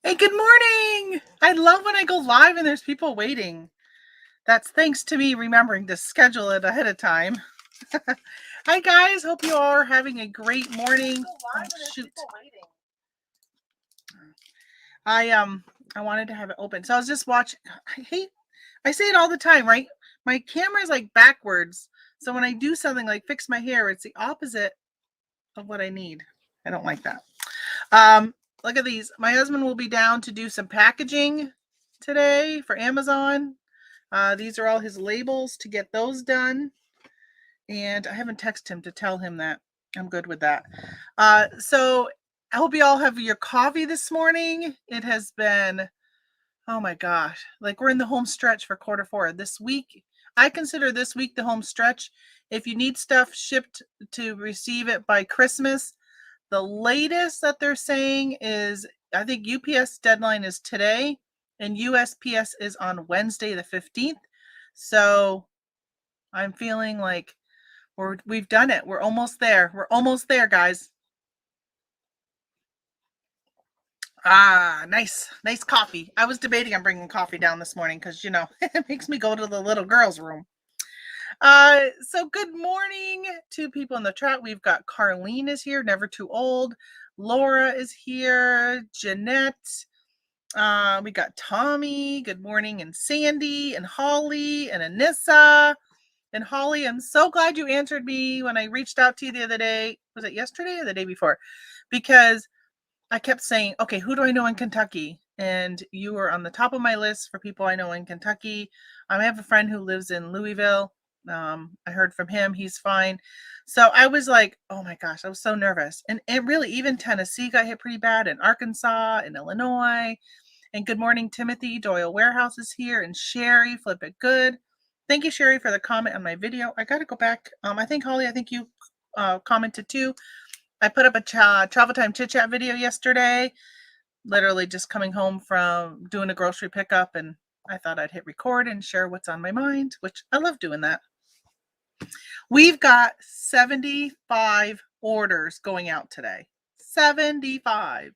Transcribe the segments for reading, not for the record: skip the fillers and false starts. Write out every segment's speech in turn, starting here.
Hey, good morning. I love when I go live and there's people waiting. That's thanks to me remembering to schedule it ahead of time. Hi guys, hope you all are having a great morning. Oh, shoot. I wanted to have it open. So I was just watching. I say it all the time, right? My camera is like backwards. So when I do something like fix my hair, it's the opposite of what I need. I don't like that. Look at these. My husband will be down to do some packaging today for Amazon. These are all his labels to get those done. And I haven't texted him to tell him that. I'm good with that. So I hope you all have your coffee this morning. It has been, oh my gosh, like we're in the home stretch for Q4. This week, I consider this week the home stretch. If you need stuff shipped to receive it by Christmas, the latest that they're saying is, I think UPS deadline is today and USPS is on Wednesday the 15th. So I'm feeling like we've done it. We're almost there. We're almost there, guys. Nice coffee. I was debating on bringing coffee down this morning because, it makes me go to the little girl's room. So good morning to people in the chat. We've got Carlene is here, never too old. Laura is here. Jeanette. We got Tommy. Good morning, and Sandy and Holly and Anissa. And Holly, I'm so glad you answered me when I reached out to you the other day. Was it yesterday or the day before? Because I kept saying, okay, who do I know in Kentucky? And you were on the top of my list for people I know in Kentucky. I have a friend who lives in Louisville. I heard from him. He's fine. So I was like, oh my gosh, I was so nervous. And really, even Tennessee got hit pretty bad, and Arkansas and Illinois. And good morning, Timothy. Doyle Warehouse is here. And Sherry, Flip It Good. Thank you, Sherry, for the comment on my video. I got to go back. I think, Holly, you commented too. I put up a travel time chit chat video yesterday, literally just coming home from doing a grocery pickup, and I thought I'd hit record and share what's on my mind, which I love doing that. We've got 75 orders going out today. 75.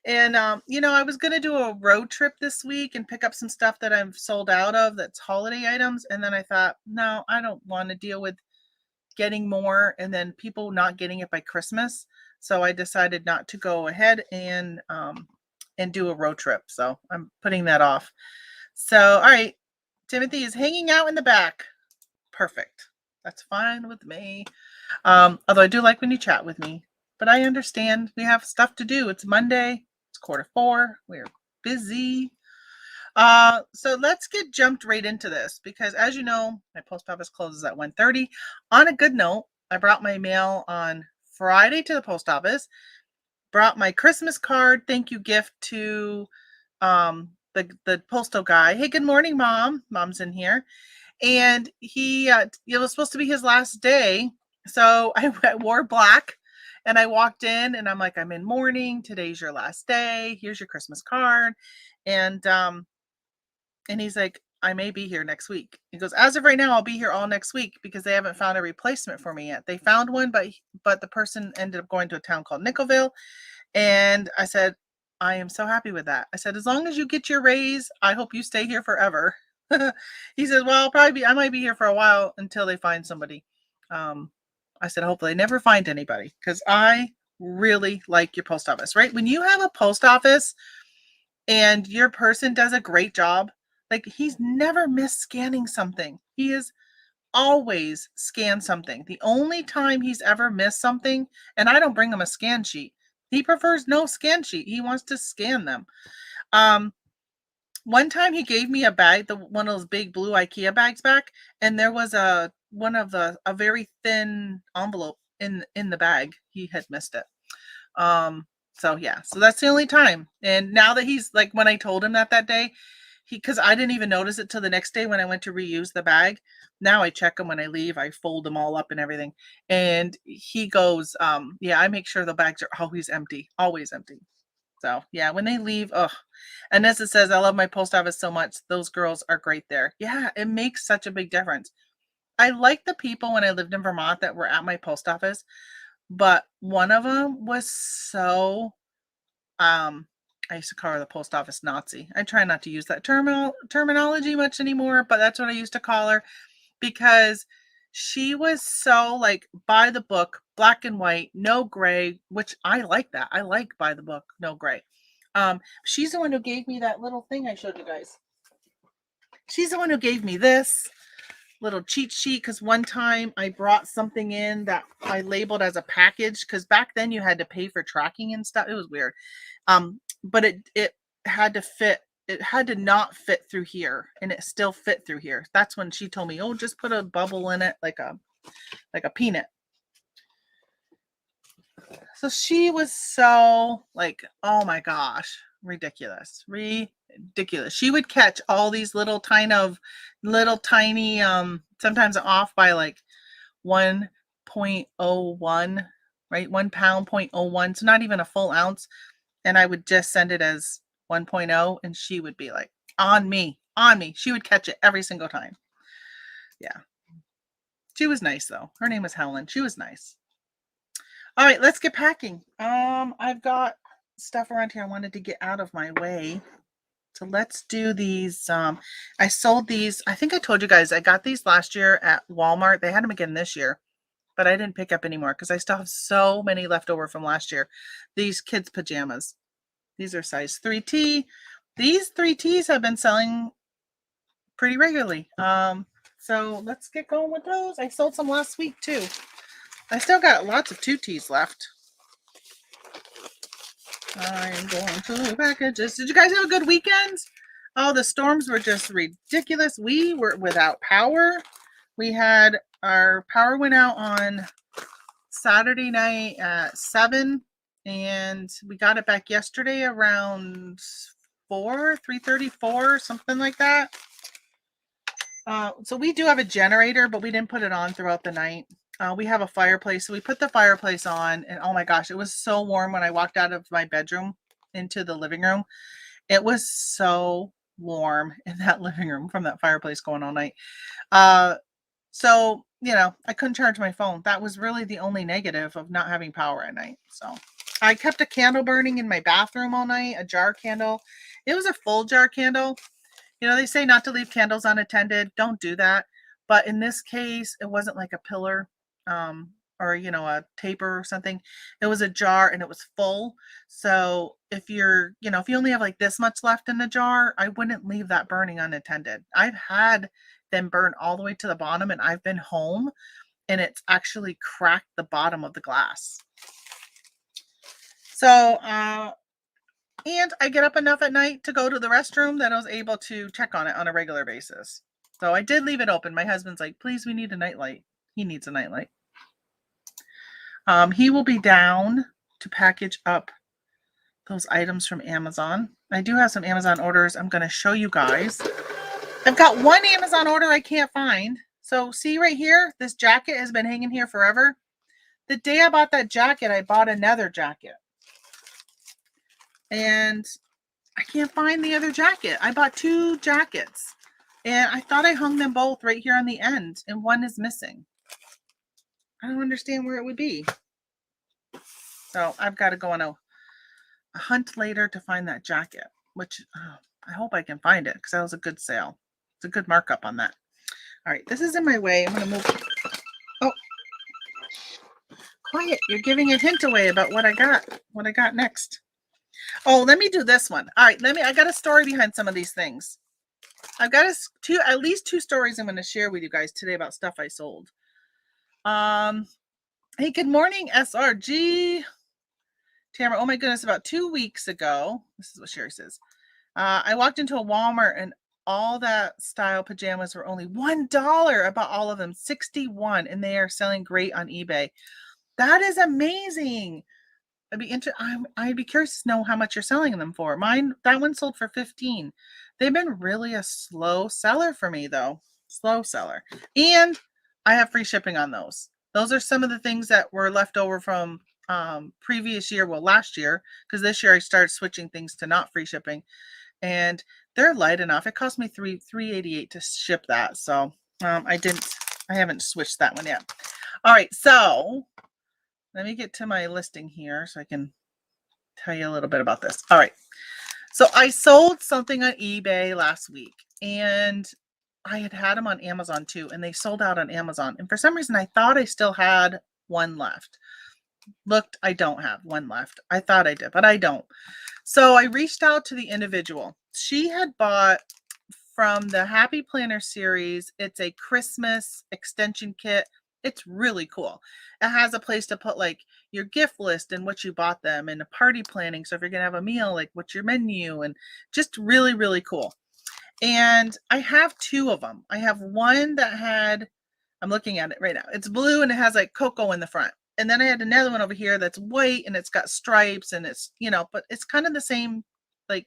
And, I was going to do a road trip this week and pick up some stuff that I've sold out of that's holiday items. And then I thought, no, I don't want to deal with getting more and then people not getting it by Christmas. So I decided not to go ahead and do a road trip. So I'm putting that off. So, all right. Timothy is hanging out in the back. Perfect. That's fine with me. Although I do like when you chat with me, but I understand we have stuff to do. It's Monday. It's Q4. We're busy. So let's get jumped right into this because, as you know, my post office closes at 1:30. On a good note, I brought my mail on Friday to the post office, brought my Christmas card thank you gift to the postal guy. Hey, good morning, Mom. Mom's in here. And he, it was supposed to be his last day. So I wore black and I walked in and I'm like, I'm in mourning. Today's your last day. Here's your Christmas card. And he's like, I may be here next week. He goes, as of right now, I'll be here all next week because they haven't found a replacement for me yet. They found one, but the person ended up going to a town called Nickelville. And I said, I am so happy with that. I said, as long as you get your raise, I hope you stay here forever. He says, well, I might be here for a while until they find somebody. I said, hopefully they never find anybody because I really like your post office, right? When you have a post office and your person does a great job, like he's never missed scanning something. He is always scanned something. The only time he's ever missed something, and I don't bring him a scan sheet. He prefers no scan sheet. He wants to scan them. One time he gave me a bag, one of those big blue IKEA bags back, and there was a very thin envelope in the bag. He had missed it. So yeah, so that's the only time. And now that he's like, when I told him that day, because I didn't even notice it till the next day when I went to reuse the bag. Now I check them when I leave. I fold them all up and everything. And he goes, yeah, I make sure the bags are always empty, always empty. So yeah, when they leave, and as it says, I love my post office so much. Those girls are great there. Yeah, it makes such a big difference. I like the people when I lived in Vermont that were at my post office, but one of them was so I used to call her the post office Nazi. I try not to use that terminology much anymore, but that's what I used to call her because she was so like by the book, black and white, no gray, which I like that. I like by the book, no gray. She's the one who gave me that little thing I showed you guys. She's the one who gave me this little cheat sheet because one time I brought something in that I labeled as a package because back then you had to pay for tracking and stuff. It was weird. But it had to fit. It had to not fit through here, and it still fit through here. That's when she told me, "Oh, just put a bubble in it, like a peanut." So she was so like, oh my gosh, ridiculous. She would catch all these little tiny sometimes off by like 1.01, right? 1 pound 0.01. So not even a full ounce. And I would just send it as 1.0 and she would be like on me. She would catch it every single time. Yeah. She was nice though. Her name was Helen. She was nice. All right, let's get packing. I've got stuff around here I wanted to get out of my way. So let's do these. I sold these. I think I told you guys I got these last year at Walmart. They had them again this year, but I didn't pick up anymore because I still have so many left over from last year. These kids' pajamas. These are size 3T. These 3Ts have been selling pretty regularly. So let's get going with those. I sold some last week too. I still got lots of 2Ts left. I am going to packages. Did you guys have a good weekend? Oh, the storms were just ridiculous. We were without power. We had our power went out on Saturday night at 7, and we got it back yesterday around 3:34, something like that. So we do have a generator, but we didn't put it on throughout the night. We have a fireplace, so we put the fireplace on, and oh my gosh, it was so warm when I walked out of my bedroom into the living room. It was so warm in that living room from that fireplace going all night. So, I couldn't charge my phone. That was really the only negative of not having power at night. So I kept a candle burning in my bathroom all night, a jar candle. It was a full jar candle. They say not to leave candles unattended. Don't do that. But in this case, it wasn't like a pillar or, a taper or something. It was a jar and it was full. So if you're, if you only have like this much left in the jar, I wouldn't leave that burning unattended. I've had them burn all the way to the bottom and I've been home and it's actually cracked the bottom of the glass. So, and I get up enough at night to go to the restroom that I was able to check on it on a regular basis. So I did leave it open. My husband's like, please, we need a nightlight. He needs a nightlight. He will be down to package up those items from Amazon. I do have some Amazon orders I'm going to show you guys. I've got one Amazon order I can't find. So see right here, this jacket has been hanging here forever. The day I bought that jacket, I bought another jacket. And I can't find the other jacket. I bought 2 jackets. And I thought I hung them both right here on the end. And one is missing. I don't understand where it would be. So I've got to go on a hunt later to find that jacket. Which I hope I can find it. Because that was a good sale. It's a good markup on that. All right. This is in my way. I'm going to move. Oh. Quiet. You're giving a hint away about what I got next. Oh, let me do this one. All right, I got a story behind some of these things. I've got at least 2 stories I'm going to share with you guys today about stuff I sold. Hey, good morning, SRG. Tamara, oh my goodness, about 2 weeks ago, this is what Sherry says. I walked into a Walmart and all that style pajamas were only $1. About all of them, 61, and they are selling great on eBay. That is amazing. I'd be curious to know how much you're selling them for. That one sold for 15. They've been really a slow seller for me though. Slow seller. And I have free shipping on those. Those are some of the things that were left over from previous year, last year, because this year I started switching things to not free shipping. And they're light enough. It cost me $3.88 to ship that. So I haven't switched that one yet. All right, so let me get to my listing here so I can tell you a little bit about this. All right. So I sold something on eBay last week, and I had them on Amazon too, and they sold out on Amazon. And for some reason, I thought I still had one left. Looked, I don't have one left. I thought I did, but I don't. So I reached out to the individual. She had bought from the Happy Planner series. It's a Christmas extension kit. It's really cool. It has a place to put like your gift list and what you bought them, and a party planning. So if you're going to have a meal, like what's your menu, and just really, really cool. And I have two of them. I have one that had, I'm looking at it right now. It's blue and it has like cocoa in the front. And then I had another one over here that's white and it's got stripes, and it's, but it's kind of the same, like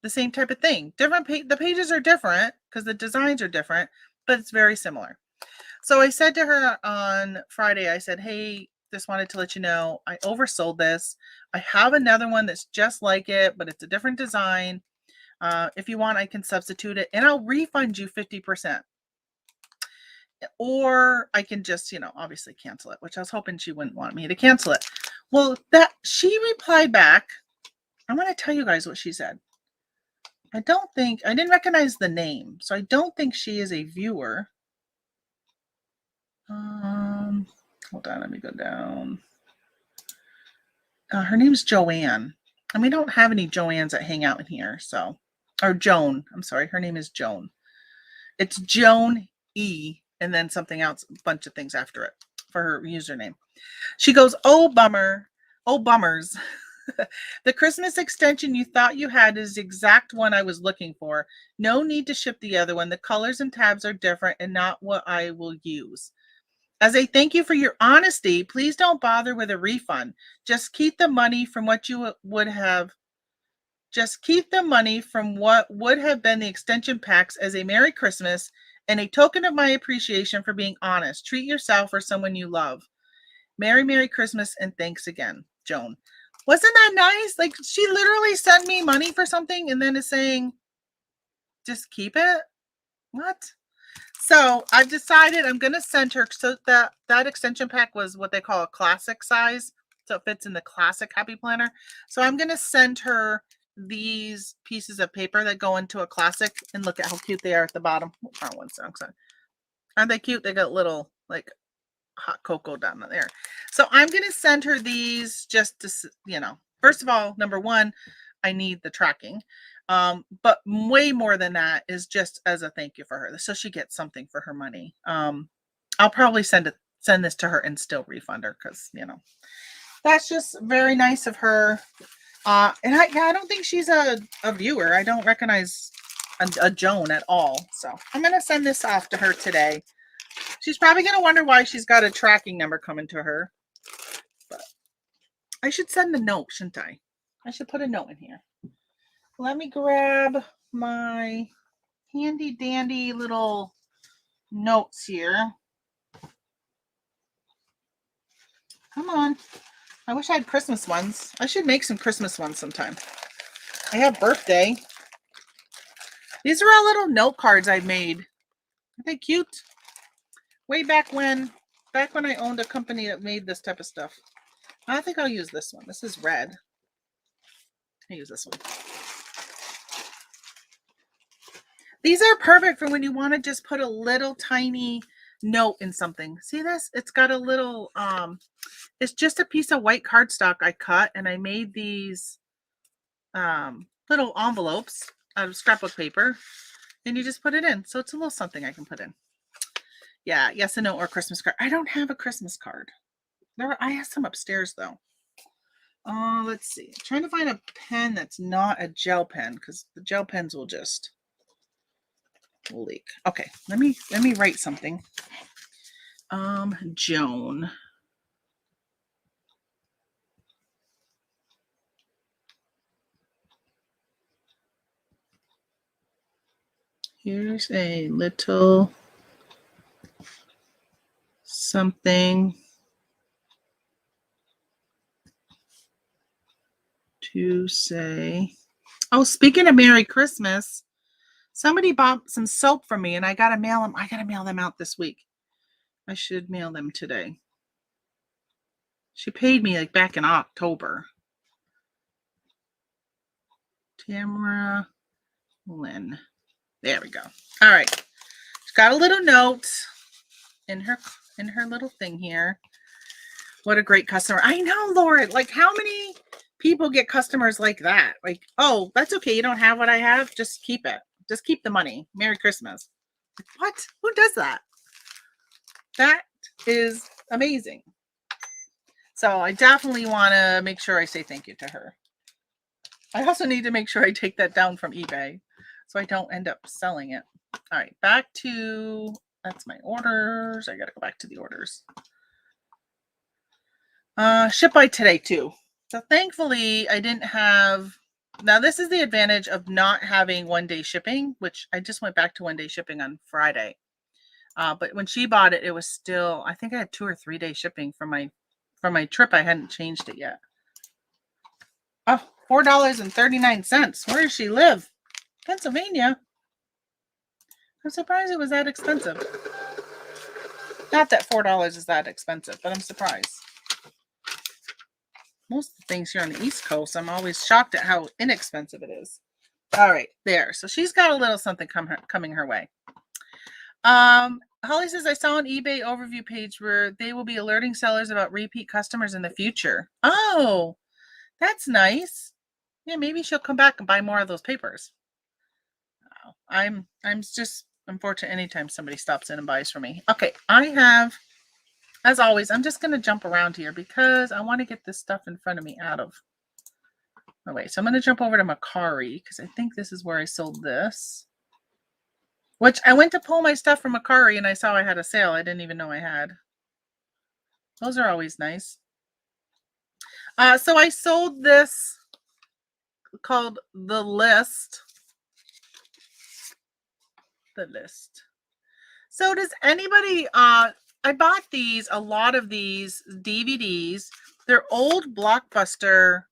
the same type of thing. The pages are different because the designs are different, but it's very similar. So I said to her on Friday, I said, hey, just wanted to let you know I oversold this. I have another one that's just like it, but it's a different design. If you want, I can substitute it and I'll refund you 50%. Or I can just, obviously cancel it, which I was hoping she wouldn't want me to cancel it. Well, she replied back. I'm going to tell you guys what she said. I didn't recognize the name, so I don't think she is a viewer. Hold on, let me go down. Her name's Joanne, and we don't have any Joannes that hang out in here, so, or Joan, I'm sorry, her name is Joan. It's Joan E, and then something else, a bunch of things after it for her username. She goes, oh, bummer. Oh, bummers. The Christmas extension you thought you had is the exact one I was looking for. No need to ship the other one. The colors and tabs are different and not what I will use. As a thank you for your honesty, please don't bother with a refund. Just keep the money from what would have been the extension packs as a Merry Christmas and a token of my appreciation for being honest. Treat yourself or someone you love. Merry Christmas and thanks again, Joan. Wasn't that nice? Like, she literally sent me money for something and then is saying, just keep it? What? So I've decided I'm going to send her, so that extension pack was what they call a classic size. So it fits in the classic Happy Planner. So I'm going to send her these pieces of paper that go into a classic, and look at how cute they are at the bottom. Aren't they cute? They got little like hot cocoa down there. So I'm going to send her these just to, first of all, number one, I need the tracking. But way more than that is just as a thank you for her. So she gets something for her money. I'll probably send this to her and still refund her because, that's just very nice of her. And I don't think she's a viewer. I don't recognize a Joan at all. So I'm going to send this off to her today. She's probably going to wonder why she's got a tracking number coming to her. But I should send a note, shouldn't I? I should put a note in here. Let me grab my handy dandy little notes here. Come on. I wish I had Christmas ones. I should make some Christmas ones sometime. I have birthday. These are all little note cards I made. Aren't they cute? Way back when I owned a company that made this type of stuff. I think I'll use this one. This is red. I'll use this one. These are perfect for when you want to just put a little tiny note in something. See this? It's got a little, it's just a piece of white cardstock I cut, and I made these little envelopes out of scrapbook paper, and you just put it in. So it's a little something I can put in. Yeah, yes and no, or Christmas card. I don't have a Christmas card. I have some upstairs though. Let's see. I'm trying to find a pen that's not a gel pen because the gel pens will just leak. Okay, let me write something. Joan. Here's a little something to say. Oh, speaking of Merry Christmas, somebody bought some soap for me and I gotta mail them. I gotta mail them out this week. I should mail them today. She paid me like back in October. Tamara Lynn. There we go. All right. She's got a little note in her little thing here. What a great customer. I know, Lauren. Like, how many people get customers like that? Like, oh, that's okay. You don't have what I have. Just keep it. Just keep the money. Merry Christmas. What? Who does that? That is amazing. So I definitely want to make sure I say thank you to her. I also need to make sure I take that down from eBay so I don't end up selling it. All right, back to, that's my orders. I got to go back to the orders. Ship by today too. So thankfully I didn't have, now this is the advantage of not having 1-day shipping, which I just went back to 1-day shipping on Friday. But when she bought it, it was still, I think I had 2 or 3 day shipping from my trip. I hadn't changed it yet. Oh, $4.39. Where does she live? Pennsylvania. I'm surprised it was that expensive. Not that $4 is that expensive, but I'm surprised. Most of the things here on the East Coast, I'm always shocked at how inexpensive it is. All right, there. So she's got a little something coming her way. Holly says, I saw an eBay overview page where they will be alerting sellers about repeat customers in the future. Oh, that's nice. Yeah, maybe she'll come back and buy more of those papers. I'm just unfortunate anytime somebody stops in and buys from me. Okay, I have, as always, I'm just going to jump around here because I want to get this stuff in front of me out of my way. So I'm going to jump over to Mercari because I think this is where I sold this. Which I went to pull my stuff from Mercari and I saw I had a sale I didn't even know I had. Those are always nice. So I sold this called The List. The List. So does anybody, I bought these, a lot of these DVDs. They're old Blockbuster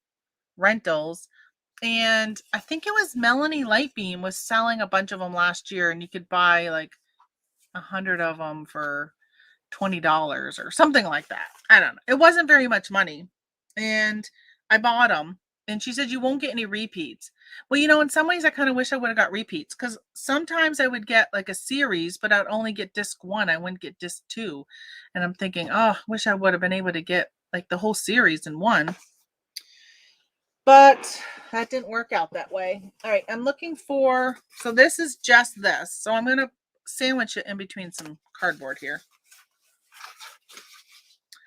rentals. And I think it was Melanie Lightbeam was selling a bunch of them last year, and you could buy like 100 of them for $20 or something like that. I don't know. It wasn't very much money. And I bought them. And she said, you won't get any repeats. Well, you know, in some ways, I kind of wish I would have got repeats because sometimes I would get like a series, but I'd only get disc 1. I wouldn't get disc 2. And I'm thinking, oh, wish I would have been able to get like the whole series in one. But that didn't work out that way. All right, I'm looking for, so this is just this. So I'm going to sandwich it in between some cardboard here.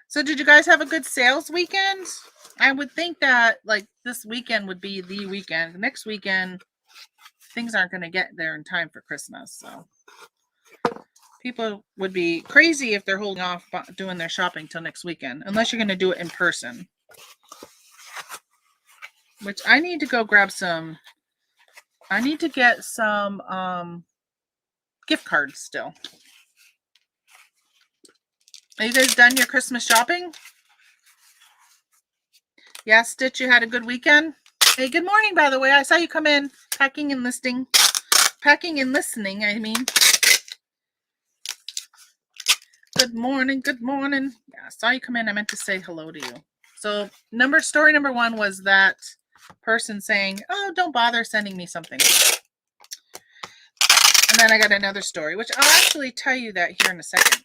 So did you guys have a good sales weekend? I would think that like this weekend would be the weekend. Next weekend, things aren't going to get there in time for Christmas. So people would be crazy if they're holding off doing their shopping till next weekend, unless you're going to do it in person. Which I need to go grab some. I need to get some gift cards still. Are you guys done your Christmas shopping? Yeah, Stitch, you had a good weekend? Hey, good morning, by the way. I saw you come in. Packing and listening, I mean. Good morning, good morning. Yeah, I saw you come in. I meant to say hello to you. So story number 1 was that person saying, oh, don't bother sending me something. And then I got another story, which I'll actually tell you that here in a second.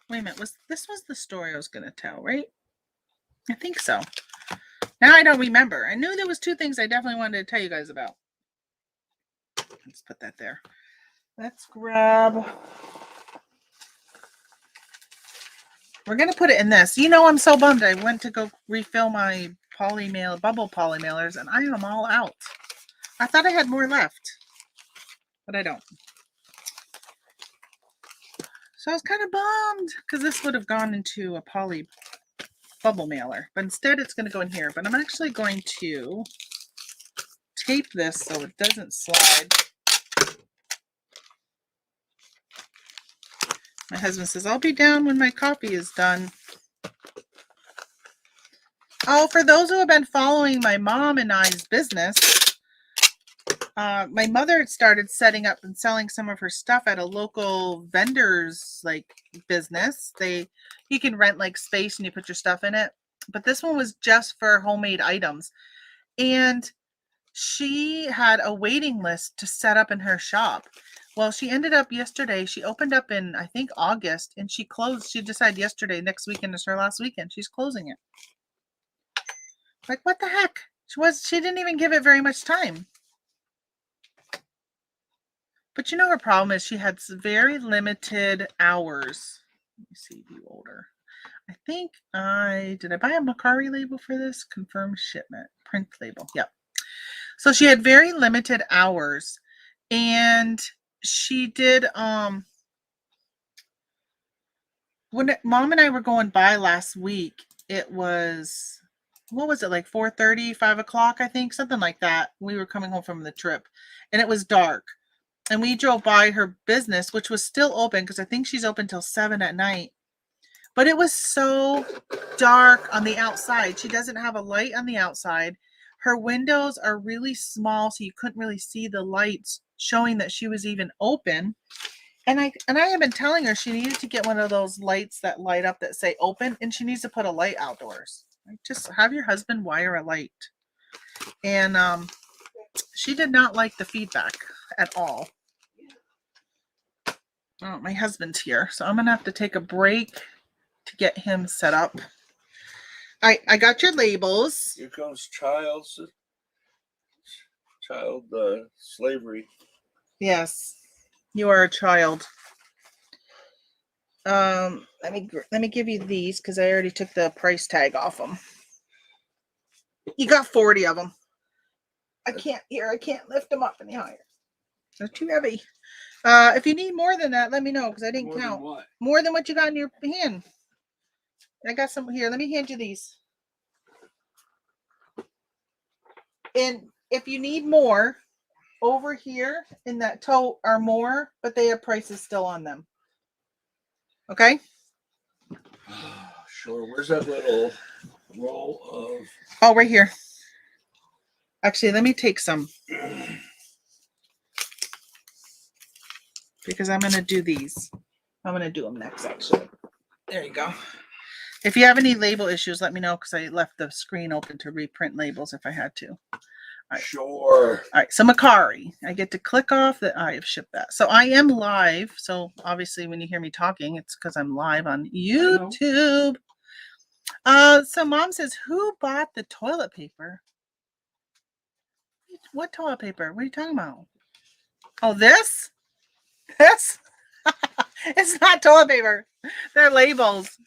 Wait a minute, this was the story I was going to tell, right? I think so. Now I don't remember. I knew there was 2 things I definitely wanted to tell you guys about. Let's put that there. Let's grab. We're going to put it in this. You know, I'm so bummed. I went to go refill my bubble poly mailers, and I am all out. I thought I had more left, but I don't. So I was kind of bummed because this would have gone into a poly bubble mailer, but instead it's going to go in here. But I'm actually going to tape this so it doesn't slide. My husband says, I'll be down when my coffee is done. Oh, for those who have been following my mom and I's business, my mother had started setting up and selling some of her stuff at a local vendor's like business. You can rent like space and you put your stuff in it. but this one was just for homemade items. And she had a waiting list to set up in her shop. Well, she ended up yesterday. She opened up in, I think, August, and she closed. She decided yesterday, next weekend is her last weekend. She's closing it. Like, what the heck? She didn't even give it very much time. But you know, her problem is she had very limited hours. Let me see, view older. I think did I buy a Mercari label for this? Confirm shipment, print label. Yep. So she had very limited hours, and she did, when Mom and I were going by last week, it was, what was it, like 4:30, 5 o'clock, I think, something like that. We were coming home from the trip, and it was dark. And we drove by her business, which was still open, because I think she's open till 7 at night. But it was so dark on the outside. She doesn't have a light on the outside. Her windows are really small, so you couldn't really see the lights showing that she was even open. And I have been telling her she needed to get one of those lights that light up that say open, and she needs to put a light outdoors. Just have your husband wire a light. And she did not like the feedback at all. Oh, my husband's here, so I'm gonna have to take a break to get him set up. I got your labels. Here comes child slavery. Yes, you are a child. Let me give you these, because I already took the price tag off them. You got 40 of them. I can't lift them up any higher. They're too heavy. If you need more than that, let me know, because I didn't count. More than what you got in your hand. I got some here. Let me hand you these. And if you need more, over here in that tote are more, but they have prices still on them. Okay? Sure. Where's that little roll of... Oh, right here. Actually, let me take some, because I'm going to do these. I'm going to do them next, actually. There you go. If you have any label issues, let me know, because I left the screen open to reprint labels if I had to. All right. Sure. All right, so Mercari. I get to click off that I have shipped that. So I am live. So obviously when you hear me talking, it's because I'm live on YouTube. So Mom says, who bought the toilet paper? What toilet paper? What are you talking about? Oh, this? This? It's not toilet paper. They're labels.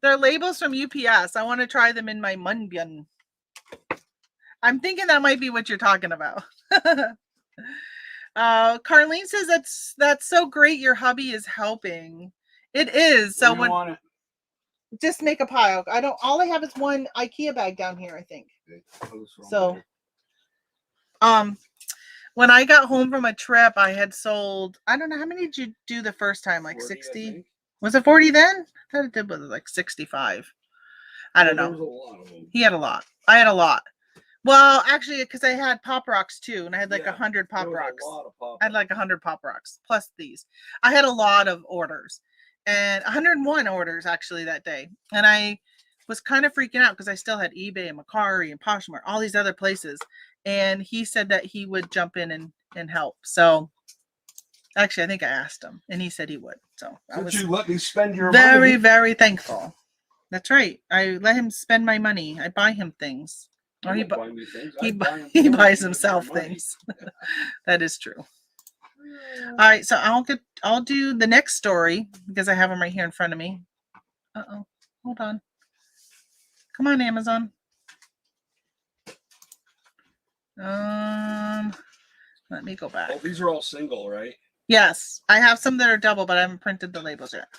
They're labels from UPS. I want to try them in my munbyan. I'm thinking that might be what you're talking about. Carlene says that's so great. Your hubby is helping. It is. So when want it? Just make a pile. All I have is one IKEA bag down here, I think. So when I got home from a trip, I had sold, I don't know, how many did you do the first time? Like 60? Was it 40 then? I thought it did was like 65. I don't know. There was a lot of them. He had a lot. I had a lot. Well, actually, because I had Pop Rocks too, and I had like 100 Pop Rocks. I had like 100 Pop Rocks plus these. I had a lot of orders, and 101 orders actually that day. And I was kind of freaking out because I still had eBay and Mercari and Poshmark, all these other places. And he said that he would jump in and help. So actually, I think I asked him, and he said he would. So I was you let me spend your very, money. very thankful. That's right. I let him spend my money. I buy him things. Or he buys himself things. That is true. All right, so I'll do the next story because I have them right here in front of me. Uh-oh. Hold on. Come on, Amazon. Let me go back. Oh, these are all single, right? Yes. I have some that are double, but I haven't printed the labels yet.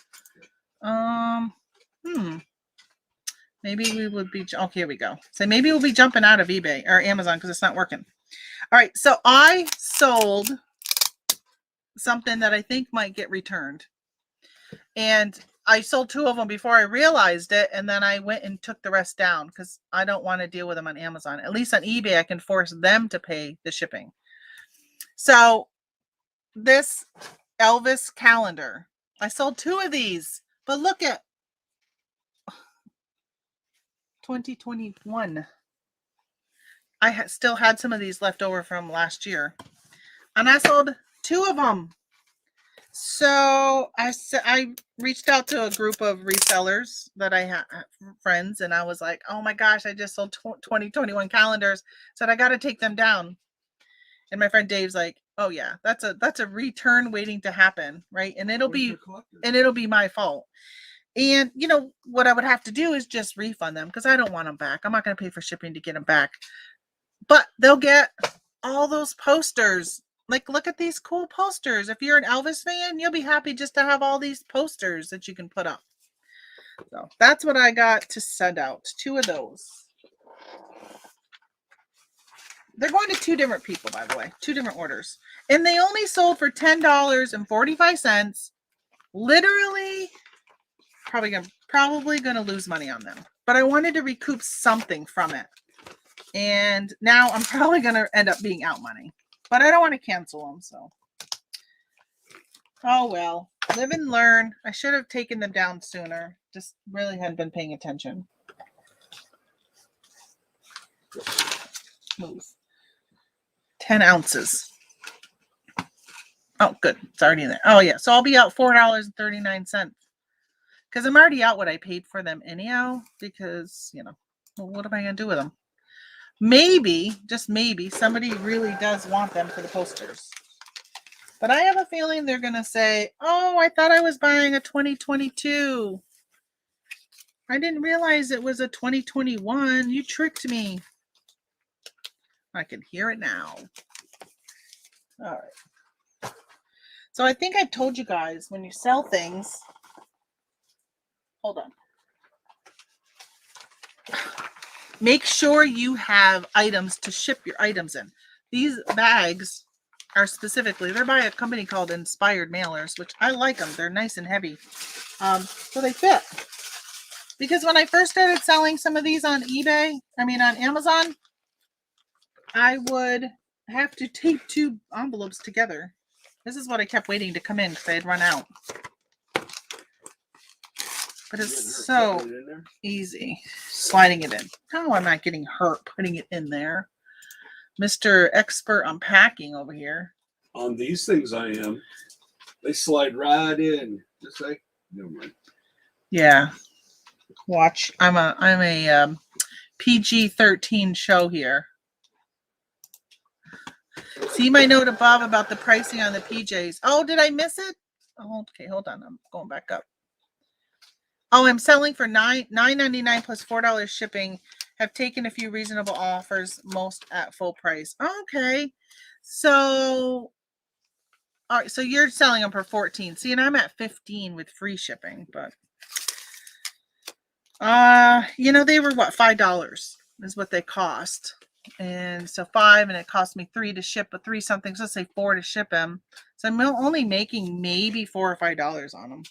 Maybe we would be, oh, here we go. So maybe we'll be jumping out of eBay or Amazon because it's not working. All right, so I sold something that I think might get returned. And I sold 2 of them before I realized it, and then I went and took the rest down because I don't want to deal with them on Amazon. At least on eBay, I can force them to pay the shipping. So this Elvis calendar, I sold 2 of these, but look at, 2021. I still had some of these left over from last year. And I sold 2 of them. So I reached out to a group of resellers that I had, friends, and I was like, oh my gosh, I just sold 2021 calendars. Said I got to take them down. And my friend Dave's like, oh yeah, that's a return waiting to happen, right? And it'll be my fault. And you know what I would have to do is just refund them because I don't want them back. I'm not going to pay for shipping to get them back. But they'll get all those posters. Like, look at these cool posters. If you're an Elvis fan, you'll be happy just to have all these posters that you can put up. So that's what I got to send out. 2 of those. They're going to 2 different people, by the way. 2 different orders. And they only sold for $10.45. Literally, probably gonna lose money on them. But I wanted to recoup something from it. And now I'm probably going to end up being out money. But I don't want to cancel them, so. Oh, well. Live and learn. I should have taken them down sooner. Just really hadn't been paying attention. Move. 10 ounces. Oh, good. It's already in there. Oh, yeah. So I'll be out $4.39. Because I'm already out what I paid for them anyhow. Because, you know, well, what am I going to do with them? Maybe, just maybe, somebody really does want them for the posters. But I have a feeling they're going to say, oh, I thought I was buying a 2022. I didn't realize it was a 2021. You tricked me. I can hear it now. All right. So I think I've told you guys when you sell things. Hold on. Make sure you have items to ship your items in. These bags are specifically, they're by a company called Inspired Mailers, which I like them. They're nice and heavy. So they fit. Because when I first started selling some of these on on Amazon, I would have to tape 2 envelopes together. This is what I kept waiting to come in because I had run out. But it's so easy sliding it in. How am I getting hurt putting it in there? Mr. Expert Unpacking over here. On these things I am. They slide right in. Just like, never mind. Yeah. Watch. I'm a PG-13 show here. See my note above about the pricing on the PJs. Oh, did I miss it? Oh, okay, hold on. I'm going back up. Oh, I'm selling for $9.99 plus $4 shipping. Have taken a few reasonable offers, most at full price. Okay. So, all right, so you're selling them for $14. See, and I'm at $15 with free shipping, but they were what, $5 is what they cost. And so $5, and it cost me $3 to ship, but 3 something, so let's say $4 to ship them. So I'm only making maybe $4 or $5 on them.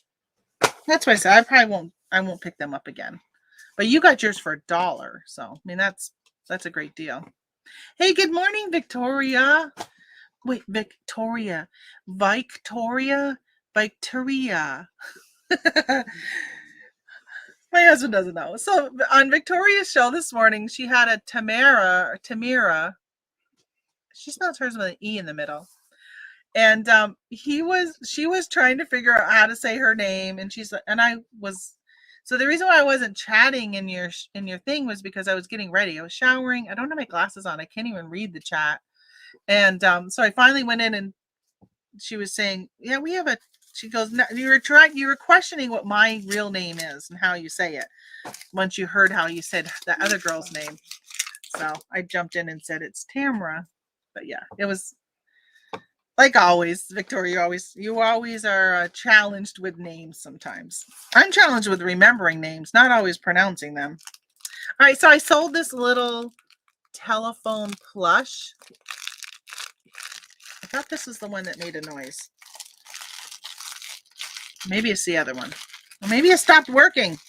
That's why I said I won't pick them up again. But you got yours for $1. So I mean that's a great deal. Hey, good morning, Victoria. Wait, Victoria. My husband doesn't know. So on Victoria's show this morning, she had a Tamira. She spells hers with an E in the middle. And she was trying to figure out how to say her name, and so the reason why I wasn't chatting in your thing was because I was getting ready. I was showering. I don't have my glasses on. I can't even read the chat. And so I finally went in, and she was saying, yeah, we have she goes, no, you were questioning what my real name is and how you say it once you heard how you said the other girl's name. So I jumped in and said it's Tamra. But yeah, it was like always, Victoria, you always are challenged with names sometimes. I'm challenged with remembering names, not always pronouncing them. All right, so I sold this little telephone plush. I thought this was the one that made a noise. Maybe it's the other one. Or maybe it stopped working.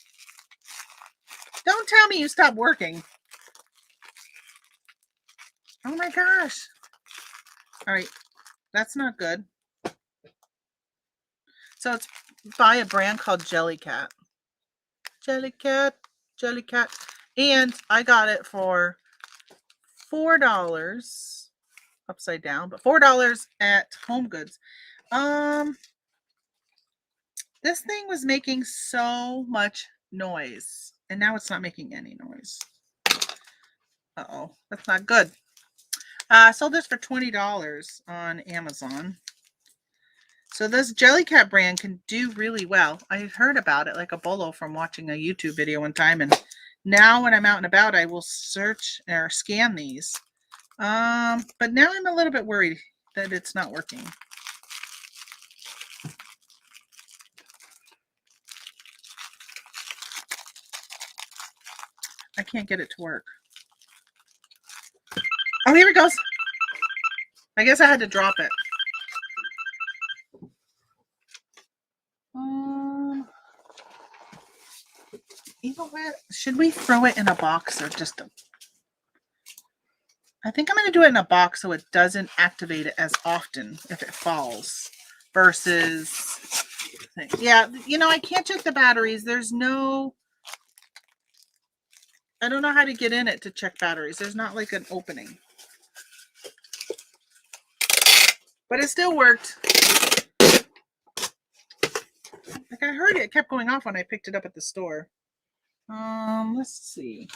Don't tell me you stopped working. Oh my gosh. All right. That's not good. So it's by a brand called Jellycat. Jellycat. And I got it for $4 upside down, but $4 at Home Goods. This thing was making so much noise, and now it's not making any noise. Uh-oh, that's not good. I sold this for $20 on Amazon. So this Jellycat brand can do really well. I heard about it like a bolo from watching a YouTube video one time, and now when I'm out and about, I will search or scan these. But now I'm a little bit worried that it's not working. I can't get it to work. Oh, here it goes. I guess I had to drop it. You know what? Should we throw it in a box or just I think I'm going to do it in a box so it doesn't activate it as often if it falls versus yeah, you know, I can't check the batteries. There's no I don't know how to get in it to check batteries. There's not like an opening. But it still worked. Like I heard it kept going off when I picked it up at the store. Let's see.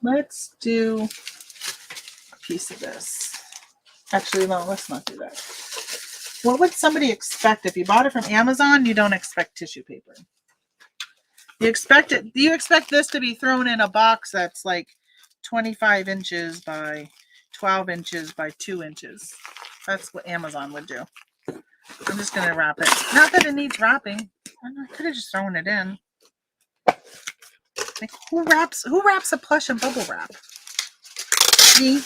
Let's do a piece of this. Actually, no, let's not do that. What would somebody expect if you bought it from Amazon? You don't expect tissue paper. You expect it. You expect this to be thrown in a box that's like 25 inches by 12 inches by 2 inches. That's what Amazon would do. I'm just going to wrap it. Not that it needs wrapping. I could have just thrown it in. Like, who wraps a plush in bubble wrap? Me.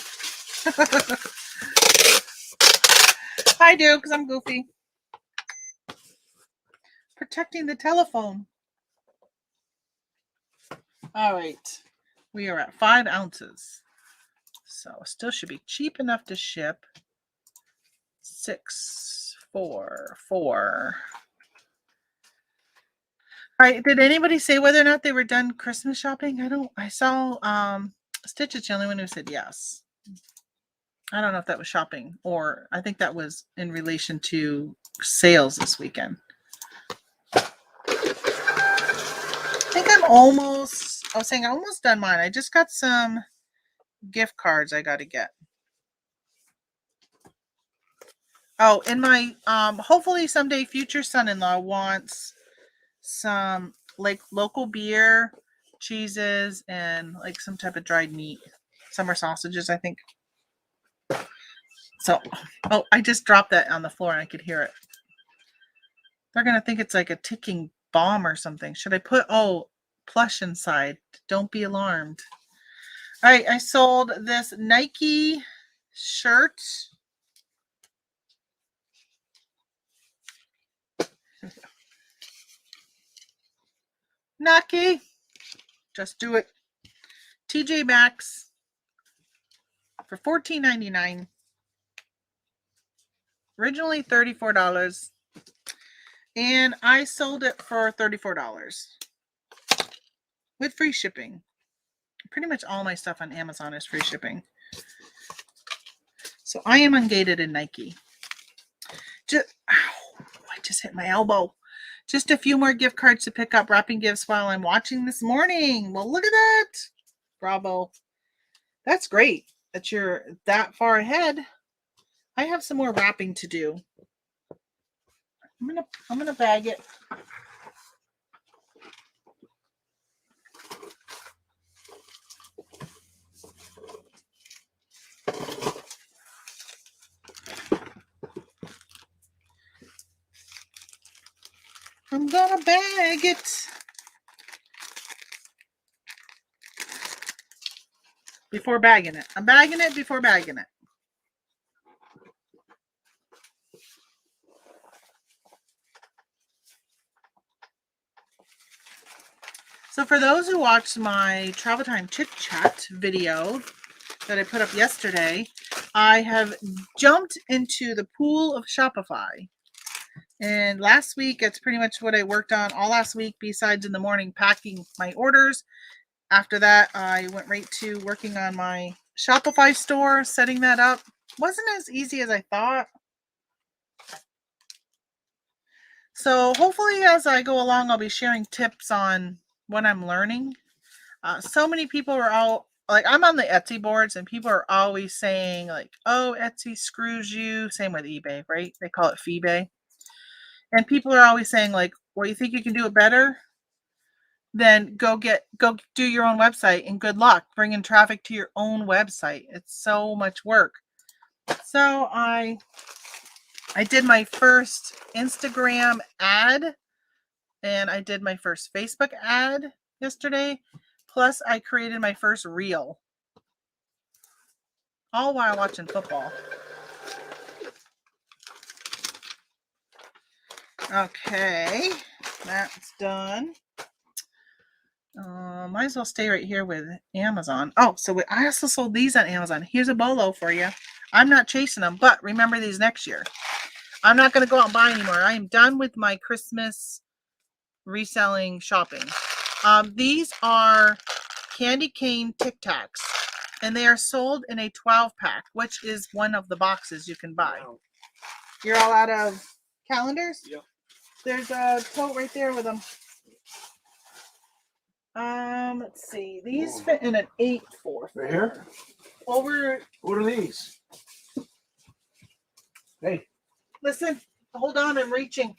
I do, because I'm goofy. Protecting the telephone. All right. We are at 5 ounces. So still should be cheap enough to ship. 644. All right. Did anybody say whether or not they were done Christmas shopping? I saw Stitch is the only one who said yes. I don't know if that was shopping or I think that was in relation to sales this weekend. I think I was almost done mine. I just got some gift cards I got to get. Oh, and my hopefully someday future son-in-law wants some like local beer, cheeses, and like some type of dried meat. Summer sausages, I think. So, oh, I just dropped that on the floor and I could hear it. They're going to think it's like a ticking bomb or something. Should I put, plush inside? Don't be alarmed. All right, I sold this Nike shirt. Nike, just do it. TJ Maxx for $14.99. Originally $34. And I sold it for $34 with free shipping. Pretty much all my stuff on Amazon is free shipping. So I am ungated in Nike. I just hit my elbow. Just a few more gift cards to pick up, wrapping gifts while I'm watching this morning. Well, look at that. Bravo. That's great that you're that far ahead. I have some more wrapping to do. I'm gonna bag it. I'm gonna bag it. Before bagging it. I'm bagging it before bagging it. So for those who watched my Travel Time Chit Chat video that I put up yesterday, I have jumped into the pool of Shopify. And last week, it's pretty much what I worked on all last week, besides in the morning packing my orders. after that, I went right to working on my Shopify store, setting that up. Wasn't as easy as I thought. So hopefully as I go along, I'll be sharing tips on what I'm learning. So many people are all like, I'm on the Etsy boards and people are always saying like, oh, Etsy screws you. Same with eBay, right? They call it FBay. And people are always saying like, well, you think you can do it better? Then go do your own website and good luck bringing traffic to your own website. It's so much work. So I did my first Instagram ad and I did my first Facebook ad yesterday. Plus I created my first reel. All while watching football. Okay, that's done. Might as well stay right here with Amazon. Oh, so I also sold these on Amazon. Here's a bolo for you. I'm not chasing them, but remember these next year. I'm not going to go out and buy anymore. I am done with my Christmas reselling shopping. These are candy cane Tic Tacs, and they are sold in a 12-pack, which is one of the boxes you can buy. Wow. You're all out of calendars? Yep. There's a tote right there with them. Let's see. These fit in an 8-4. Right here? Over. What are these? Hey. Listen. Hold on. I'm reaching.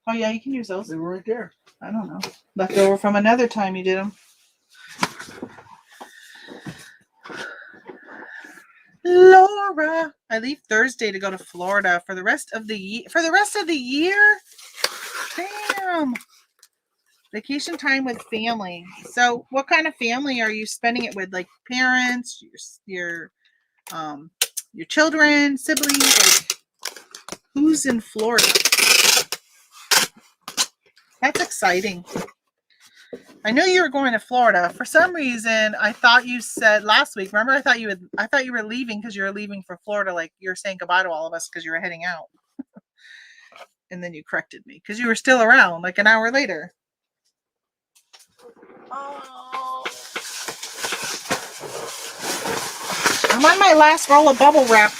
Oh, yeah. You can use those. They were right there. I don't know. Left over from another time you did them. Laura. I leave Thursday to go to Florida for the rest of the year. For the rest of the year? Damn. Vacation time with family. So what kind of family are you spending it with? Like parents, your children, siblings? Like who's in Florida? That's exciting. I knew you were going to Florida. For some reason, I thought you said last week. Remember, I thought you were leaving because you were leaving for Florida. Like you're saying goodbye to all of us because you were heading out. And then you corrected me because you were still around like an hour later. Oh. I'm on my last roll of bubble wrap.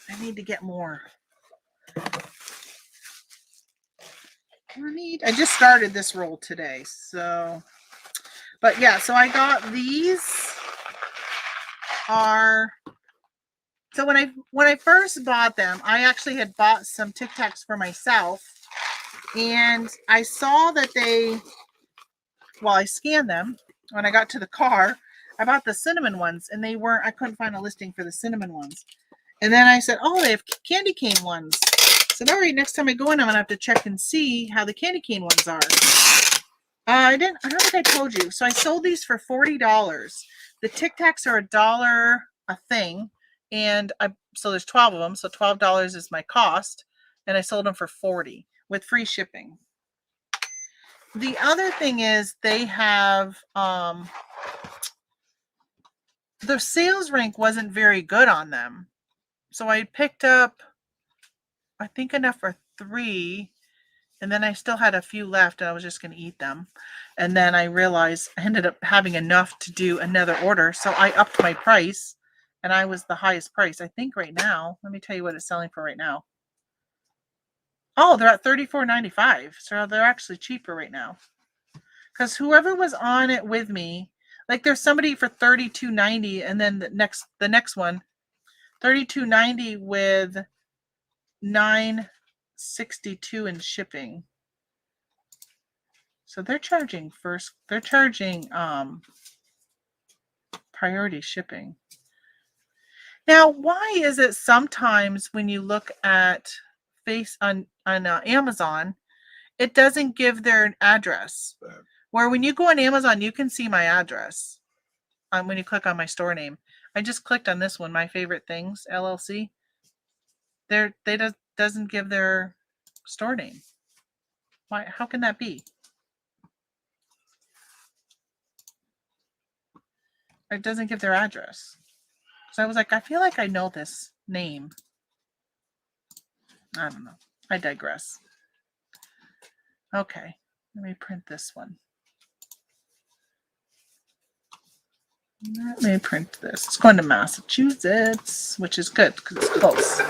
I need to get more. I just started this roll today, so. But yeah, so I got these. So when I first bought them, I actually had bought some Tic Tacs for myself, and I saw that I scanned them when I got to the car. I bought the cinnamon ones, and I couldn't find a listing for the cinnamon ones. And then I said, oh, they have candy cane ones. So all right, next time I go in, I'm gonna have to check and see how the candy cane ones are. I don't think I told you. So I sold these for $40. The Tic Tacs are $1 a thing. And so there's 12 of them. So $12 is my cost. And I sold them for $40 with free shipping. The other thing is they have, the sales rank wasn't very good on them. So I picked up, I think enough for 3. And then I still had a few left and I was just going to eat them. And then I realized I ended up having enough to do another order. So I upped my price and I was the highest price. I think right now, let me tell you what it's selling for right now. Oh, they're at $34.95. So they're actually cheaper right now. Because whoever was on it with me, like there's somebody for $32.90 and then the next one, $32.90 with $9.62 in shipping. So they're charging priority shipping. Now, why is it sometimes when you look at on Amazon, it doesn't give their address? Where when you go on Amazon, you can see my address. When you click on my store name, I just clicked on this one, My Favorite Things LLC. Doesn't give their store name. Why? How can that be? It doesn't give their address. Because I was like, I feel like I know this name. I don't know. I digress. Okay, let me print this one. Let me print this. It's going to Massachusetts, which is good because it's close.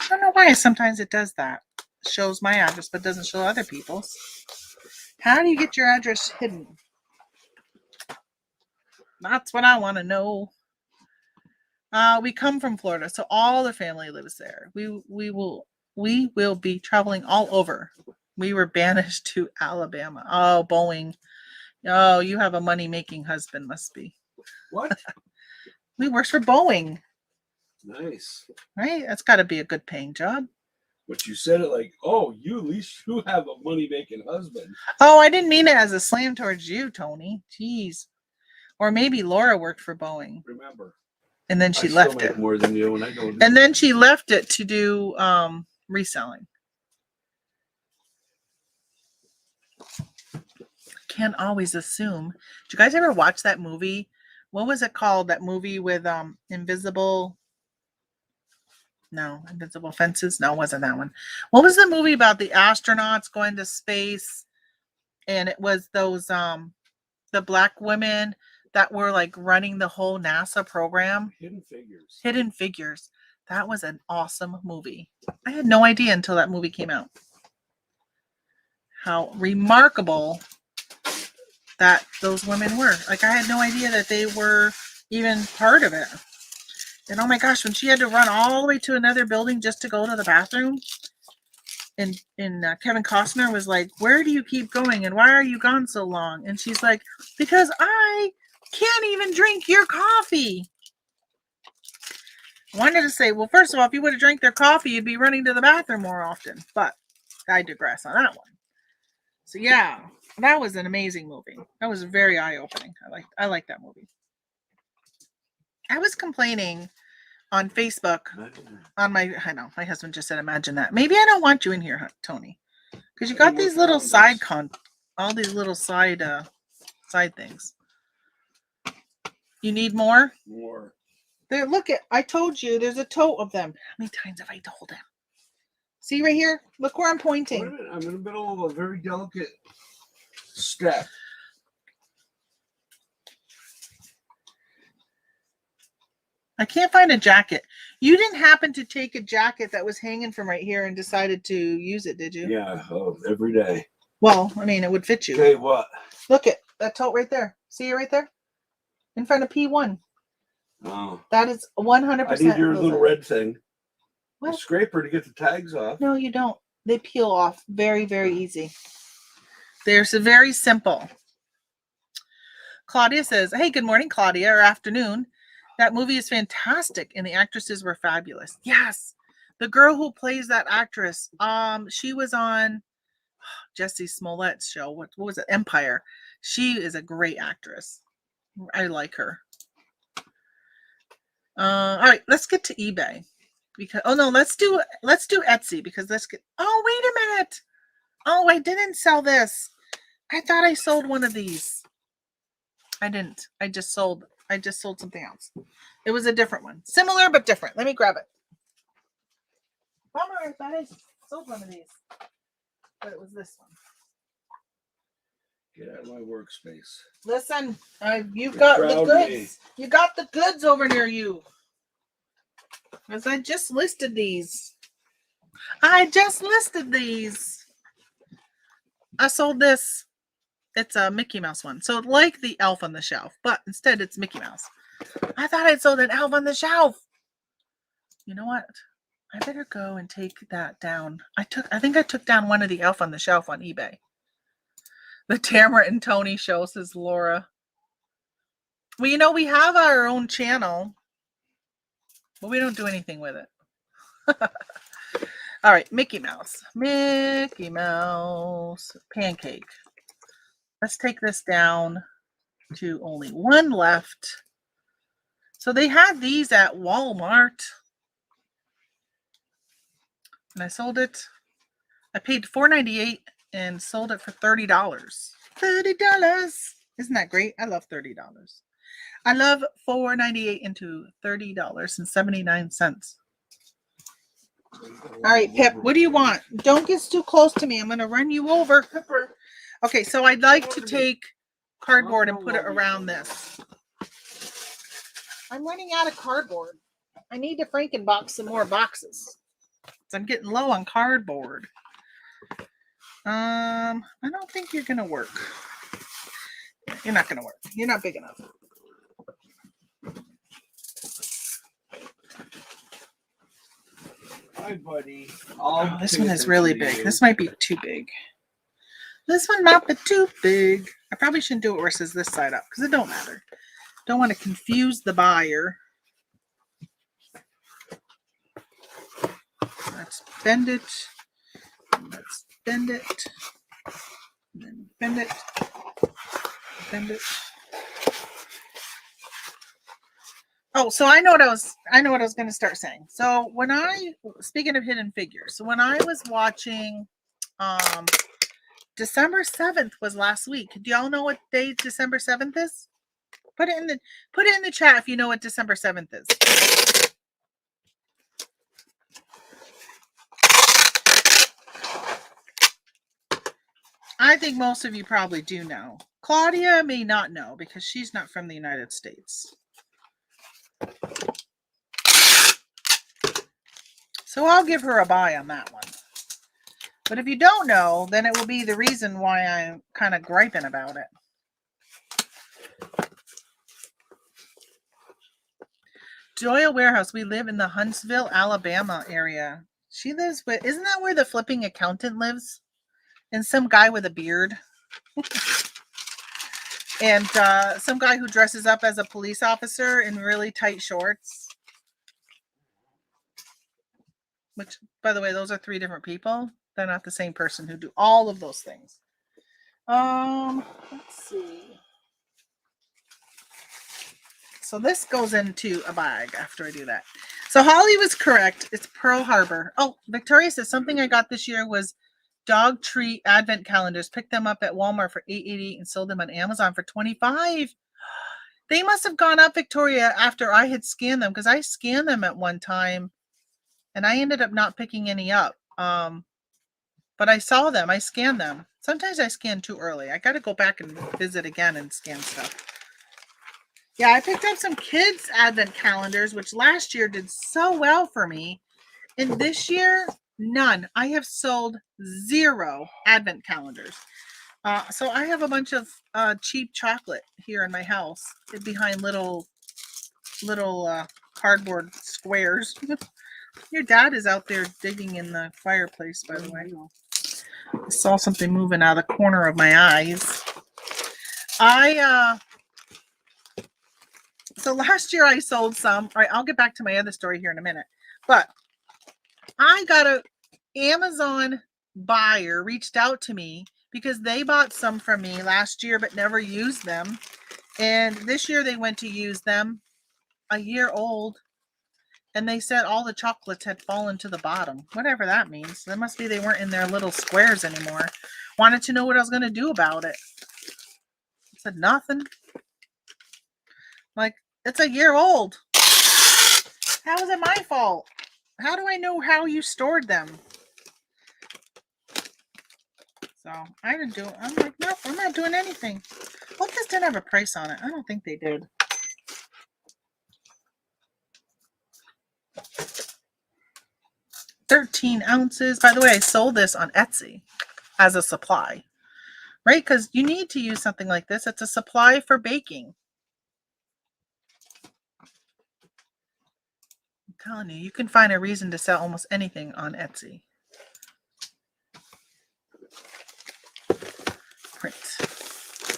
I don't know why sometimes it does that. It shows my address, but doesn't show other people's. How do you get your address hidden? That's what I want to know. We come from Florida, so all the family lives there. We will be traveling all over. We were banished to Alabama. Oh, Boeing. Oh, you have a money-making husband, must be. What? We works for Boeing. Nice. Right? That's got to be a good paying job. But you said it like, oh, you at least you have a money-making husband. Oh, I didn't mean it as a slam towards you, Tony. Jeez. Or maybe Laura worked for Boeing. Remember. And then she I left still make it. more than you, and I don't. And then she left it to do reselling. Can't always assume. Did you guys ever watch that movie? What was it called? That movie with Invisible Fences? No, it wasn't that one. What was the movie about the astronauts going to space? And it was those the black women that were like running the whole NASA program. Hidden Figures. That was an awesome movie. I had no idea until that movie came out how remarkable that those women were. Like, I had no idea that they were even part of it. And oh my gosh, when she had to run all the way to another building just to go to the bathroom, and Kevin Costner was like, where do you keep going and why are you gone so long? And she's like, because I can't even drink your coffee. I wanted to say, well, first of all, if you would have drank their coffee, you'd be running to the bathroom more often. But I digress on that one. So yeah, that was an amazing movie. That was very eye-opening. I like that movie. I was complaining on Facebook on my husband just said, imagine that. Maybe I don't want you in here, Tony. Because you got these little side all these little side things. You need more? More. There, look at, I told you, there's a tote of them. How many times have I told him? See right here? Look where I'm pointing. Wait a minute. I'm in the middle of a very delicate step. I can't find a jacket. You didn't happen to take a jacket that was hanging from right here and decided to use it, did you? Yeah, every day. Well, I mean, it would fit you. Okay, what? Look at that tote right there. See it right there? In front of P1. Oh. That is 100%. I need your little red thing. What? The scraper to get the tags off. No, you don't. They peel off very, very easy. They're so very simple. Claudia says, hey, good morning, Claudia, or afternoon. That movie is fantastic, and the actresses were fabulous. Yes. The girl who plays that actress, she was on Jessie Smollett's show. What was it? Empire. She is a great actress. I like her. All right, let's get to eBay. Because let's do Etsy because let's get. Oh, wait a minute. Oh, I didn't sell this. I thought I sold one of these. I didn't. I just sold something else. It was a different one. Similar but different. Let me grab it. Bummer, I thought I sold one of these. But it was this one. Get out of my workspace. Listen, you've got the goods. Me. You got the goods over near you. Because I just listed these. I sold this. It's a Mickey Mouse one. So like the elf on the shelf, but instead it's Mickey Mouse. I thought I'd sold an elf on the shelf. You know what? I better go and take that down. I think I took down one of the elf on the shelf on eBay. The Tamara and Tony show, says Laura. Well, we have our own channel, but we don't do anything with it. All right, Mickey Mouse. Mickey Mouse pancake. Let's take this down to only one left. So they had these at Walmart. And I sold it. I paid $4.98 and sold it for $30. $30. Isn't that great? I love $30. I love $4.98 into $30.79. All right, Pip, what do you want? Don't get too close to me. I'm going to run you over. Pipper. Okay, so I'd like to take cardboard and put it around this. I'm running out of cardboard. I need to Frankenbox some more boxes. I'm getting low on cardboard. I don't think you're going to work. You're not going to work. You're not big enough. Hi, buddy. Oh, this one is really big. This might be too big. This one might be too big. I probably shouldn't do it where it says this side up because it don't matter. Don't want to confuse the buyer. Let's bend it. Let's bend it. And then bend it. Bend it. Oh, so I know what I was going to start saying. So speaking of Hidden Figures, so when I was watching, December 7th was last week. Do y'all know what day December 7th is? Put it in the chat if you know what December 7th is. I think most of you probably do know. Claudia may not know because she's not from the United States. So I'll give her a buy on that one. But if you don't know, then it will be the reason why I'm kind of griping about it. Doyle Warehouse. We live in the Huntsville, Alabama area. She lives with, isn't that where the flipping accountant lives? And some guy with a beard. And some guy who dresses up as a police officer in really tight shorts. Which, by the way, those are 3 different people. They're not the same person who do all of those things. Let's see. So this goes into a bag after I do that. So Holly was correct. It's Pearl Harbor. Oh, Victoria says something I got this year was dog tree advent calendars. Picked them up at Walmart for $8.88 and sold them on Amazon for $25. They must have gone up, Victoria, after I had scanned them because I scanned them at one time and I ended up not picking any up. But I saw them. I scanned them. Sometimes I scan too early. I got to go back and visit again and scan stuff. Yeah, I picked up some kids' advent calendars, which last year did so well for me. And this year, none. I have sold 0 advent calendars. So I have a bunch of cheap chocolate here in my house behind little cardboard squares. Your dad is out there digging in the fireplace, by the way. I saw something moving out of the corner of my eyes. So last year I sold some. All right, I'll get back to my other story here in a minute. But I got a Amazon buyer reached out to me because they bought some from me last year but never used them. And this year they went to use them, a year old. And they said all the chocolates had fallen to the bottom. Whatever that means. That must be they weren't in their little squares anymore. Wanted to know what I was going to do about it. I said nothing. Like, it's a year old. How is it my fault? How do I know how you stored them? So I didn't do it. I'm like, no, I'm not doing anything. Hope this didn't have a price on it. I don't think they did. $13 ounces. By the way, I sold this on Etsy as a supply, right? Because you need to use something like this. It's a supply for baking. I'm telling you, you can find a reason to sell almost anything on Etsy. Print.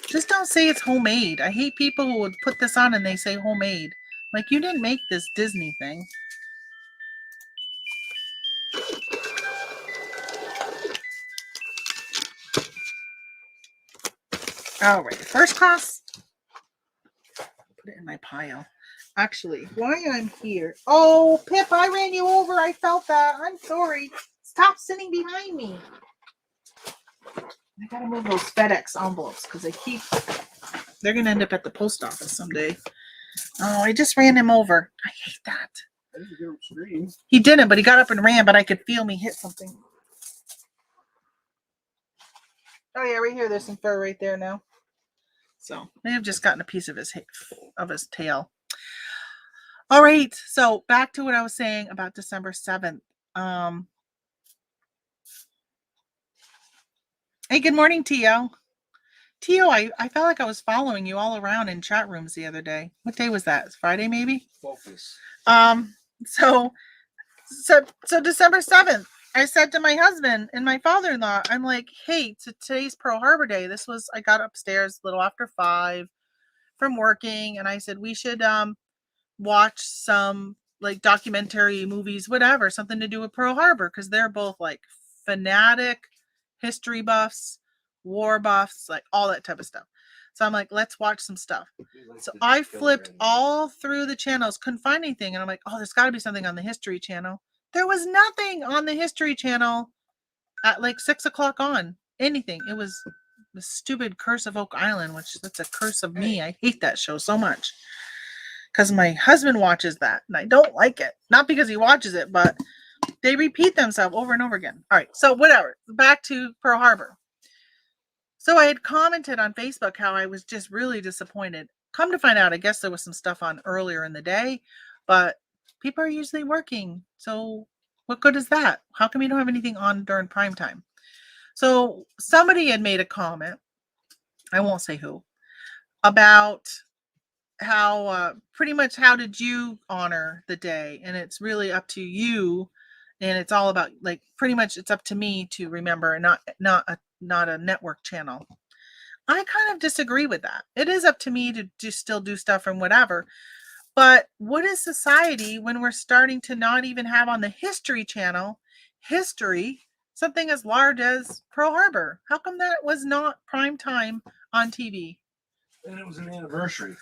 Just don't say it's homemade. I hate people who would put this on and they say homemade. Like, you didn't make this Disney thing. All right, first class. Put it in my pile. Actually, why I'm here. Oh, Pip, I ran you over. I felt that. I'm sorry. Stop sitting behind me. I gotta move those FedEx envelopes because they're gonna end up at the post office someday. Oh, I just ran him over. I hate that. I didn't get him scream. He didn't, but he got up and ran, but I could feel me hit something. Oh yeah, right here. There's some fur right there now. So may have just gotten a piece of his tail. All right. So back to what I was saying about December 7th. Hey, good morning, Tio. Tio, I felt like I was following you all around in chat rooms the other day. What day was that? Friday, maybe? Focus. So December 7th, I said to my husband and my father-in-law, I'm like, hey, today's Pearl Harbor Day. I got upstairs a little after 5 from working, and I said we should watch some like documentary movies, whatever, something to do with Pearl Harbor, because they're both like fanatic history buffs, war buffs, like all that type of stuff. So I'm like, let's watch some stuff. So I flipped all through the channels, couldn't find anything. And I'm like, oh, there's got to be something on the History Channel. There was nothing on the History Channel at like 6 o'clock on anything. It was the stupid Curse of Oak Island, which that's a curse of me. I hate that show so much because my husband watches that and I don't like it. Not because he watches it, but they repeat themselves over and over again. All right, so whatever. Back to Pearl Harbor. So I had commented on Facebook how I was just really disappointed. Come to find out, I guess there was some stuff on earlier in the day, but people are usually working. So what good is that? How come you don't have anything on during prime time? So somebody had made a comment, I won't say who, about how pretty much how did you honor the day? And it's really up to you. And it's all about like pretty much it's up to me to remember and not a network channel. I kind of disagree with that. It is up to me to just still do stuff and whatever. But what is society when we're starting to not even have on the History Channel history, something as large as Pearl Harbor? How come that was not prime time on TV? And it was an anniversary.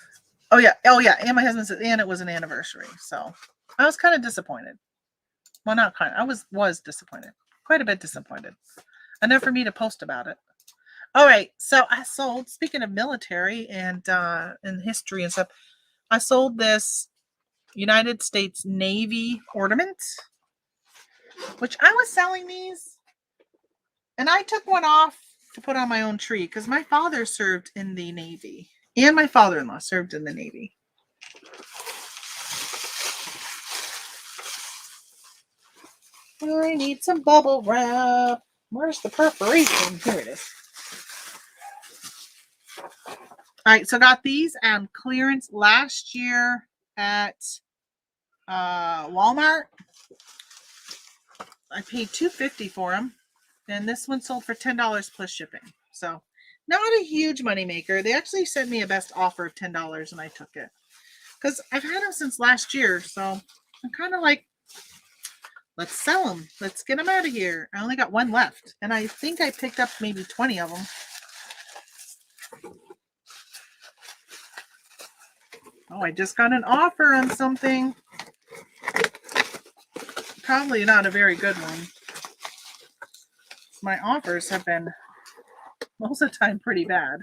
Oh yeah. And my husband said, and it was an anniversary. So I was kind of disappointed. Well, not kind of. I was disappointed. Quite a bit disappointed. Enough for me to post about it. All right. So I sold, speaking of military and history and stuff, I sold this United States Navy ornament, which I was selling these. And I took one off to put on my own tree because my father served in the Navy and my father-in-law served in the Navy. I need some bubble wrap. Where's the perforation? Here it is. All right, so got these on clearance last year at Walmart. I paid $2.50 for them, and this one sold for $10 plus shipping. So not a huge money maker. They actually sent me a best offer of $10, and I took it because I've had them since last year. So I'm kind of like, let's sell them. Let's get them out of here. I only got one left, and I think I picked up maybe 20 of them. Oh, I just got an offer on something. Probably not a very good one. My offers have been most of the time pretty bad,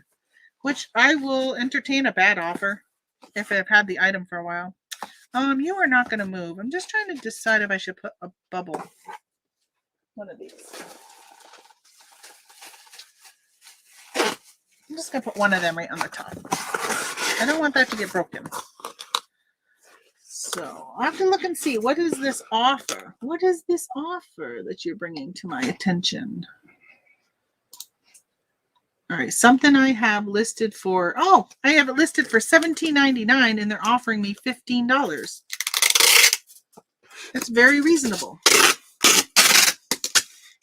which I will entertain a bad offer if I've had the item for a while. You are not going to move. I'm just trying to decide if I should put a bubble. One of these. I'm just going to put one of them right on the top. I don't want that to get broken. So I have to look and see, what is this offer? What is this offer that you're bringing to my attention? All right, something I have listed for, I have it listed for $17.99 and they're offering me $15. That's very reasonable.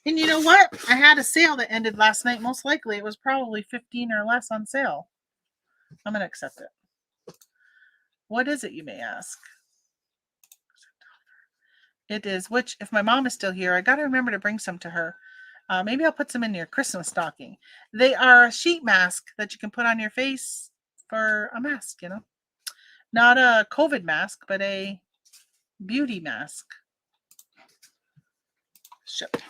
And you know what? I had a sale that ended last night. Most likely it was probably 15 or less on sale. I'm going to accept it. What is it, you may ask? It is, which if my mom is still here, I got to remember to bring some to her. Maybe I'll put some in your Christmas stocking. They are a sheet mask that you can put on your face for a mask, you know. Not a COVID mask, but a beauty mask. Shipped.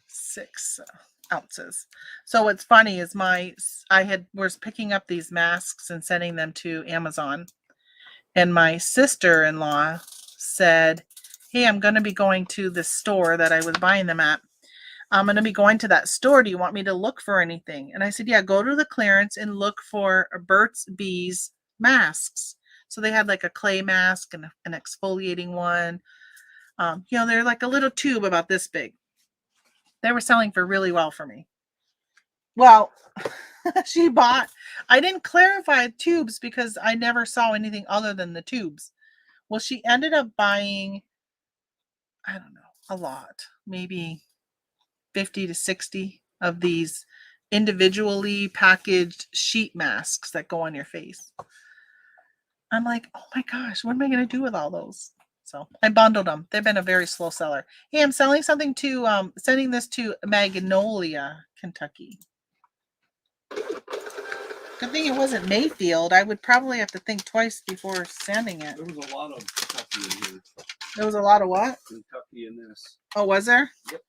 $6 ounces. So what's funny is was picking up these masks and sending them to Amazon. And my sister-in-law said, hey, I'm going to be going to the store that I was buying them at. I'm going to be going to that store. Do you want me to look for anything? And I said, yeah, go to the clearance and look for Burt's Bees masks. So they had like a clay mask and an exfoliating one. They're like a little tube about this big. They were selling for really well for me. Well, I didn't clarify tubes because I never saw anything other than the tubes. Well, she ended up buying, I don't know, a lot, maybe 50 to 60 of these individually packaged sheet masks that go on your face. I'm like, oh my gosh, what am I going to do with all those? So I bundled them. They've been a very slow seller. Hey, I'm selling something to, sending this to Magnolia, Kentucky. Good thing it wasn't Mayfield. I would probably have to think twice before sending it. There was a lot of Kentucky in here. There was a lot of what? Kentucky in this. Oh, was there? Yep.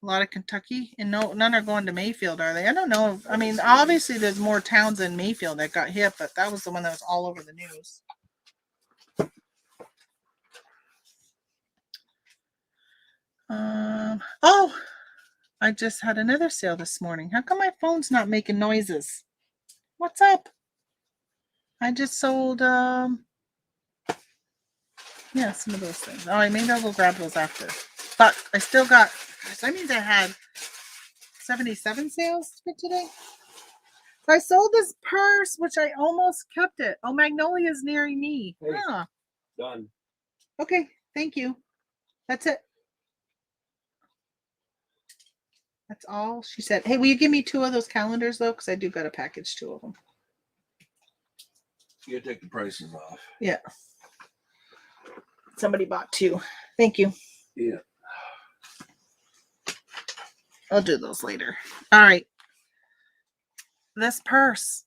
A lot of Kentucky? And none are going to Mayfield, are they? I don't know. I mean, obviously there's more towns in Mayfield that got hit, but that was the one that was all over the news. Oh, I just had another sale this morning. How come my phone's not making noises? What's up? I just sold, some of those things. All right, maybe I'll go grab those after. But I still got, that means I had 77 sales for today. I sold this purse, which I almost kept it. Oh, Magnolia's nearing me. Hey, Huh. done. Okay, thank you. That's it. That's all she said. Hey, will you give me 2 of those calendars, though? Because I do got to package 2 of them. You gotta take the prices off. Yeah. Somebody bought 2. Thank you. Yeah. I'll do those later. All right. This purse.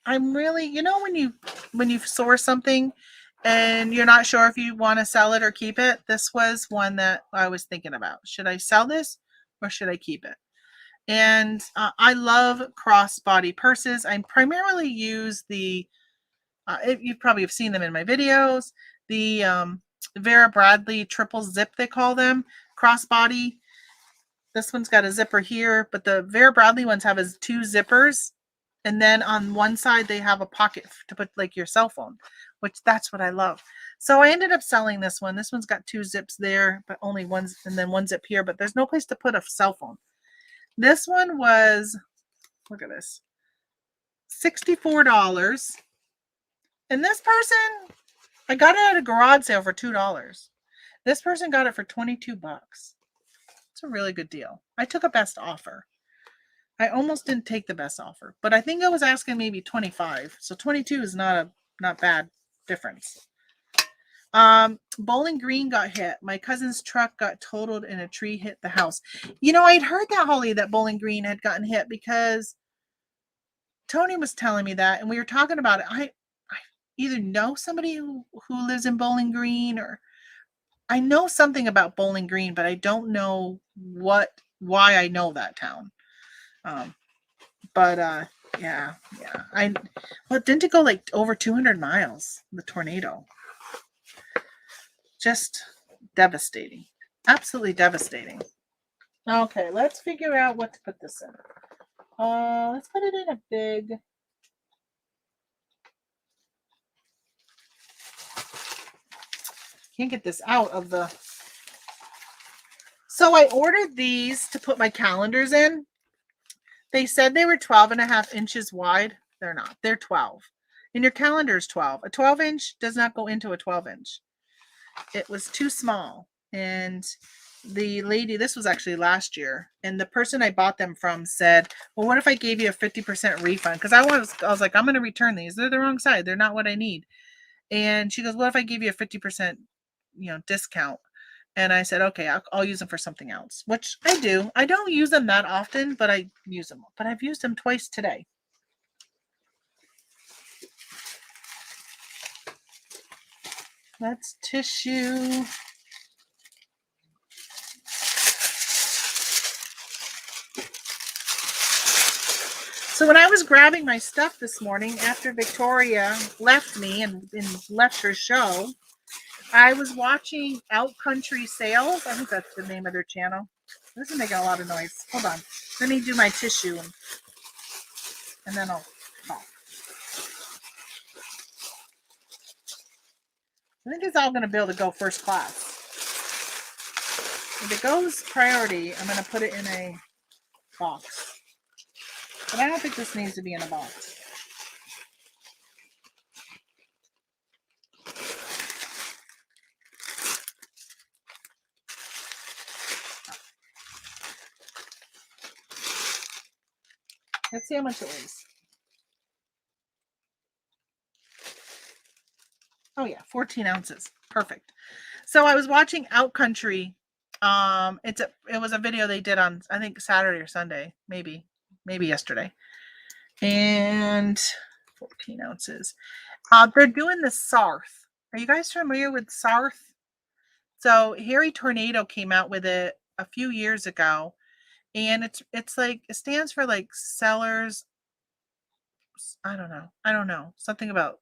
I'm really, when you source something and you're not sure if you want to sell it or keep it, this was one that I was thinking about. Should I sell this or should I keep it? And I love crossbody purses. I primarily use the, you probably have seen them in my videos, the Vera Bradley triple zip, they call them, crossbody. This one's got a zipper here, but the Vera Bradley ones have 2 zippers. And then on one side, they have a pocket to put like your cell phone, which that's what I love. So I ended up selling this one. This one's got 2 zips there, but only one, and then 1 zip here, but there's no place to put a cell phone. This one was, look at this, $64. And this person, I got it at a garage sale for $2. This person got it for $22. It's a really good deal. I took a best offer. I almost didn't take the best offer, but I think I was asking maybe 25. So 22 is not bad difference. Bowling Green got hit. My cousin's truck got totaled and a tree hit the house. I'd heard that, Holly, that Bowling Green had gotten hit because Tony was telling me that, and we were talking about it. I either know somebody who lives in Bowling Green, or I know something about Bowling Green, but I don't know why I know that town. Yeah. Didn't it go like over 200 miles, the tornado? Just devastating. Absolutely devastating. Okay, let's figure out what to put this in. Let's put it in a big. Can't get this out of the. So I ordered these to put my calendars in. They said they were 12.5 inches wide. They're not. They're 12. And your calendar is 12. A 12-inch does not go into a 12-inch. It was too small. And the lady, this was actually last year, and the person I bought them from said, well, what if I gave you a 50% refund? Because I was like, I'm going to return these. They're the wrong side. They're not what I need. And she goes, what if I give you a 50%, discount? And I said, okay, I'll use them for something else, which I do. I don't use them that often, but I use them. But I've used them twice today. That's tissue. So when I was grabbing my stuff this morning after Victoria left me and left her show, I was watching Out Country Sales. I think that's the name of their channel. This is making a lot of noise. Hold on. Let me do my tissue and then I'll talk. I think it's all going to be able to go first class. If it goes priority, I'm going to put it in a box. But I don't think this needs to be in a box. Let's see how much it weighs. Oh yeah, 14 ounces. Perfect. So I was watching Out Country. It was a video they did on, I think, Saturday or Sunday, maybe yesterday. And 14 ounces. They're doing the Sarth. Are you guys familiar with Sarth? So Harry Tornado came out with it a few years ago, and it's like, it stands for like sellers. I don't know. Something about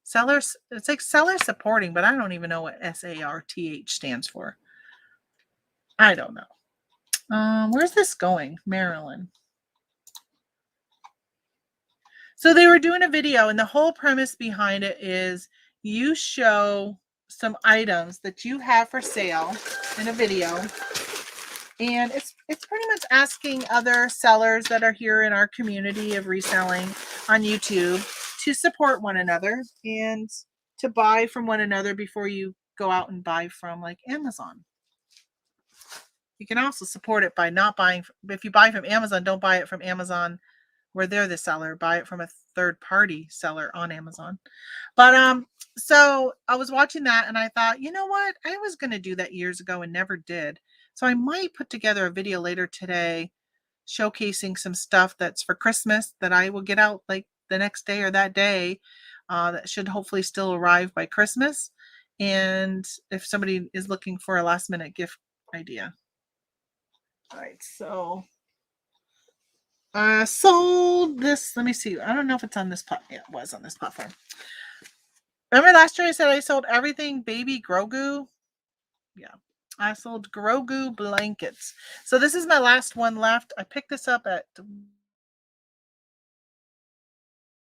sellers. It's like seller supporting, but I don't even know what SARTH stands for. I don't know. Where's this going? Maryland. So they were doing a video, and the whole premise behind it is you show some items that you have for sale in a video, and it's pretty much asking other sellers that are here in our community of reselling on YouTube to support one another and to buy from one another before you go out and buy from like Amazon. You can also support it by not buying. If you buy from Amazon, don't buy it from Amazon where they're the seller. Buy it from a third-party seller on Amazon. But so I was watching that and I thought, you know what? I was going to do that years ago and never did. So I might put together a video later today showcasing some stuff that's for Christmas that I will get out like the next day or that day. That should hopefully still arrive by Christmas. And if somebody is looking for a last-minute gift idea. All right, so sold this. Let me see. I don't know if it's on this platform. Yeah, it was on this platform. Remember last year I said I sold everything baby Grogu? Yeah. I sold Grogu blankets. So this is my last one left. I picked this up at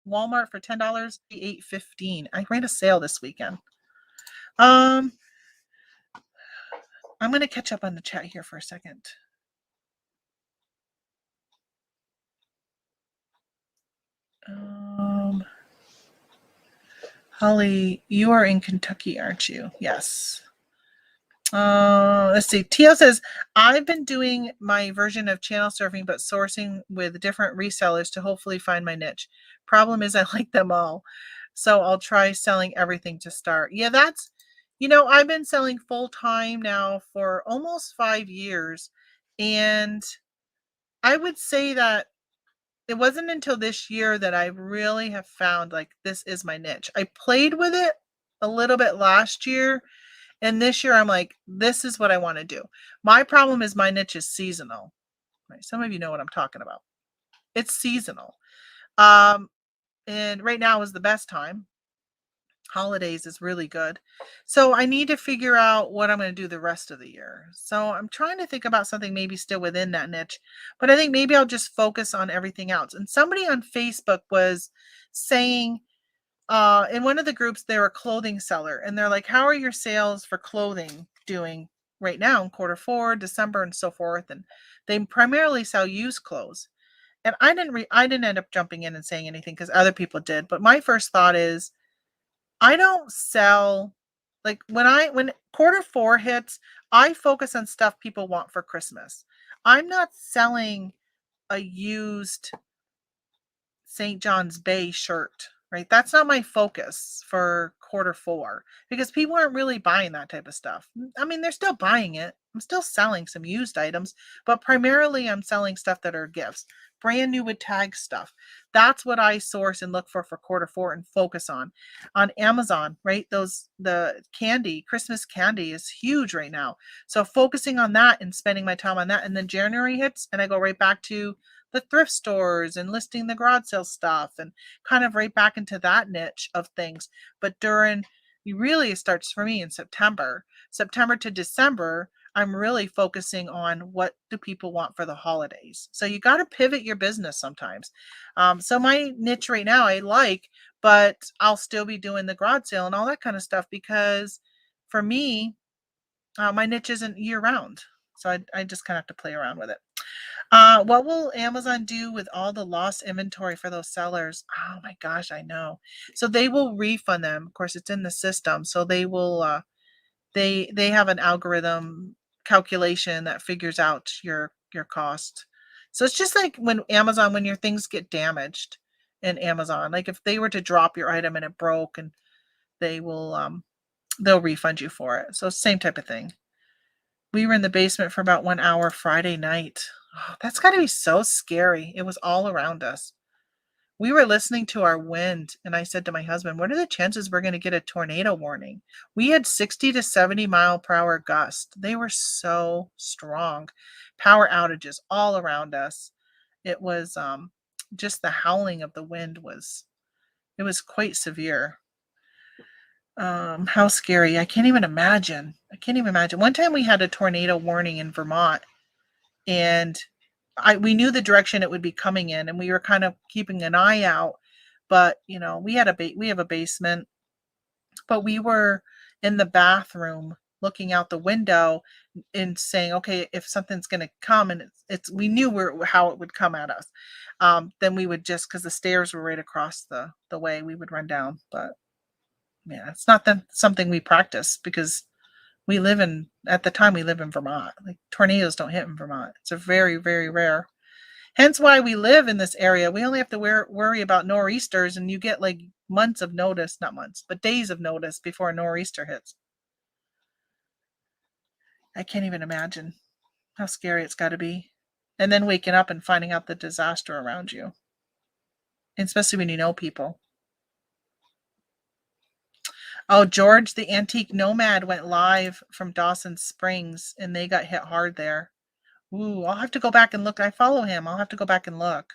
Walmart for $10, $8.15. I ran a sale this weekend. I'm going to catch up on the chat here for a second. Holly, you are in Kentucky, aren't you? Yes. Let's see. Tio says, I've been doing my version of channel surfing, but sourcing with different resellers to hopefully find my niche. Problem is I like them all. So I'll try selling everything to start. Yeah, that's, I've been selling full time now for almost 5 years. And I would say that it wasn't until this year that I really have found like this is my niche. I played with it a little bit last year. And this year I'm like, this is what I want to do. My problem is my niche is seasonal. Right? Some of you know what I'm talking about. It's seasonal. And right now is the best time. Holidays is really good. So I need to figure out what I'm going to do the rest of the year. So I'm trying to think about something maybe still within that niche, but I think maybe I'll just focus on everything else. And somebody on Facebook was saying, in one of the groups, they're a clothing seller, and they're like, how are your sales for clothing doing right now in Q4, December, and so forth? And they primarily sell used clothes. And I didn't end up jumping in and saying anything because other people did. But my first thought is, I don't sell, like when Q4 hits, I focus on stuff people want for Christmas. I'm not selling a used St. John's Bay shirt, right? That's not my focus for Q4 because people aren't really buying that type of stuff. I mean, they're still buying it. I'm still selling some used items, but primarily I'm selling stuff that are gifts, brand new with tag stuff. That's what I source and look for Q4 and focus on Amazon, right? The candy, Christmas candy is huge right now. So focusing on that and spending my time on that. And then January hits and I go right back to the thrift stores and listing the garage sale stuff and kind of right back into that niche of things. But it starts for me in September to December. I'm really focusing on what do people want for the holidays. So you got to pivot your business sometimes. So my niche right now I like, but I'll still be doing the garage sale and all that kind of stuff because for me, my niche isn't year round. So I just kind of have to play around with it. What will Amazon do with all the lost inventory for those sellers? Oh my gosh, I know. So they will refund them. Of course, it's in the system. So they will they have an algorithm calculation that figures out your cost. So it's just like when your things get damaged in Amazon, like if they were to drop your item and it broke, and they will they'll refund you for it. So same type of thing. We were in the basement for about 1 hour Friday night. Oh, that's got to be so scary. It was all around us. We were listening to our wind, and I said to my husband, what are the chances we're going to get a tornado warning? We had 60 to 70 mile per hour gusts. They were so strong. Power outages all around us. It was just the howling of the wind it was quite severe. How scary. I can't even imagine. One time we had a tornado warning in Vermont, and we knew the direction it would be coming in, and we were kind of keeping an eye out. But we have a basement, but we were in the bathroom looking out the window and saying, okay, if something's going to come, and we knew how it would come at us, then we would just, because the stairs were right across the way, we would run down. But yeah, it's not something we practice because at the time we live in Vermont. Like tornadoes don't hit in Vermont. It's a very, very rare. Hence why we live in this area. We only have to worry about nor'easters, and you get like months of notice, not months, but days of notice before a nor'easter hits. I can't even imagine how scary it's got to be. And then waking up and finding out the disaster around you, especially when you know people. Oh, George, the antique nomad, went live from Dawson Springs, and they got hit hard there. Ooh, I'll have to go back and look. I follow him. I'll have to go back and look.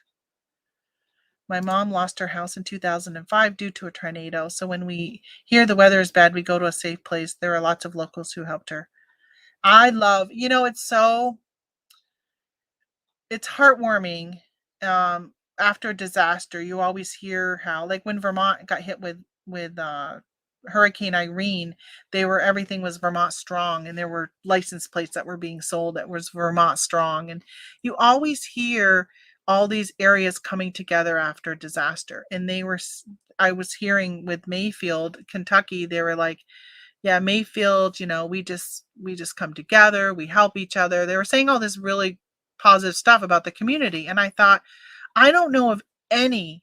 My mom lost her house in 2005 due to a tornado. So when we hear the weather is bad, we go to a safe place. There are lots of locals who helped her. It's heartwarming. After a disaster, you always hear how, like when Vermont got hit with Hurricane Irene, everything was Vermont strong, and there were license plates that were being sold that was Vermont strong, and you always hear all these areas coming together after a disaster. And I was hearing with Mayfield, Kentucky, they were like, yeah, Mayfield, we just come together, we help each other. They were saying all this really positive stuff about the community, and I thought, I don't know of any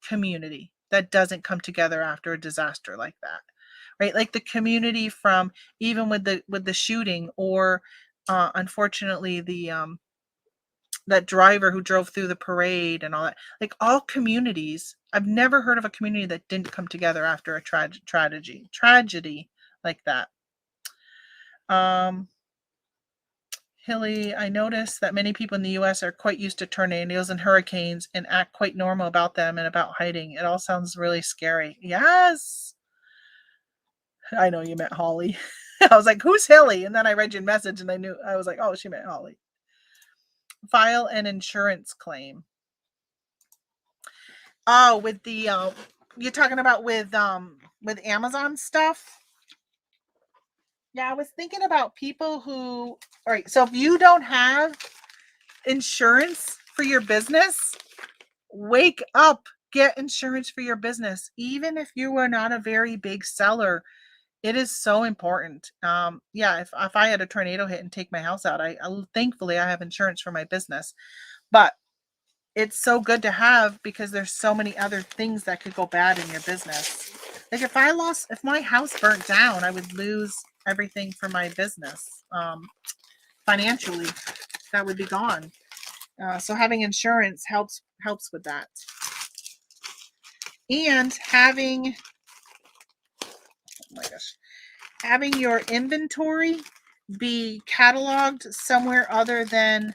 community that doesn't come together after a disaster like that, right? Like the community from, even with the shooting, or unfortunately that driver who drove through the parade and all that. Like all communities, I've never heard of a community that didn't come together after a tragedy like that. Hilly, I noticed that many people in the US are quite used to tornadoes and hurricanes and act quite normal about them and about hiding. It all sounds really scary. Yes. I know you meant Holly. I was like, who's Hilly? And then I read your message and I was like, oh, she meant Holly. File an insurance claim. Oh, with the you're talking about with Amazon stuff? Yeah, I was thinking about people who, all right, so if you don't have insurance for your business, wake up, get insurance for your business. Even if you are not a very big seller, it is so important. Yeah, if I had a tornado hit and take my house out, thankfully I have insurance for my business, but it's so good to have because there's so many other things that could go bad in your business. Like if my house burnt down, I would lose everything for my business. Financially, that would be gone. So having insurance helps with that. And having your inventory be cataloged somewhere other than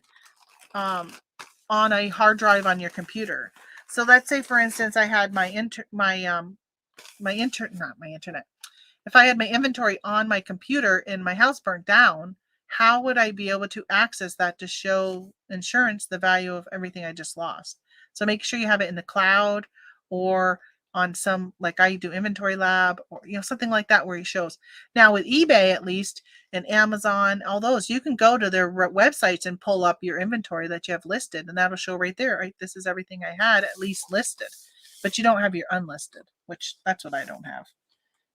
on a hard drive on your computer. So let's say, for instance, I had if I had my inventory on my computer and my house burnt down, how would I be able to access that to show insurance the value of everything I just lost? So make sure you have it in the cloud or on some, like I do Inventory Lab, or something like that where he shows. Now with eBay, at least, and Amazon, all those, you can go to their websites and pull up your inventory that you have listed, and that'll show right there, right? This is everything I had at least listed, but you don't have your unlisted, which that's what I don't have.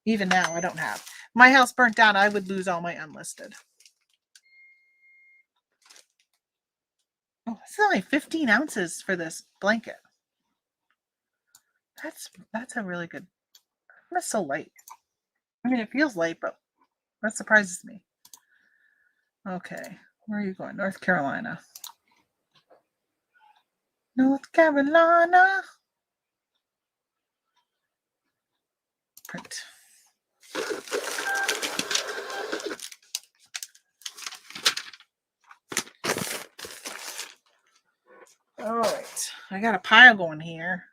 Even now, I don't have. My house burnt down, I would lose all my unlisted. Oh, this is only 15 ounces for this blanket. That's a really good. That's so light. I mean, it feels light, but that surprises me. Okay, where are you going? North Carolina. North Carolina. Print. All right, I got a pile going here.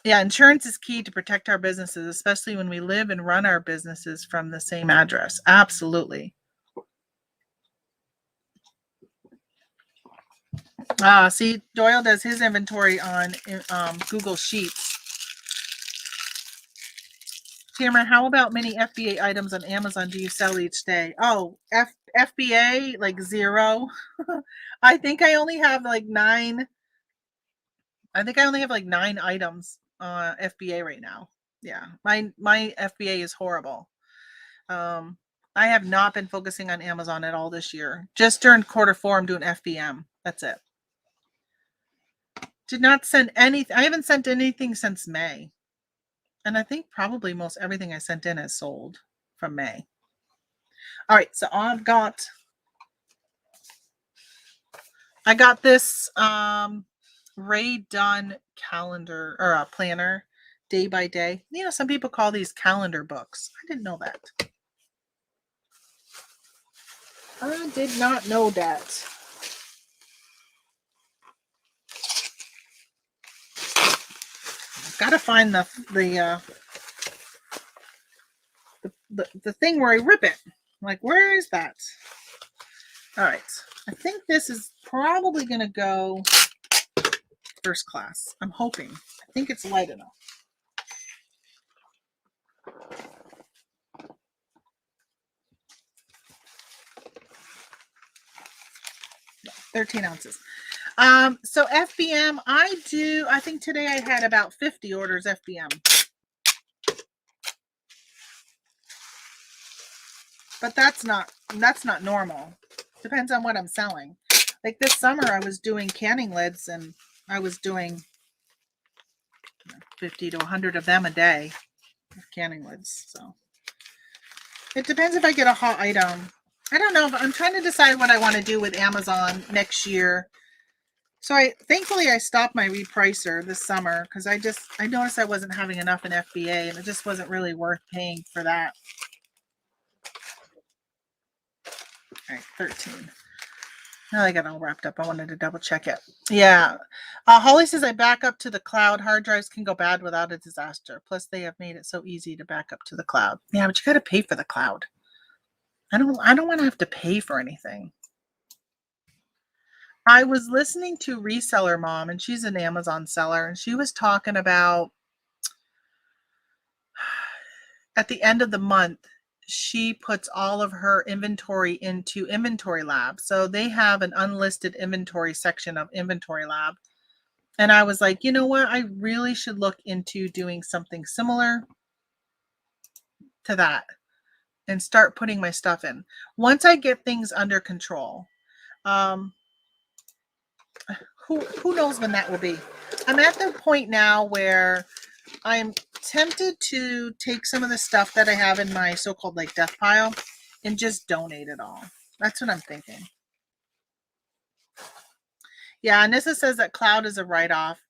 Yeah, insurance is key to protect our businesses, especially when we live and run our businesses from the same address. Absolutely. See, Doyle does his inventory on Google Sheets. Cameron, how about many FBA items on Amazon do you sell each day? Oh, FBA, like 0. I think I only have like 9. I think I only have like 9 items FBA right now. Yeah, my FBA is horrible. I have not been focusing on Amazon at all this year. Just during Q4, I'm doing FBM. That's it. Did not send anything. I haven't sent anything since May. And I think probably most everything I sent in is sold from May. All right, so I got this Ray Dunn calendar or a planner, day by day. Some people call these calendar books. I didn't know that. I did not know that. Got to find the thing where I rip it. Like, where is that? All right. I think this is probably going to go first class. I'm hoping. I think it's light enough. 13 ounces. So FBM, I think today I had about 50 orders FBM. But that's not normal. Depends on what I'm selling. Like this summer I was doing canning lids and I was doing 50 to 100 of them a day of canning lids. So it depends if I get a hot item. I don't know, but I'm trying to decide what I want to do with Amazon next year. So thankfully I stopped my repricer this summer because I noticed I wasn't having enough in FBA and it just wasn't really worth paying for that. All right, 13. Now I got all wrapped up. I wanted to double check it. Yeah. Holly says I back up to the cloud. Hard drives can go bad without a disaster. Plus they have made it so easy to back up to the cloud. Yeah, but you got to pay for the cloud. I don't want to have to pay for anything. I was listening to Reseller Mom, and she's an Amazon seller, and she was talking about at the end of the month, she puts all of her inventory into Inventory Lab. So they have an unlisted inventory section of Inventory Lab. And I was like, you know what? I really should look into doing something similar to that and start putting my stuff in. Once I get things under control, who knows when that will be. I'm at the point now where I'm tempted to take some of the stuff that I have in my so-called like death pile and just donate it all. That's what I'm thinking. Yeah, Nissa says that cloud is a write-off.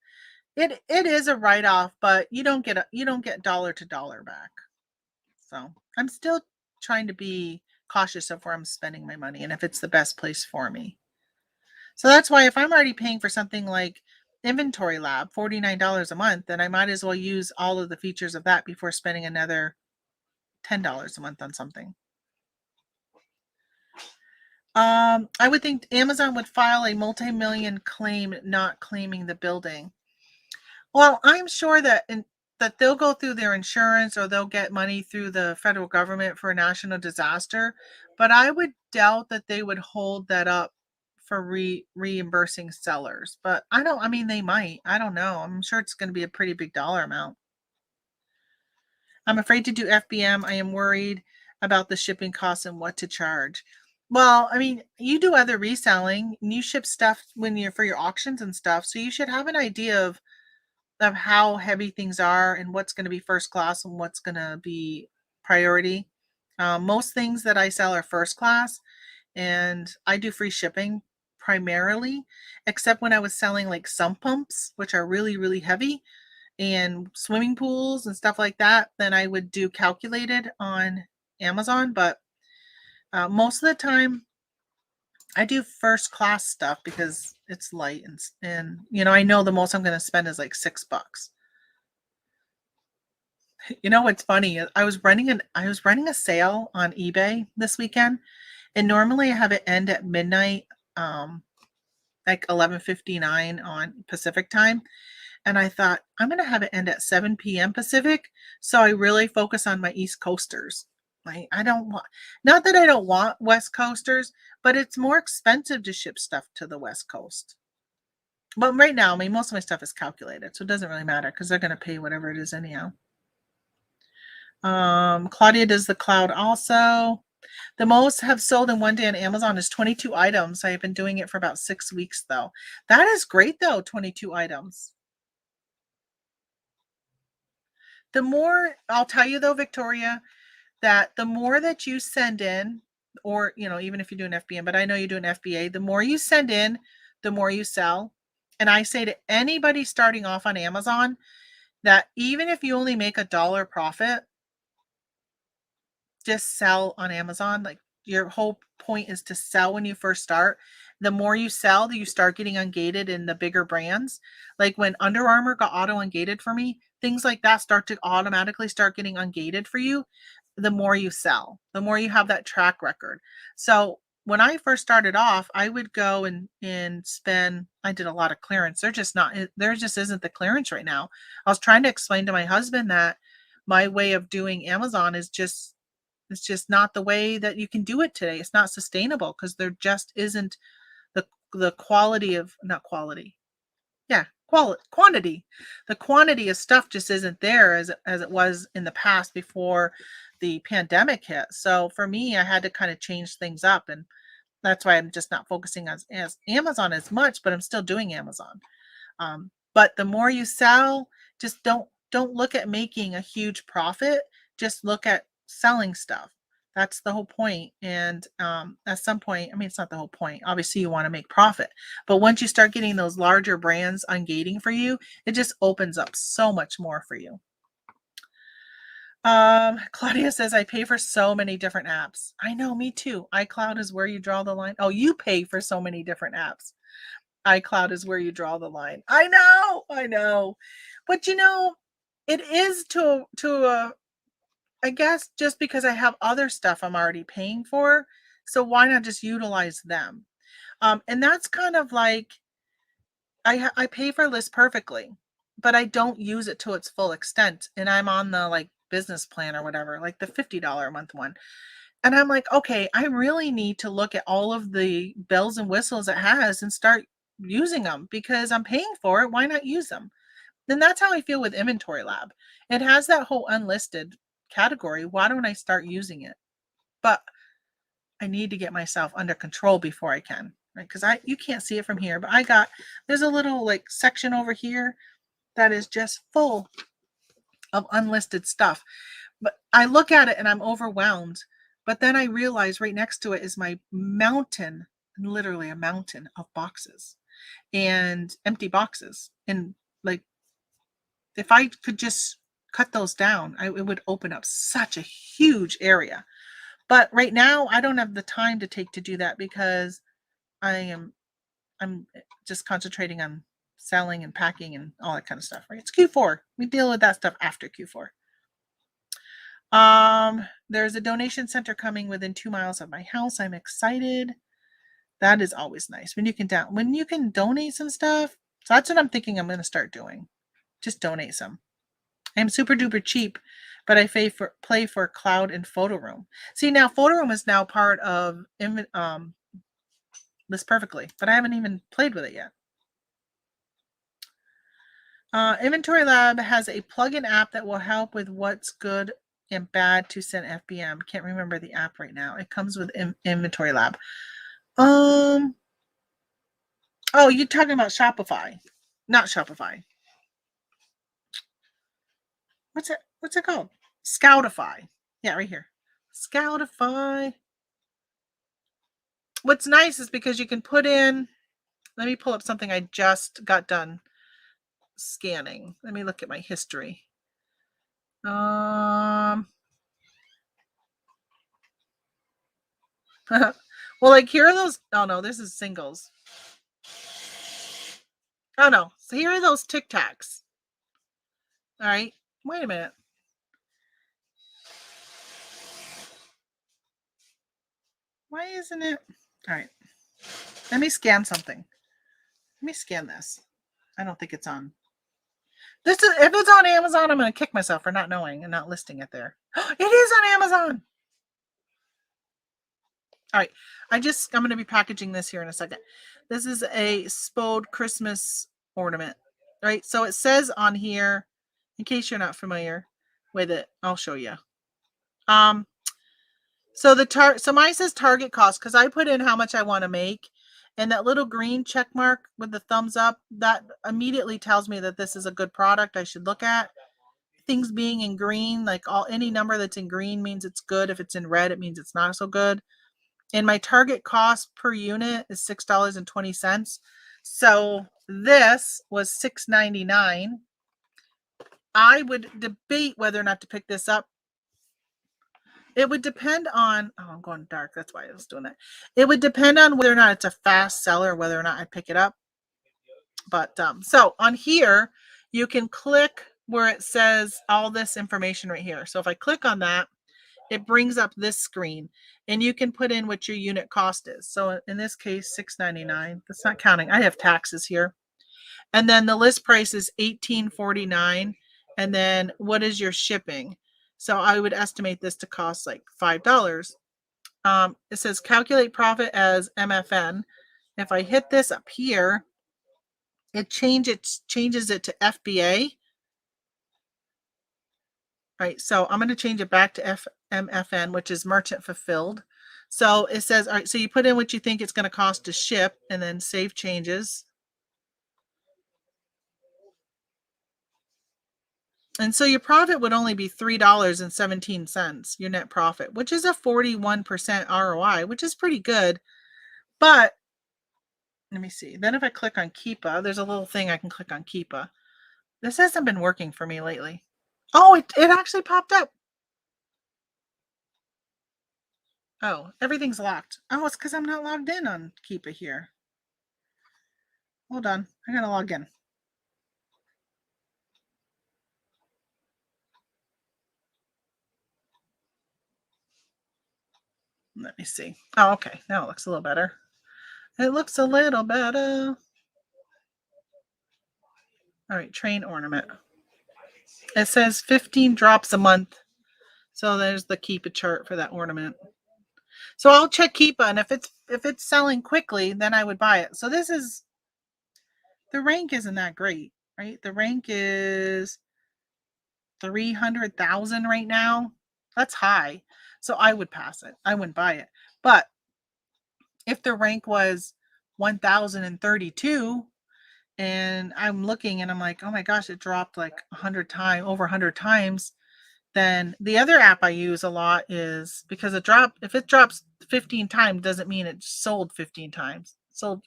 It is a write-off, but you don't get dollar to dollar back. So I'm still trying to be cautious of where I'm spending my money and if it's the best place for me. So that's why if I'm already paying for something like Inventory Lab, $49 a month, then I might as well use all of the features of that before spending another $10 a month on something. I would think Amazon would file a multi-million claim not claiming the building. Well, I'm sure that that they'll go through their insurance or they'll get money through the federal government for a national disaster, but I would doubt that they would hold that up for reimbursing sellers. But I mean, they might. I don't know. I'm sure it's going to be a pretty big dollar amount. I'm afraid to do FBM. I am worried about the shipping costs and what to charge. Well, I mean, you do other reselling and you ship stuff when you're for your auctions and stuff, so you should have an idea of how heavy things are and what's going to be first class and what's going to be priority. Most things that I sell are first class, and I do free shipping primarily, except when I was selling like sump pumps, which are really, really heavy, and swimming pools and stuff like that. Then I would do calculated on Amazon. But most of the time, I do first class stuff because it's light and I know the most I'm going to spend is like $6. You know what's funny? I was running a sale on eBay this weekend, and normally I have it end at midnight, like 11:59 on Pacific time. And I thought I'm gonna have it end at 7 p.m. Pacific, so I really focus on my East Coasters. Like I don't want, not that I don't want West Coasters, but it's more expensive to ship stuff to the West Coast. But right now, I mean, most of my stuff is calculated, so it doesn't really matter because they're gonna pay whatever it is anyhow. Claudia does the cloud also. The most have sold in one day on Amazon is 22 items. I've been doing it for about 6 weeks though. That is great though, 22 items. The more, I'll tell you though, Victoria, that the more that you send in, or even if you do an FBM, but I know you do an FBA, the more you send in, the more you sell. And I say to anybody starting off on Amazon that even if you only make $1 profit, just sell on Amazon. Like your whole point is to sell when you first start. The more you sell, you start getting ungated in the bigger brands. Like when Under Armour got auto ungated for me, things like that start to automatically start getting ungated for you. The more you sell, the more you have that track record. So when I first started off, I would go and spend, I did a lot of clearance. There just isn't the clearance right now. I was trying to explain to my husband that my way of doing Amazon is just, it's just not the way that you can do it today. It's not sustainable because there just isn't the quality of, not quality. Yeah, quantity. The quantity of stuff just isn't there as it was in the past before the pandemic hit. So for me, I had to kind of change things up, and that's why I'm just not focusing as Amazon as much, but I'm still doing Amazon. But the more you sell, just don't look at making a huge profit. Just look at selling stuff. That's the whole point. And at some point, I mean, it's not the whole point. Obviously, you want to make profit, but once you start getting those larger brands ungating for you, it just opens up so much more for you. Claudia says, I pay for so many different apps. I know, me too. iCloud is where you draw the line. Oh, you pay for so many different apps. iCloud is where you draw the line. I know. But it is I guess just because I have other stuff I'm already paying for, so why not just utilize them? And that's kind of like I pay for List Perfectly, but I don't use it to its full extent. And I'm on the like business plan or whatever, like the $50 a month one. And I'm like, okay, I really need to look at all of the bells and whistles it has and start using them because I'm paying for it. Why not use them? Then that's how I feel with Inventory Lab. It has that whole unlisted category. Why don't I start using it? But I need to get myself under control before I can, right? Because you can't see it from here, but there's a little like section over here that is just full of unlisted stuff. But I look at it and I'm overwhelmed. But then I realize right next to it is my mountain, literally a mountain of boxes and empty boxes. And like, if I could just cut those down, it would open up such a huge area. But right now, I don't have the time to take to do that because I'm I'm just concentrating on selling and packing and all that kind of stuff, right? It's Q4. We deal with that stuff after Q4. There's a donation center coming within 2 miles of my house. I'm excited. That is always nice when you can donate some stuff. So that's what I'm thinking I'm going to start doing. Just donate some. I'm super duper cheap, but I play for Cloud and Photo Room. See, now Photo Room is now part of List Perfectly, but I haven't even played with it yet. Inventory Lab has a plugin app that will help with what's good and bad to send FBM. Can't remember the app right now. It comes with Inventory Lab. Oh, you're talking about Shopify, not Shopify. What's it called? Scoutify. Yeah, right here. Scoutify. What's nice is because you can put in, let me pull up something I just got done scanning. Let me look at my history. Well, like here are those, oh no, this is singles. Oh no, so here are those Tic Tacs. All right, wait a minute. Why isn't it? All right, let me scan something. Let me scan this. I don't think it's on. If it's on Amazon, I'm going to kick myself for not knowing and not listing it there. It is on Amazon. All right, I'm going to be packaging this here in a second. This is a Spode Christmas ornament, right? So it says on here, in case you're not familiar with it, I'll show you. So mine says target cost because I put in how much I want to make, and that little green check mark with the thumbs up, that immediately tells me that this is a good product I should look at. Things being in green, like any number that's in green means it's good. If it's in red, it means it's not so good. And my target cost per unit is $6.20. So this was $6.99. I would debate whether or not to pick this up. It would depend on, I'm going dark. That's why I was doing that. It would depend on whether or not it's a fast seller, whether or not I pick it up. But so on here, you can click where it says all this information right here. So if I click on that, it brings up this screen and you can put in what your unit cost is. So in this case, $6.99. That's not counting. I have taxes here. And then the list price is $18.49. And then what is your shipping? So I would estimate this to cost like $5. It says calculate profit as MFN. If I hit this up here, it changes it to FBA. All right, so I'm going to change it back to MFN, which is merchant fulfilled. So it says, all right, so you put in what you think it's going to cost to ship and then save changes. And so your profit would only be $3.17, your net profit, which is a 41% ROI, which is pretty good. But let me see. Then if I click on Keepa, there's a little thing I can click on Keepa. This hasn't been working for me lately. Oh, it actually popped up. Oh, everything's locked. Oh, it's because I'm not logged in on Keepa here. Hold on. I gotta log in. Let me see. Oh, okay. Now it looks a little better. It looks a little better. All right, train ornament. It says 15 drops a month. So there's the Keepa chart for that ornament. So I'll check Keepa, and if it's selling quickly, then I would buy it. So this is, the rank isn't that great, right? The rank is 300,000 right now. That's high. So I would pass it. I wouldn't buy it. But if the rank was 1,032 and I'm looking and I'm like, oh my gosh, it dropped like 100 times, over 100 times, then the other app I use a lot is, because if it drops 15 times, doesn't mean it sold 15 times.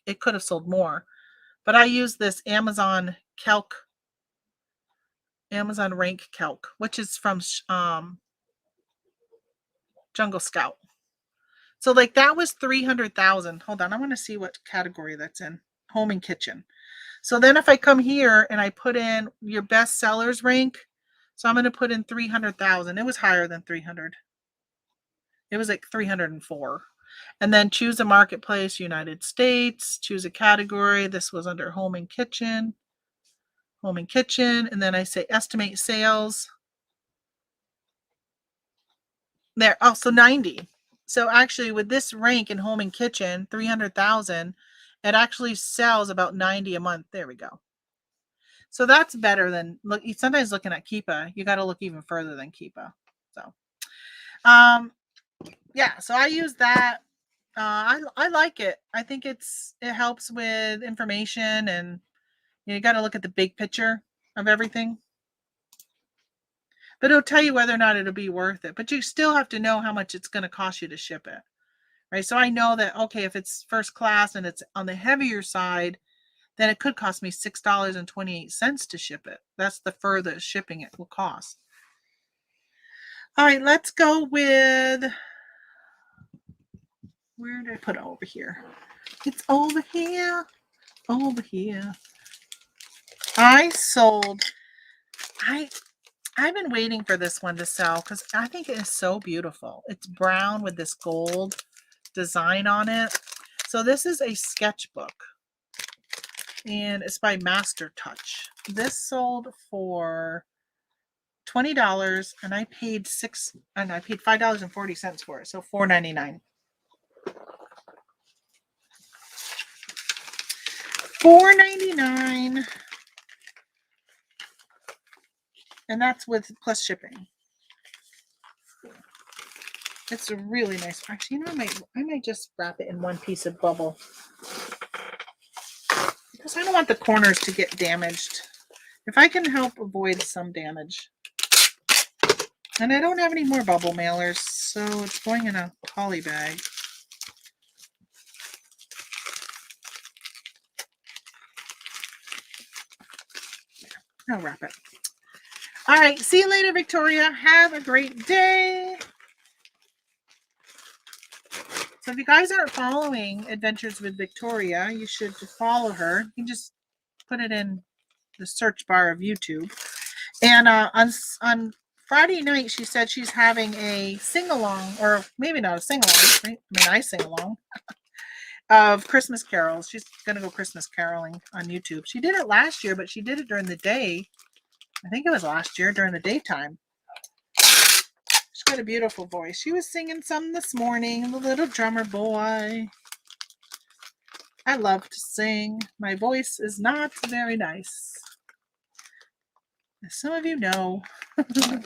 It could have sold more. But I use this Amazon rank calc, which is from Jungle Scout. So like that was 300,000. Hold on, I want to see what category that's in. home and kitchen. So then if I come here and I put in your best sellers rank, so I'm going to put in 300,000. It was higher than 300. It was like 304. And then choose a marketplace, United States, choose a category. This was under home and kitchen. Home and kitchen. And then I say estimate sales. There, also 90. So actually with this rank in home and kitchen, 300,000, it actually sells about 90 a month. There we go. So that's better than look. Sometimes looking at Keepa, you got to look even further than Keepa. So, yeah. So I use that. I like it. I think it helps with information, and you got to look at the big picture of everything. But it'll tell you whether or not it'll be worth it. But you still have to know how much it's going to cost you to ship it, right? So I know that okay, if it's first class and it's on the heavier side, then it could cost me $6.28 to ship it. That's the furthest shipping it will cost. All right, let's go with, where did I put it? Over here? It's over here. Over here. I've been waiting for this one to sell because I think it is so beautiful. It's brown with this gold design on it. So this is a sketchbook. And it's by Master Touch. This sold for $20, and I paid $5.40 for it, so $4.99. $4.99, and that's with plus shipping. It's a really nice. Actually, you know, I might just wrap it in one piece of bubble. Because I don't want the corners to get damaged. If I can help avoid some damage. And I don't have any more bubble mailers, so it's going in a poly bag. I'll wrap it. All right, see you later, Victoria. Have a great day. So if you guys aren't following Adventures with Victoria, you should follow her. You can just put it in the search bar of YouTube. And on Friday night, she said she's having a sing-along, or maybe not a sing-along, right? I mean, I sing along, of Christmas carols. She's going to go Christmas caroling on YouTube. She did it last year, but she did it during the day. I think it was last year during the daytime. She's got a beautiful voice. She was singing some this morning, the little drummer boy. I love to sing. My voice is not very nice. As some of you know, because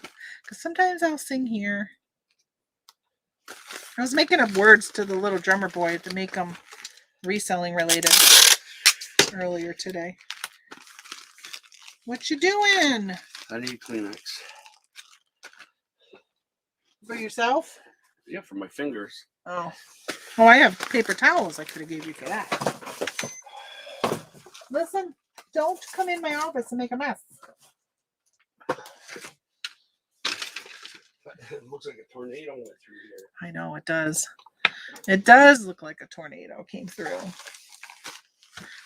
sometimes I'll sing here. I was making up words to the little drummer boy to make them reselling related earlier today. What you doing? I need Kleenex. For yourself? Yeah, for my fingers. Oh. Oh, I have paper towels I could have gave you for that. Listen, don't come in my office and make a mess. It looks like a tornado went through here. I know, it does. It does look like a tornado came through.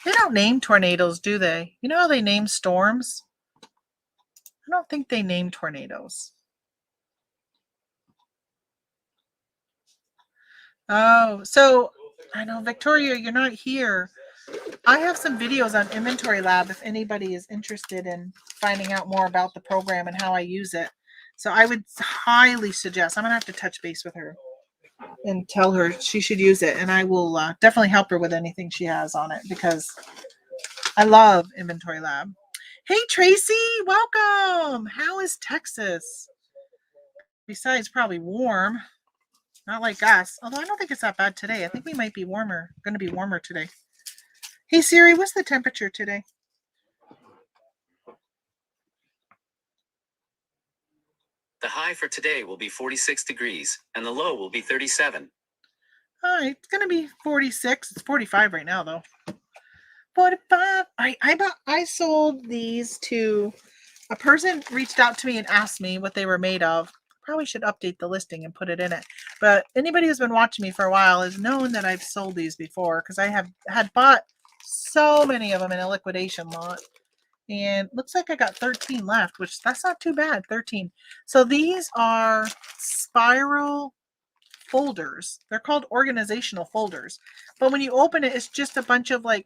They don't name tornadoes, do they? You know how they name storms? I don't think they name tornadoes. Oh, so I know, Victoria, you're not here. I have some videos on Inventory Lab if anybody is interested in finding out more about the program and how I use it. So I would highly suggest, I'm going to have to touch base with her and tell her she should use it. And I will definitely help her with anything she has on it because I love Inventory Lab. Hey, Tracy, welcome. How is Texas? Besides probably warm. Not like us. Although I don't think it's that bad today. I think we might be warmer. Going to be warmer today. Hey, Siri, what's the temperature today? The high for today will be 46 degrees, and the low will be 37. All right, it's going to be 46. It's 45 right now, though. 45. I sold these to a person reached out to me and asked me what they were made of. Probably should update the listing and put it in it. But anybody who's been watching me for a while has known that I've sold these before because I had bought So many of them in a liquidation lot. And looks like I got 13 left, which that's not too bad, 13. So these are spiral folders. They're called organizational folders. But when you open it, it's just a bunch of like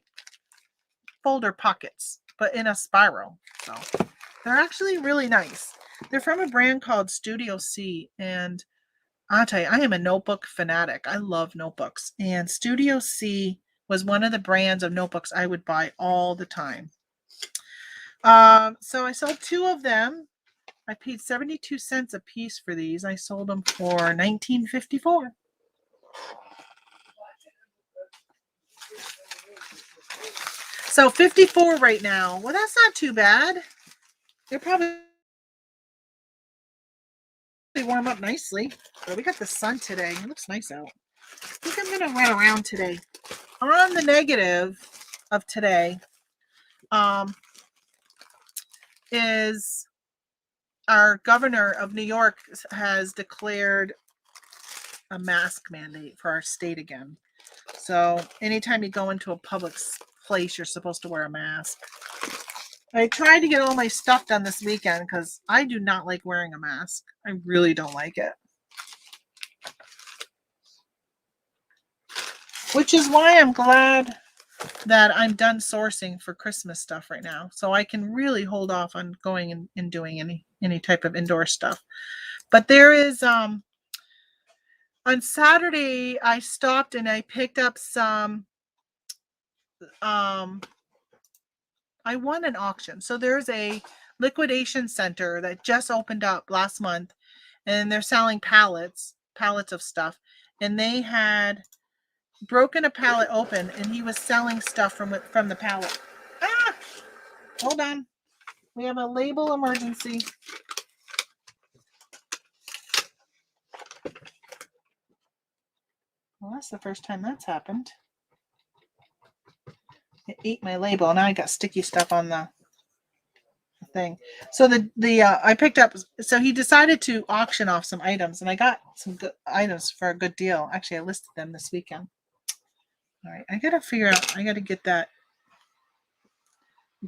folder pockets, but in a spiral. So they're actually really nice. They're from a brand called Studio C. And I'll tell you, I am a notebook fanatic. I love notebooks. And Studio C was one of the brands of notebooks I would buy all the time. So I sold 2 of them. I paid 72 cents a piece for these. I sold them for $19.54. So 54 right now. Well, that's not too bad. They're probably warm up nicely. But we got the sun today. It looks nice out. I think I'm going to run around today. On the negative of today is our governor of New York has declared a mask mandate for our state again. So anytime you go into a public place, you're supposed to wear a mask. I tried to get all my stuff done this weekend because I do not like wearing a mask. I really don't like it. Which is why I'm glad that I'm done sourcing for Christmas stuff right now. So I can really hold off on going and doing any type of indoor stuff. But there is on Saturday I stopped and I picked up some I won an auction. So there's a liquidation center that just opened up last month and they're selling pallets of stuff, and they had broken a pallet open and he was selling stuff from the pallet. Hold on. We have a label emergency. Well, that's the first time that's happened. It ate my label. Now I got sticky stuff on the thing. So I picked up, so he decided to auction off some items, and I got some good items for a good deal. Actually, I listed them this weekend. All right, I gotta get that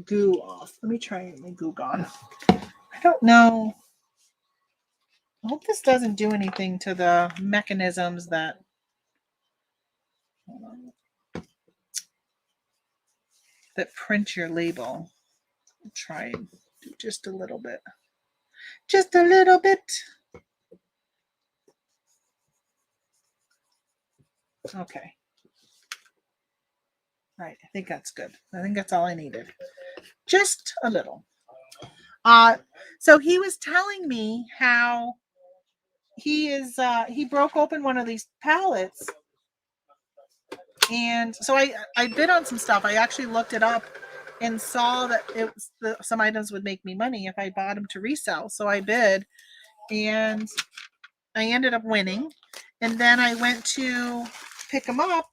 goo off. Let me try my goo gone. I don't know. I hope this doesn't do anything to the mechanisms that print your label. I'll try and do just a little bit. Just a little bit. Okay. All right, I think that's good. I think that's all I needed. Just a little. So he was telling me how he broke open one of these pallets, and so I bid on some stuff. I actually looked it up and saw that some items would make me money if I bought them to resell. So I bid, and I ended up winning. And then I went to pick them up,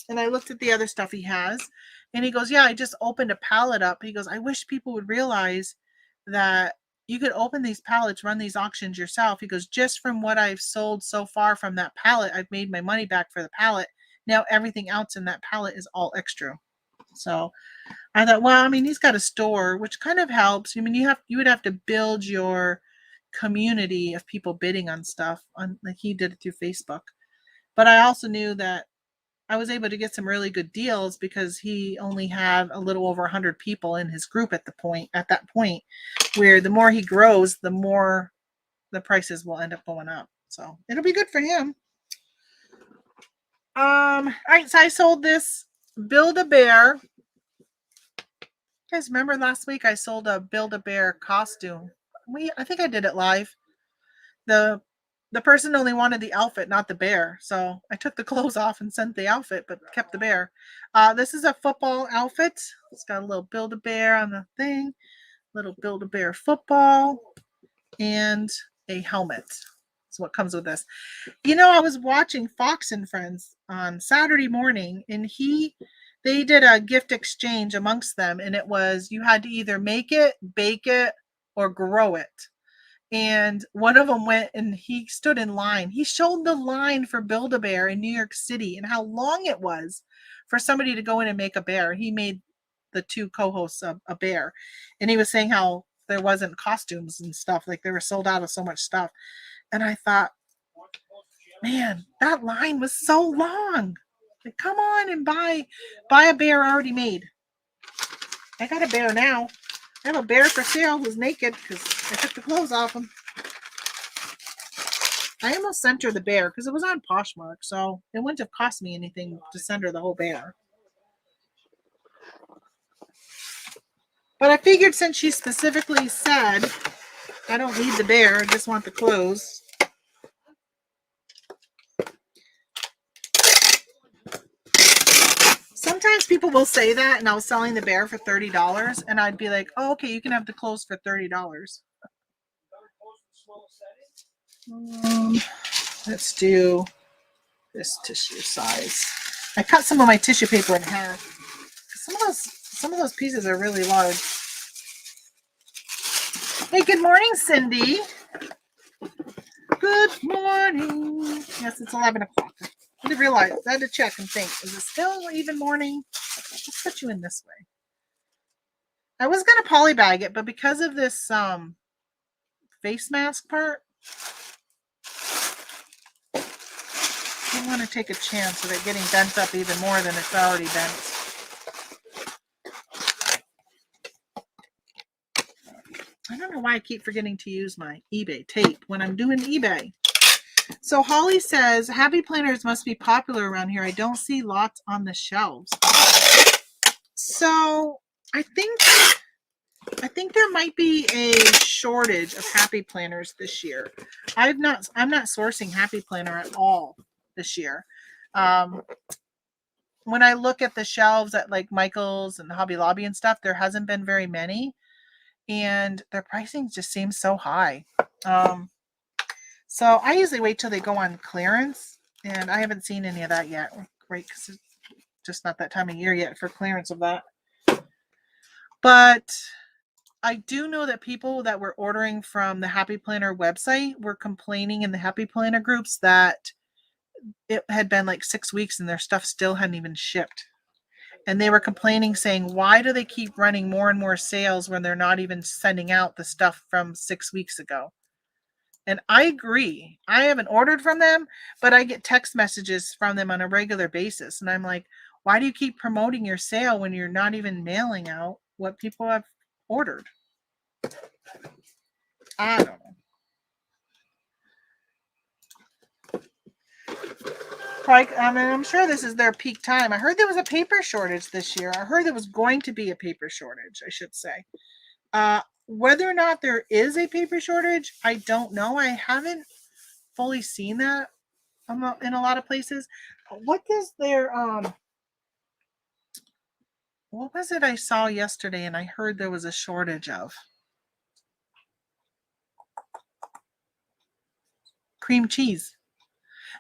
and I looked at the other stuff he has, and he goes, "Yeah, I just opened a pallet up." He goes, "I wish people would realize that you could open these pallets, run these auctions yourself." He goes, "Just from what I've sold so far from that pallet, I've made my money back for the pallet. Now everything else in that pallet is all extra." So I thought, well, I mean, he's got a store, which kind of helps. I mean, you would have to build your community of people bidding on stuff, like he did it through Facebook. But I also knew that I was able to get some really good deals because he only had a little over 100 people in his group at that point, where the more he grows, the more the prices will end up going up. So it'll be good for him. All right, so I sold this Build-A-Bear. You guys remember last week I sold a Build-A-Bear costume? I think I did it live. The person only wanted the outfit, not the bear. So I took the clothes off and sent the outfit, but kept the bear. This is a football outfit. It's got a little Build-A-Bear on the thing, little Build-A-Bear football, and a helmet. That's what comes with this. You know, I was watching Fox and Friends on Saturday morning, and they did a gift exchange amongst them, and it was you had to either make it, bake it, or grow it. And one of them went and he stood in line. He showed the line for Build-A-Bear in New York City and how long it was for somebody to go in and make a bear. He made the two co-hosts a bear, and he was saying how there wasn't costumes and stuff, like they were sold out of so much stuff. And I thought, man, that line was so long. Like, come on and buy a bear already made. I got a bear now. I have a bear for sale who's naked because I took the clothes off him. I almost sent her the bear because it was on Poshmark, so it wouldn't have cost me anything to send her the whole bear. But I figured since she specifically said, I don't need the bear, I just want the clothes. Sometimes people will say that, and I was selling the bear for $30, and I'd be like, oh, okay, you can have the clothes for $30. Let's do this tissue size. I cut some of my tissue paper in half. Some of those pieces are really large. Hey, good morning, Cindy. Good morning. Yes, it's 11 o'clock. I didn't realize. I had to check and think. Is it still even morning? Let's put you in this way. I was going to polybag it, but because of this face mask part, I want to take a chance of it getting bent up even more than it's already bent. I don't know why I keep forgetting to use my eBay tape when I'm doing eBay. So Holly says, happy planners must be popular around here. I don't see lots on the shelves. So I think there might be a shortage of happy planners this year. I'm not sourcing happy planner at all this year. When I look at the shelves at like Michael's and Hobby Lobby and stuff, there hasn't been very many. And their pricing just seems so high. So I usually wait till they go on clearance, and I haven't seen any of that yet. Right, because it's just not that time of year yet for clearance of that. But I do know that people that were ordering from the Happy Planner website were complaining in the Happy Planner groups that it had been like 6 weeks and their stuff still hadn't even shipped. And they were complaining, saying, why do they keep running more and more sales when they're not even sending out the stuff from 6 weeks ago? And I agree. I haven't ordered from them, but I get text messages from them on a regular basis. And I'm like, why do you keep promoting your sale when you're not even mailing out what people have ordered? I don't know. Like, I mean, I'm sure this is their peak time. I heard there was a paper shortage this year. I heard there was going to be a paper shortage, I should say. Whether or not there is a paper shortage, I don't know. I haven't fully seen that in a lot of places. What is their what was it I saw yesterday and I heard there was a shortage of? Cream cheese.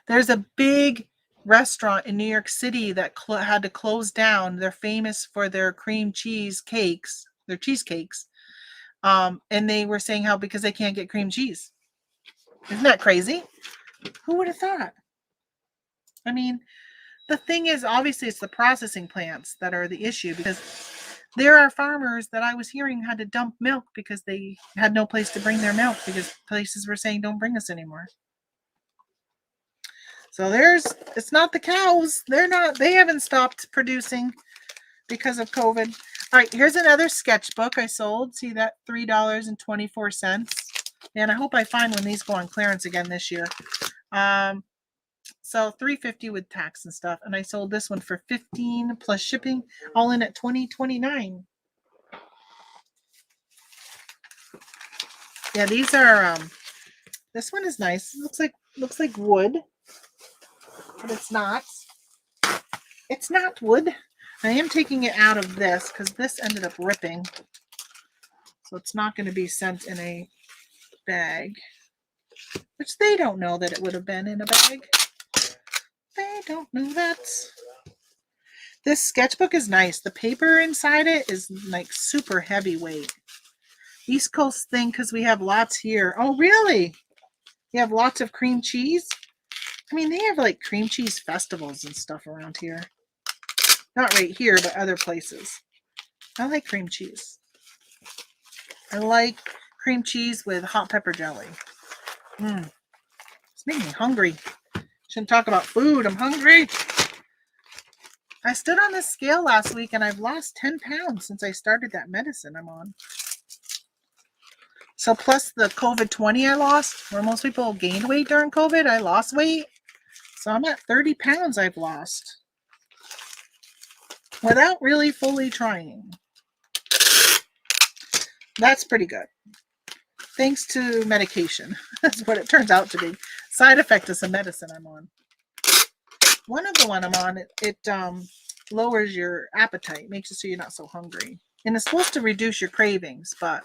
There's a big restaurant in New York City that had to close down. They're famous for their cream cheese cakes, their cheesecakes. And they were saying how because they can't get cream cheese. Isn't that crazy? Who would have thought? I mean, the thing is, obviously, it's the processing plants that are the issue, because there are farmers that I was hearing had to dump milk because they had no place to bring their milk because places were saying, don't bring us anymore. So it's not the cows. They haven't stopped producing because of COVID. All right, here's another sketchbook I sold. See that? $3.24. And I hope I find when these go on clearance again this year. So $3.50 with tax and stuff. And I sold this one for $15 plus shipping, all in at $20.29. Yeah, these are this one is nice. It looks like wood. But it's not. It's not wood. I am taking it out of this because this ended up ripping. So it's not going to be sent in a bag. Which they don't know that it would have been in a bag. They don't know that. This sketchbook is nice. The paper inside it is like super heavyweight. East Coast thing because we have lots here. Oh, really? You have lots of cream cheese? I mean, they have like cream cheese festivals and stuff around here. Not right here, but other places. I like cream cheese. I like cream cheese with hot pepper jelly. It's making me hungry. Shouldn't talk about food. I'm hungry. I stood on this scale last week and I've lost 10 pounds since I started that medicine I'm on. So plus the COVID-20 I lost, where most people gained weight during COVID, I lost weight. So I'm at 30 pounds I've lost without really fully trying. That's pretty good. Thanks to medication. That's what it turns out to be. Side effect of some medicine I'm on. One of the one I'm on, it lowers your appetite, makes it so you're not so hungry. And it's supposed to reduce your cravings, but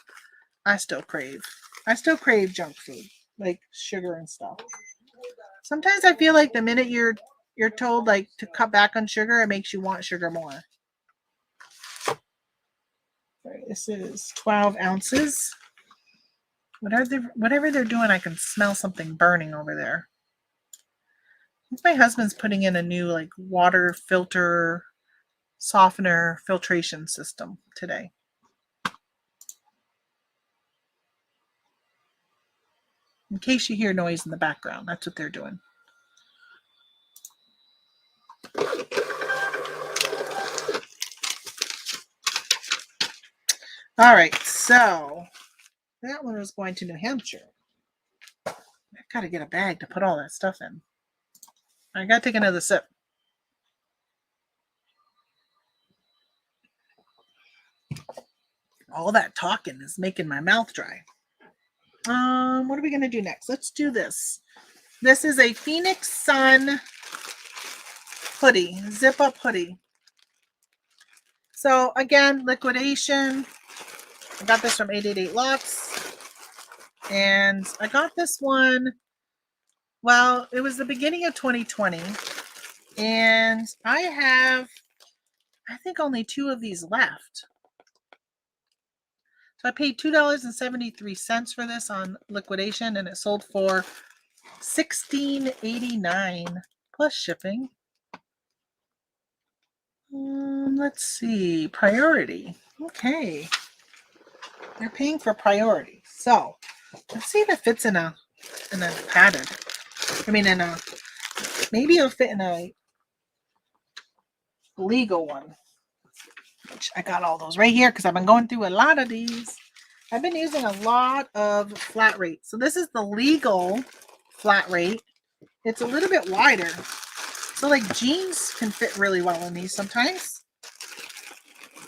I still crave. I still crave junk food, like sugar and stuff. Sometimes I feel like the minute you're told like to cut back on sugar, it makes you want sugar more. Right, this is 12 ounces. Whatever they're doing, I can smell something burning over there. I think my husband's putting in a new like water filter softener filtration system today. In case you hear noise in the background, that's what they're doing. All right, so that one was going to New Hampshire. I've got to get a bag to put all that stuff in. I got to take another sip. All that talking is making my mouth dry. What are we going to do next? Let's do this. This is a Phoenix Sun hoodie, zip up hoodie. So again, liquidation. I got this from 888 Lux. And I got this one, well, it was the beginning of 2020. And I have, I think, only 2 of these left. So I paid $2.73 for this on liquidation, and it sold for $16.89 plus shipping. Let's see, priority. Okay, they're paying for priority. So let's see if it fits in a padded. I mean, maybe it'll fit in a legal one. Which I got all those right here because I've been going through a lot of these. I've been using a lot of flat rate. So this is the legal flat rate. It's a little bit wider. So like jeans can fit really well in these sometimes.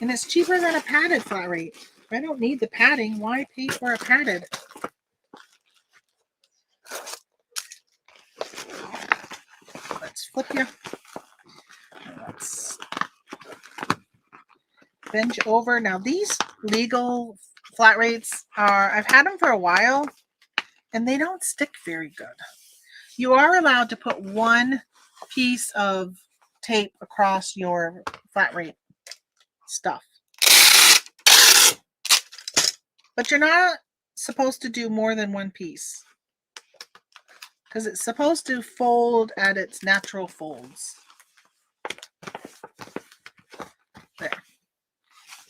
And it's cheaper than a padded flat rate. If I don't need the padding, why pay for a padded? Let's flip you. Let's bench over. Now these legal flat rates are, I've had them for a while and they don't stick very good. You are allowed to put 1 piece of tape across your flat rate stuff. But you're not supposed to do more than 1 piece because it's supposed to fold at its natural folds. There.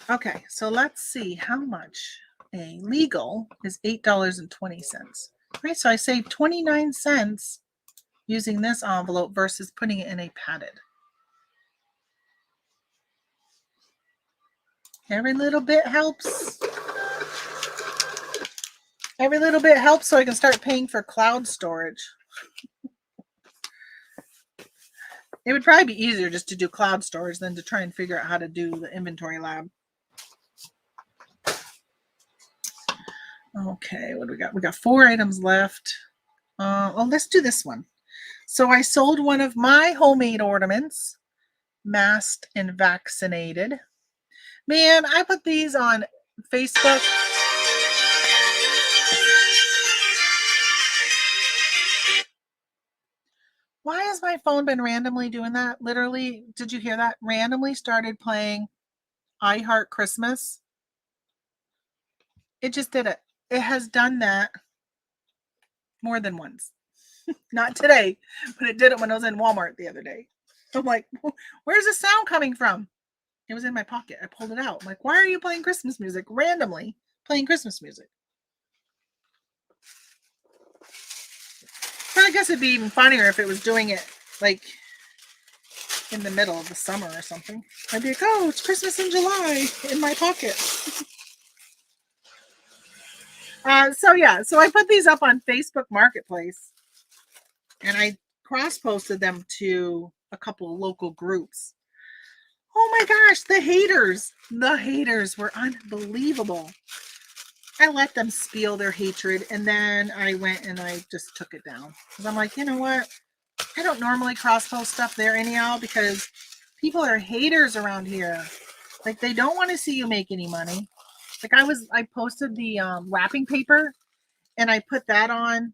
Okay, so let's see how much a legal is $8.20. Right, so I saved 29 cents using this envelope versus putting it in a padded. Every little bit helps. Every little bit helps so I can start paying for cloud storage. It would probably be easier just to do cloud storage than to try and figure out how to do the inventory lab. Okay, what do we got? We got 4 items left. Well, let's do this one. So I sold one of my homemade ornaments, masked and vaccinated. Man, I put these on Facebook. Why has my phone been randomly doing that? Literally, did you hear that? Randomly started playing I Heart Christmas. It just did it. It has done that more than once. Not today, but it did it when I was in Walmart the other day. I'm like, where's the sound coming from? It was in my pocket. I pulled it out. I'm like, why are you playing Christmas music? Randomly playing Christmas music. But I guess it'd be even funnier if it was doing it like in the middle of the summer or something. I'd be like, oh, it's Christmas in July in my pocket. So I put these up on Facebook Marketplace and I cross-posted them to a couple of local groups. Oh my gosh, the haters were unbelievable. I let them spiel their hatred and then I went and I just took it down. Because I'm like, you know what? I don't normally cross-post stuff there anyhow because people are haters around here. Like they don't want to see you make any money. Like I posted the wrapping paper and I put that on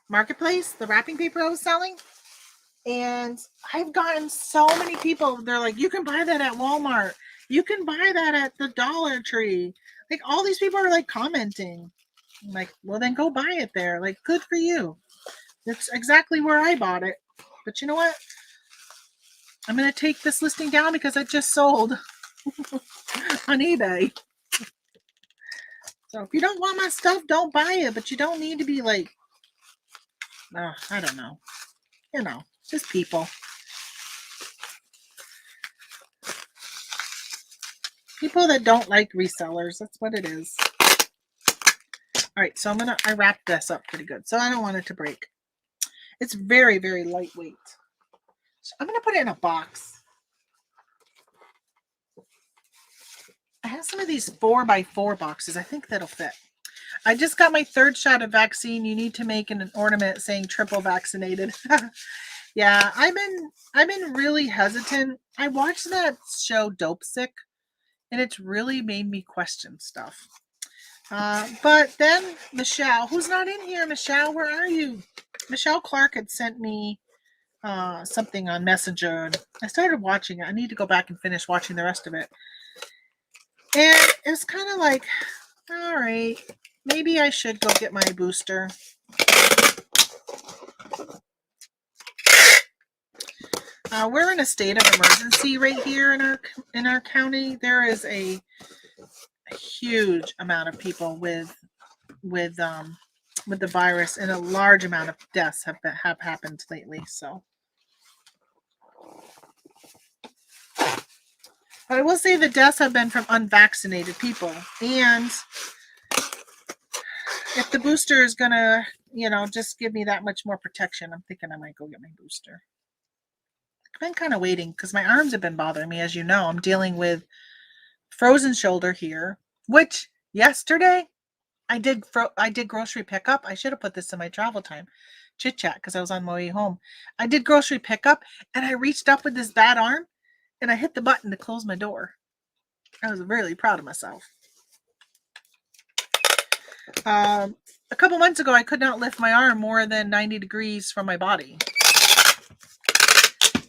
Marketplace, the wrapping paper I was selling. And I've gotten so many people. They're like, you can buy that at Walmart. You can buy that at the Dollar Tree. Like all these people are like commenting. I'm like, well then go buy it there. Like good for you. That's exactly where I bought it. But you know what? I'm going to take this listing down because it just sold on eBay. So if you don't want my stuff, don't buy it. But you don't need to be like, I don't know. You know, just people. People that don't like resellers. That's what it is. All right, so I wrapped this up pretty good. So I don't want it to break. It's very, very lightweight. So I'm going to put it in a box. I have some of these 4x4 boxes. I think that'll fit. I just got my 3rd shot of vaccine. You need to make an ornament saying triple vaccinated. Yeah, I've been really hesitant. I watched that show Dope Sick, and it's really made me question stuff. But then Michelle, who's not in here, Michelle, where are you? Michelle Clark had sent me something on Messenger. And I started watching it. I need to go back and finish watching the rest of it. And it was kind of like, all right, maybe I should go get my booster. We're in a state of emergency right here in our county. There is a huge amount of people with the virus, and a large amount of deaths have happened lately. So, but I will say the deaths have been from unvaccinated people, and if the booster is gonna, just give me that much more protection, I'm thinking I might go get my booster. I've been kind of waiting because my arms have been bothering me. As you know, I'm dealing with frozen shoulder here, which yesterday I did grocery pickup. I should have put this in my travel time chit chat because I was on my way home. I did grocery pickup and I reached up with this bad arm and I hit the button to close my door. I was really proud of myself. A couple months ago, I could not lift my arm more than 90 degrees from my body.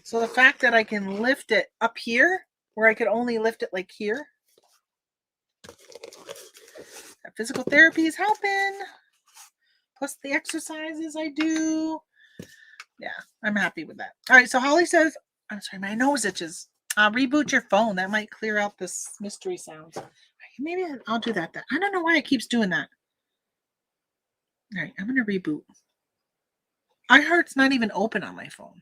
So the fact that I can lift it up here, where I could only lift it like here, that physical therapy is helping. Plus the exercises I do. Yeah, I'm happy with that. All right, so Holly says, I'm sorry, my nose itches. Reboot your phone. That might clear out this mystery sound. Maybe I'll do that. I don't know why it keeps doing that. All right, I'm going to reboot. iHeart's not even open on my phone.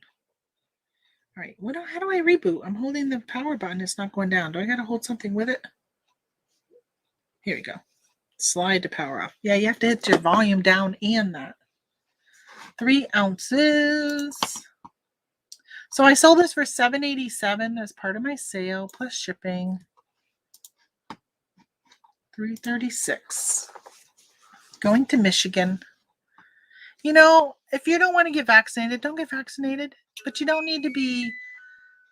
All right, how do I reboot? I'm holding the power button. It's not going down. Do I got to hold something with it? Here we go. Slide to power off. Yeah, you have to hit your volume down and that. 3 ounces. So I sold this for $7.87 as part of my sale plus shipping. $3.36. Going to Michigan. If you don't want to get vaccinated, don't get vaccinated. But you don't need to be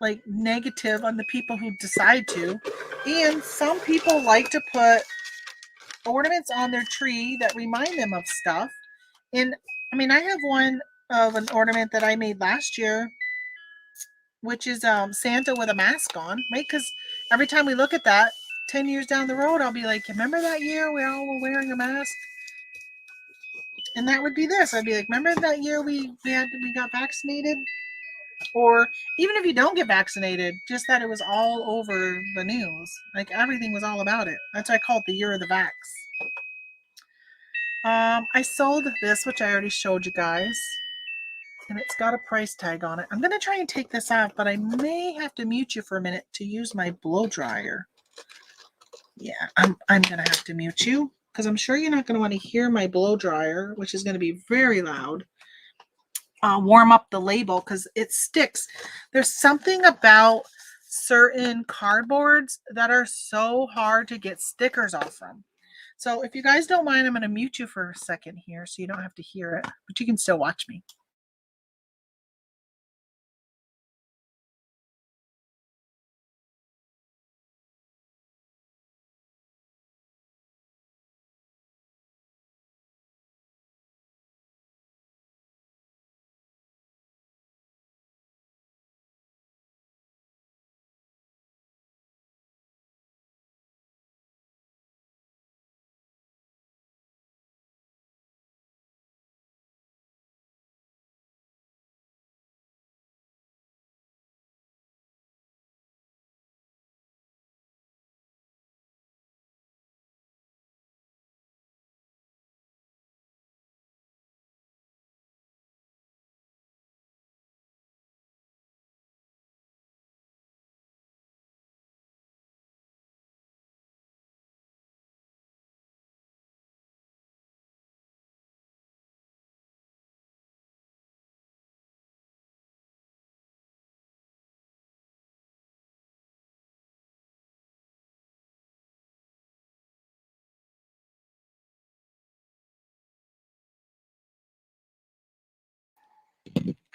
like negative on the people who decide to. And some people like to put ornaments on their tree that remind them of stuff. And I have one of an ornament that I made last year, which is Santa with a mask on, right? Because every time we look at that, 10 years down the road, I'll be like, remember that year we all were wearing a mask? And that would be this. I'd be like, remember that year we got vaccinated? Or even if you don't get vaccinated, just that it was all over the news. Like everything was all about it. That's why I call it the year of the vax. I sold this, which I already showed you guys. And it's got a price tag on it. I'm going to try and take this off, but I may have to mute you for a minute to use my blow dryer. Yeah, I'm going to have to mute you because I'm sure you're not going to want to hear my blow dryer, which is going to be very loud. Warm up the label because it sticks. There's something about certain cardboards that are so hard to get stickers off from. So if you guys don't mind, I'm going to mute you for a second here so you don't have to hear it, but you can still watch me.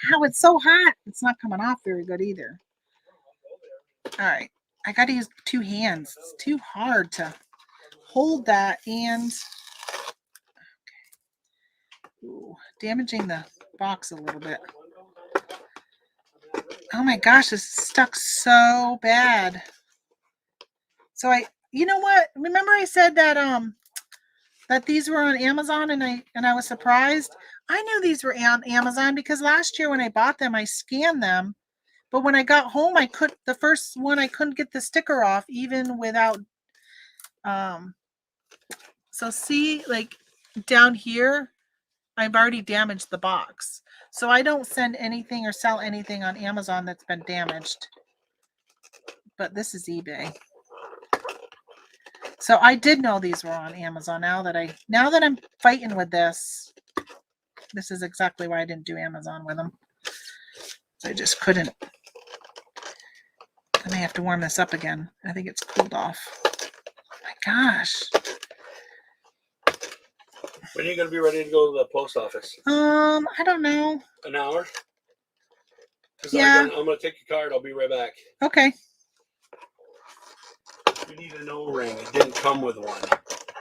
How it's so hot. It's not coming off very good either. All right. I got to use 2 hands. It's too hard to hold that and damaging the box a little bit. Oh my gosh, this is stuck so bad. So you know what? Remember I said that that these were on Amazon and I was surprised. I knew these were on Amazon because last year when I bought them, I scanned them. But when I got home, the first one I couldn't get the sticker off even without so see, like down here, I've already damaged the box. So I don't send anything or sell anything on Amazon that's been damaged. But this is eBay. So I did know these were on Amazon. Now that I'm fighting with this is exactly why I didn't do Amazon with them. So I just couldn't. I may have to warm this up again. I think it's cooled off. Oh my gosh. When are you going to be ready to go to the post office? I don't know. An hour? Yeah. I'm going to take your card. I'll be right back. Okay. You need an O-ring. It didn't come with one.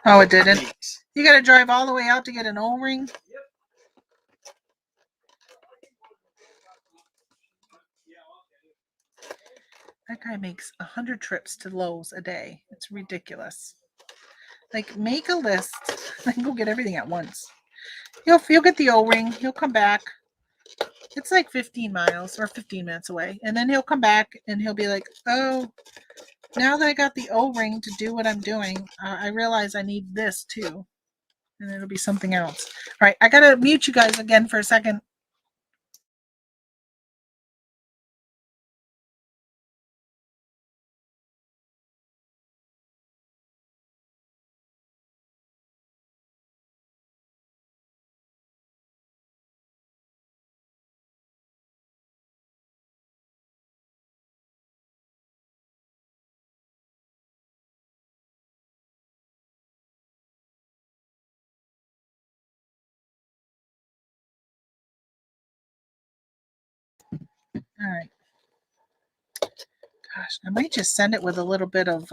Oh, it didn't? You got to drive all the way out to get an O-ring? Yep. That guy makes 100 trips to Lowe's a day. It's ridiculous. Like, make a list and go get everything at once. He'll get the O-ring. He'll come back. It's like 15 miles or 15 minutes away. And then he'll come back and he'll be like, oh, now that I got the O-ring to do what I'm doing, I realize I need this too. And it'll be something else. All right, I got to mute you guys again for a second. All right. Gosh, I might just send it with a little bit of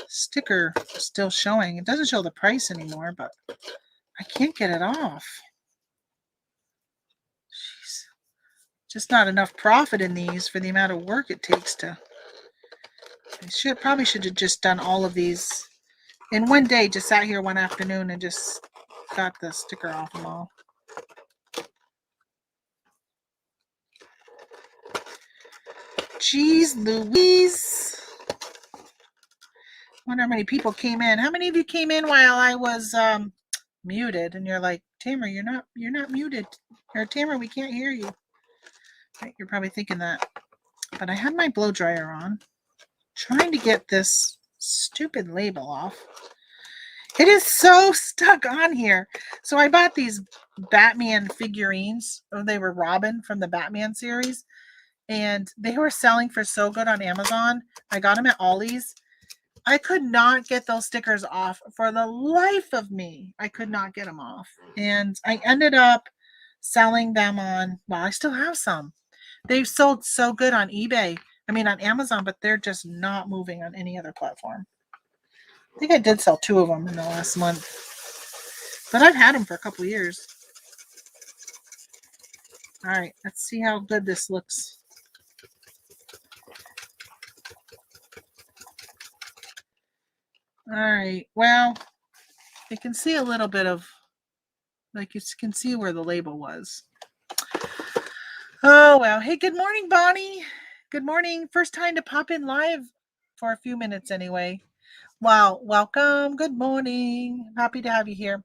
sticker still showing. It doesn't show the price anymore, but I can't get it off. Jeez. Just not enough profit in these for the amount of work it takes to. I probably should have just done all of these in one day. Just sat here one afternoon and just got the sticker off them all. Jeez Louise. Wonder how many people came in. How many of you came in while I was muted? And you're like, Tamara, you're not muted. Or Tamara, we can't hear you. Right, you're probably thinking that. But I had my blow dryer on, trying to get this stupid label off. It is so stuck on here. So I bought these Batman figurines. Oh, they were Robin from the Batman series. And they were selling for so good on Amazon. I got them at Ollie's. I could not get those stickers off for the life of me. I could not get them off. And I ended up selling them on, well, I still have some. They've sold so good on eBay. I mean, on Amazon, but they're just not moving on any other platform. I think I did sell 2 of them in the last month. But I've had them for a couple years. All right, let's see how good this looks. All right, well, you can see a little bit of, like you can see where the label was. Oh, well. Hey, good morning, Bonnie. Good morning. First time to pop in live for a few minutes anyway. Wow, welcome. Good morning. Happy to have you here.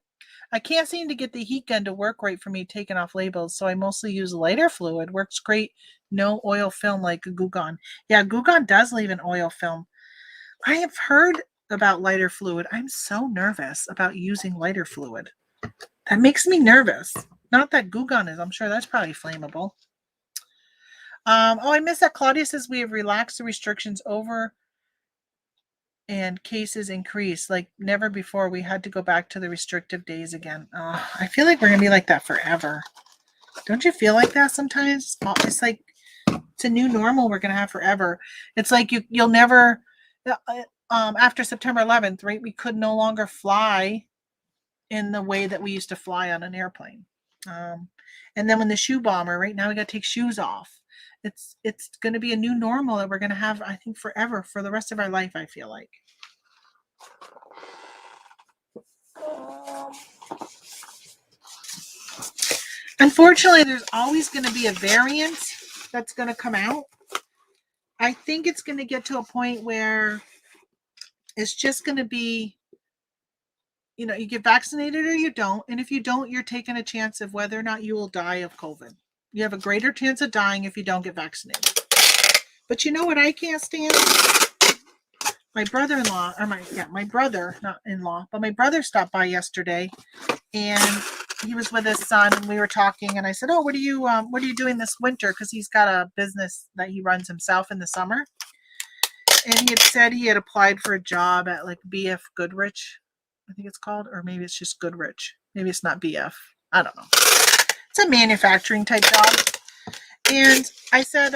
I can't seem to get the heat gun to work right for me taking off labels, so I mostly use lighter fluid. Works great. No oil film like Goo Gone. Yeah, Goo Gone does leave an oil film. I have heard about lighter fluid. I'm so nervous about using lighter fluid. That makes me nervous. Not that Goo Gone is. I'm sure that's probably flammable. Oh, I missed that. Claudia says we have relaxed the restrictions over and cases increase like never before. We had to go back to the restrictive days again. Oh, I feel like we're gonna be like that forever. Don't you feel like that sometimes? It's like it's a new normal we're gonna have forever. It's like you'll never after September 11th, right? We could no longer fly in the way that we used to fly on an airplane. And then when the shoe bomber, right now we got to take shoes off. It's going to be a new normal that we're going to have, I think, forever, for the rest of our life, I feel like. Unfortunately, there's always going to be a variant that's going to come out. I think it's going to get to a point where it's just going to be, you know, you get vaccinated or you don't. And if you don't, you're taking a chance of whether or not you will die of COVID. You have a greater chance of dying if you don't get vaccinated. But you know what I can't stand? My brother-in-law, or my brother, not in-law, but my brother stopped by yesterday, and he was with his son, and we were talking, and I said, "Oh, what are you doing this winter?" Because he's got a business that he runs himself in the summer, and he had said he had applied for a job at like BF Goodrich, I think it's called, or maybe it's just Goodrich. Maybe it's not BF. I don't know. It's a manufacturing type job, and I said,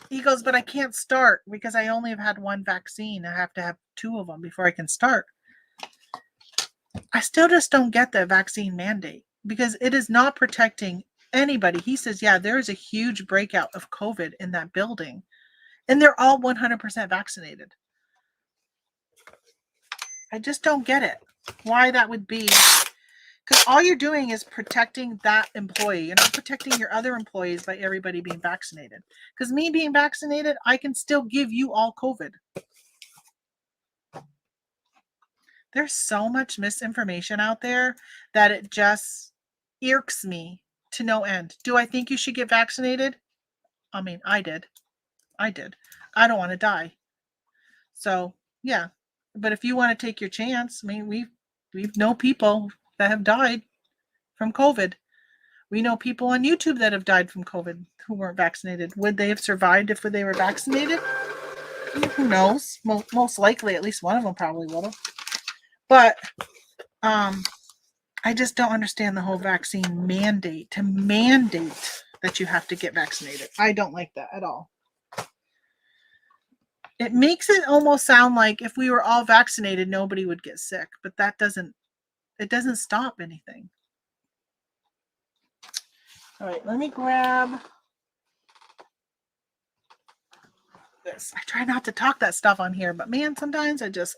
he goes, but I can't start because I only have had 1 vaccine. I have to have 2 of them before I can start. I still just don't get the vaccine mandate because it is not protecting anybody. He says, yeah, there is a huge breakout of COVID in that building, and they're all 100% vaccinated. I just don't get it. Why that would be. Because all you're doing is protecting that employee. You're not protecting your other employees by everybody being vaccinated. Because me being vaccinated, I can still give you all COVID. There's so much misinformation out there that it just irks me to no end. Do I think you should get vaccinated? I mean, I did. I don't want to die. So, yeah. But if you want to take your chance, I mean, we know people that have died from COVID. We know people on YouTube that have died from COVID who weren't vaccinated. Would they have survived if they were vaccinated? Who knows? Most likely, at least one of them probably would have. But I just don't understand the whole vaccine mandate, to mandate that you have to get vaccinated. I don't like that at all. It makes it almost sound like if we were all vaccinated, nobody would get sick. But it doesn't stop anything. All right, let me grab this. I try not to talk that stuff on here, but man, sometimes I just,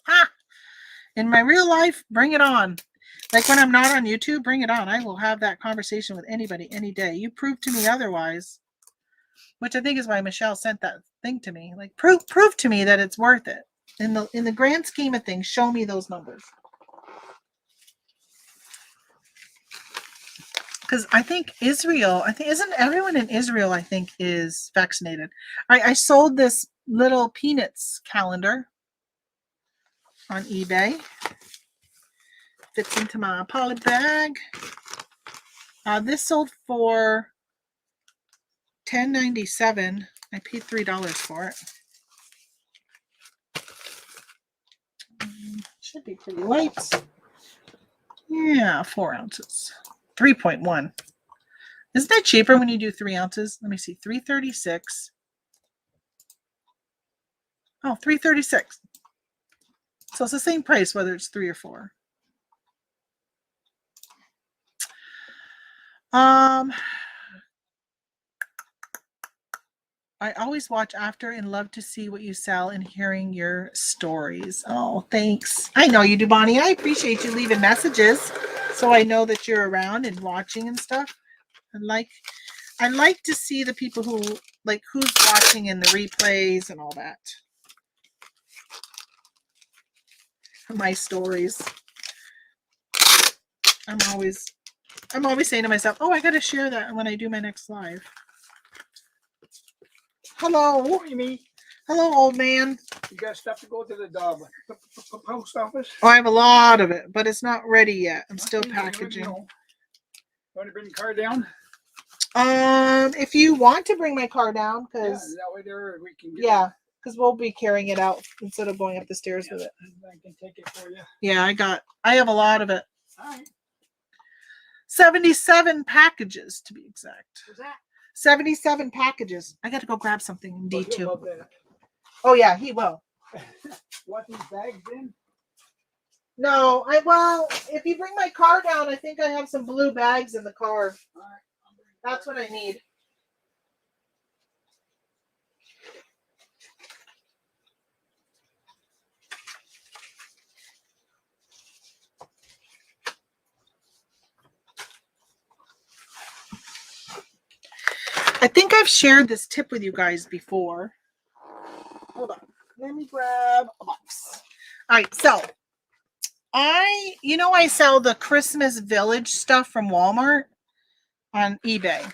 in my real life, bring it on. Like when I'm not on YouTube, bring it on. I will have that conversation with anybody any day. You prove to me otherwise, which I think is why Michelle sent that thing to me. Like prove to me that it's worth it. In the grand scheme of things, show me those numbers. Because I think Israel, isn't everyone in Israel, I think, is vaccinated. I sold this little peanuts calendar on eBay. Fits into my poly bag. This sold for $10.97. I paid $3 for it. Should be pretty light. Yeah, 4 ounces. 3.1. Isn't that cheaper when you do 3 ounces? Let me see. $3.36. Oh, $3.36. So it's the same price whether it's 3 or 4. I always watch after and love to see what you sell and hearing your stories. Oh, thanks. I know you do, Bonnie. I appreciate you leaving messages so I know that you're around and watching and stuff. I like to see the people who who's watching in the replays and all that. My stories. I'm always saying to myself, oh, I got to share that when I do my next live. Hello, Amy. Hello, old man. You got stuff to go to the post office? Oh, I have a lot of it, but it's not ready yet. I'm still packaging. You want to bring the car down? If you want to bring my car down, because that way there we can get because we'll be carrying it out instead of going up the stairs with it. I can take it for you. Yeah, I have a lot of it. All right. 77 packages to be exact. What's that? 77 packages. I got to go grab something in He'll D2. love that. Oh yeah, he will. Want these bags in? No, if you bring my car down, I think I have some blue bags in the car. All right. That's what I need. I think I've shared this tip with you guys before. Hold on. Let me grab a box. All right, so I sell the Christmas Village stuff from Walmart on eBay.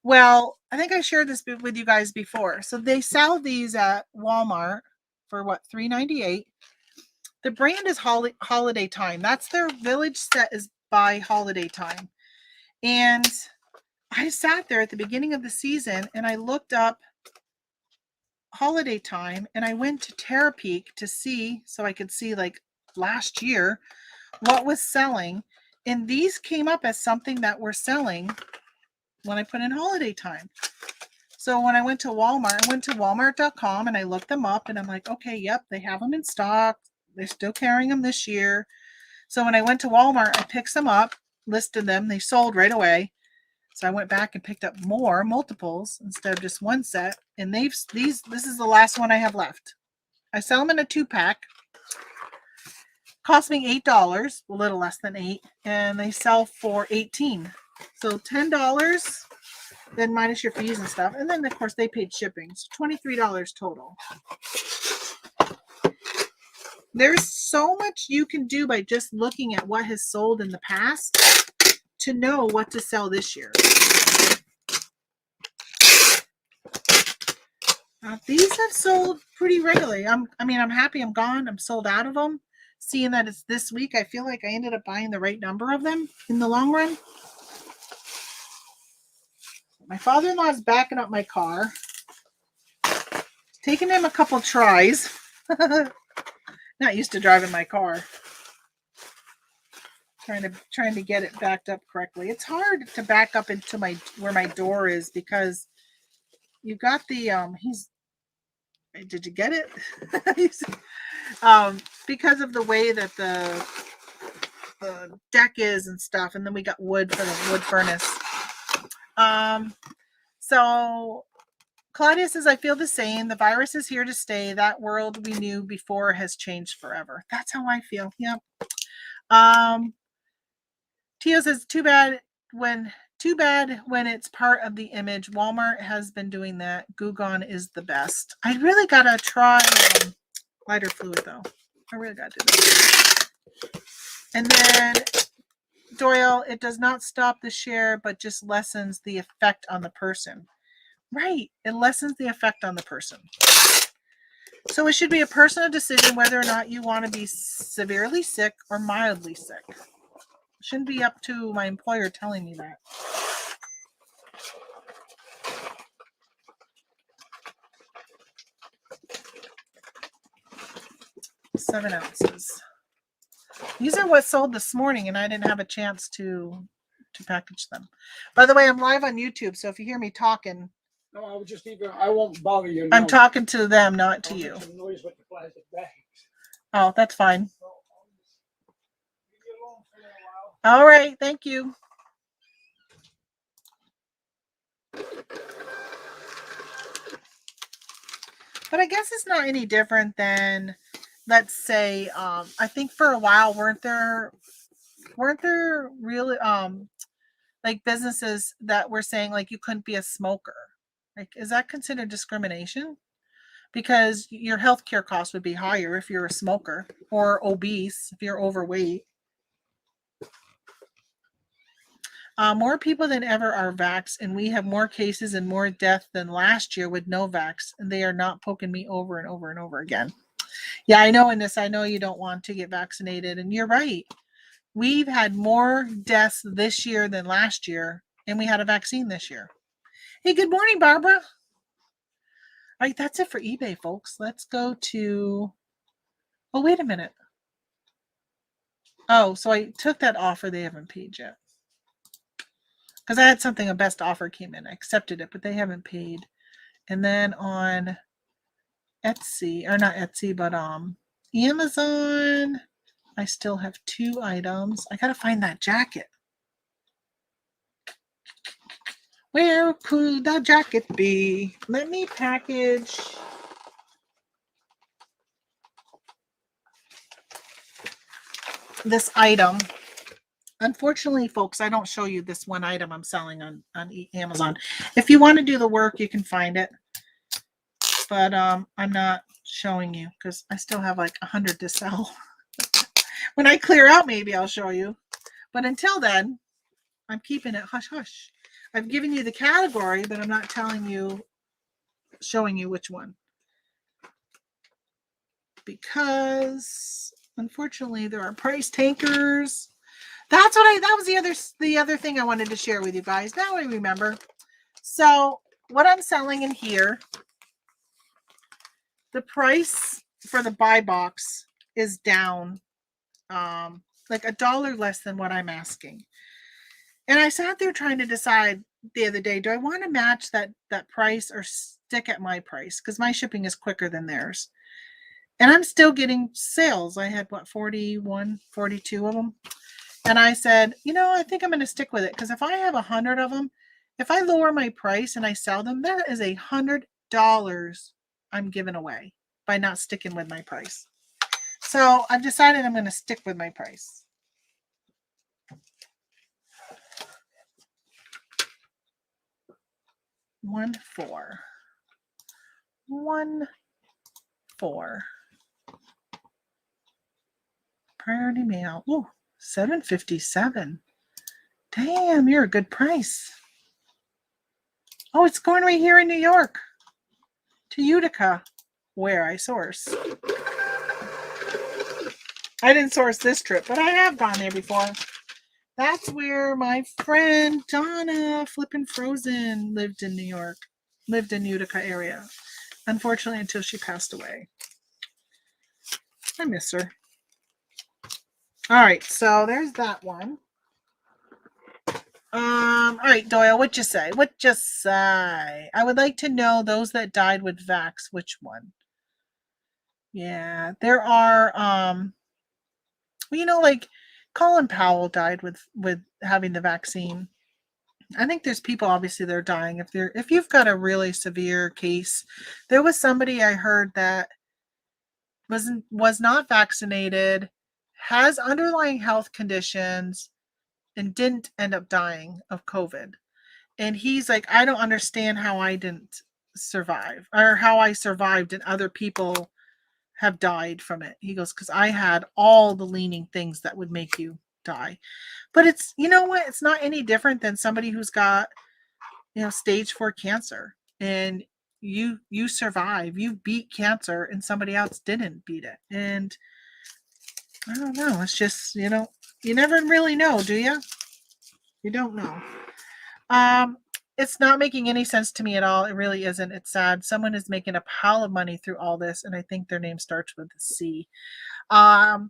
Well, I think I shared this with you guys before. So they sell these at Walmart for what, $3.98. The brand is Holiday Time. That's their Village set is by Holiday Time. And I sat there at the beginning of the season and I looked up Holiday Time and I went to Terapeak to see, so I could see like last year what was selling. And these came up as something that we're selling when I put in Holiday Time. So when I went to Walmart, I went to walmart.com and I looked them up and I'm like, okay, yep, they have them in stock. They're still carrying them this year. So when I went to Walmart, I picked some up, listed them, they sold right away. So I went back and picked up multiples instead of just one set. And this is the last one I have left. I sell them in a 2-pack. Cost me $8, a little less than $8, and they sell for $18. So $10, then minus your fees and stuff. And then of course they paid shipping. So $23 total. There's so much you can do by just looking at what has sold in the past to know what to sell this year. These have sold pretty regularly. I'm happy I'm gone. I'm sold out of them. Seeing that it's this week, I feel like I ended up buying the right number of them in the long run. My father-in-law is backing up my car. It's taken him a couple tries. Not used to driving my car. Trying to get it backed up correctly. It's hard to back up into where my door is because you got the did you get it? Because of the way that the deck is and stuff, and then we got wood for the wood furnace. So Claudia says, I feel the same. The virus is here to stay. That world we knew before has changed forever. That's how I feel. Yep. Tio says, too bad when it's part of the image. Walmart has been doing that. Gugon is the best. I really gotta try lighter fluid though. I really gotta do this. And then Doyle, it does not stop the share, but just lessens the effect on the person. Right. It lessens the effect on the person. So it should be a personal decision whether or not you want to be severely sick or mildly sick. It shouldn't be up to my employer telling me that. 7 ounces. These are what sold this morning, and I didn't have a chance to package them. By the way, I'm live on YouTube, so if you hear me talking, No, I would just I won't bother you. I'm talking to them, not to you. Some noise with the plastic bags. Oh, that's fine. So I'll just leave you alone for a little while. All right, thank you. But I guess it's not any different than, let's say, I think for a while, weren't there really like businesses that were saying like you couldn't be a smoker? Like, is that considered discrimination? Because your healthcare costs would be higher if you're a smoker, or obese if you're overweight. More people than ever are vaxxed, and we have more cases and more death than last year with no vax, and they are not poking me over and over and over again. Yeah, I know, Ines, I know you don't want to get vaccinated, and you're right. We've had more deaths this year than last year, and we had a vaccine this year. Hey, good morning, Barbara. All right, that's it for eBay, folks. Let's go to, oh, wait a minute. Oh, so I took that offer. They haven't paid yet. Because I had something, a best offer came in. I accepted it, but they haven't paid. And then on Etsy, or not Etsy, but Amazon, I still have 2 items. I gotta find that jacket. Where could that jacket be? Let me package this item. Unfortunately, folks, I don't show you this one item I'm selling on Amazon. If you want to do the work, you can find it. But I'm not showing you because I still have like 100 to sell. When I clear out, maybe I'll show you. But until then, I'm keeping it hush hush. I've given you the category, but I'm not showing you which one. Because unfortunately, there are price takers. That was the other thing I wanted to share with you guys. Now I remember. So what I'm selling in here, the price for the buy box is down like $1 less than what I'm asking. And I sat there trying to decide the other day, do I want to match that price or stick at my price? Because my shipping is quicker than theirs. And I'm still getting sales. I had 41, 42 of them. And I said, I think I'm going to stick with it. Because if I have 100 of them, if I lower my price and I sell them, that is $100 I'm giving away by not sticking with my price. So I've decided I'm going to stick with my price. $1.4. $1.4. Priority mail. Ooh, $7.57. Damn, you're a good price. Oh, it's going right here in New York to Utica, where I source. I didn't source this trip, but I have gone there before. That's where my friend Donna Flippin' Frozen lived in New York, lived in Utica area. Unfortunately, until she passed away. I miss her. All right, so there's that one. All right, Doyle, what you say? I would like to know those that died with vax, which one? Yeah, there are, like Colin Powell died with having the vaccine. I think there's people obviously that are dying if you've got a really severe case. There was somebody I heard that was not vaccinated, has underlying health conditions, and didn't end up dying of COVID. And he's like, I don't understand how I didn't survive, or how I survived and other people have died from it. He goes, because I had all the leaning things that would make you die. But it's, you know what? It's not any different than somebody who's got, stage 4 cancer, and you survive, you beat cancer, and somebody else didn't beat it. And I don't know. It's just, you never really know, do you? You don't know. It's not making any sense to me at all. It really isn't. It's sad. Someone is making a pile of money through all this, and I think their name starts with a C. Has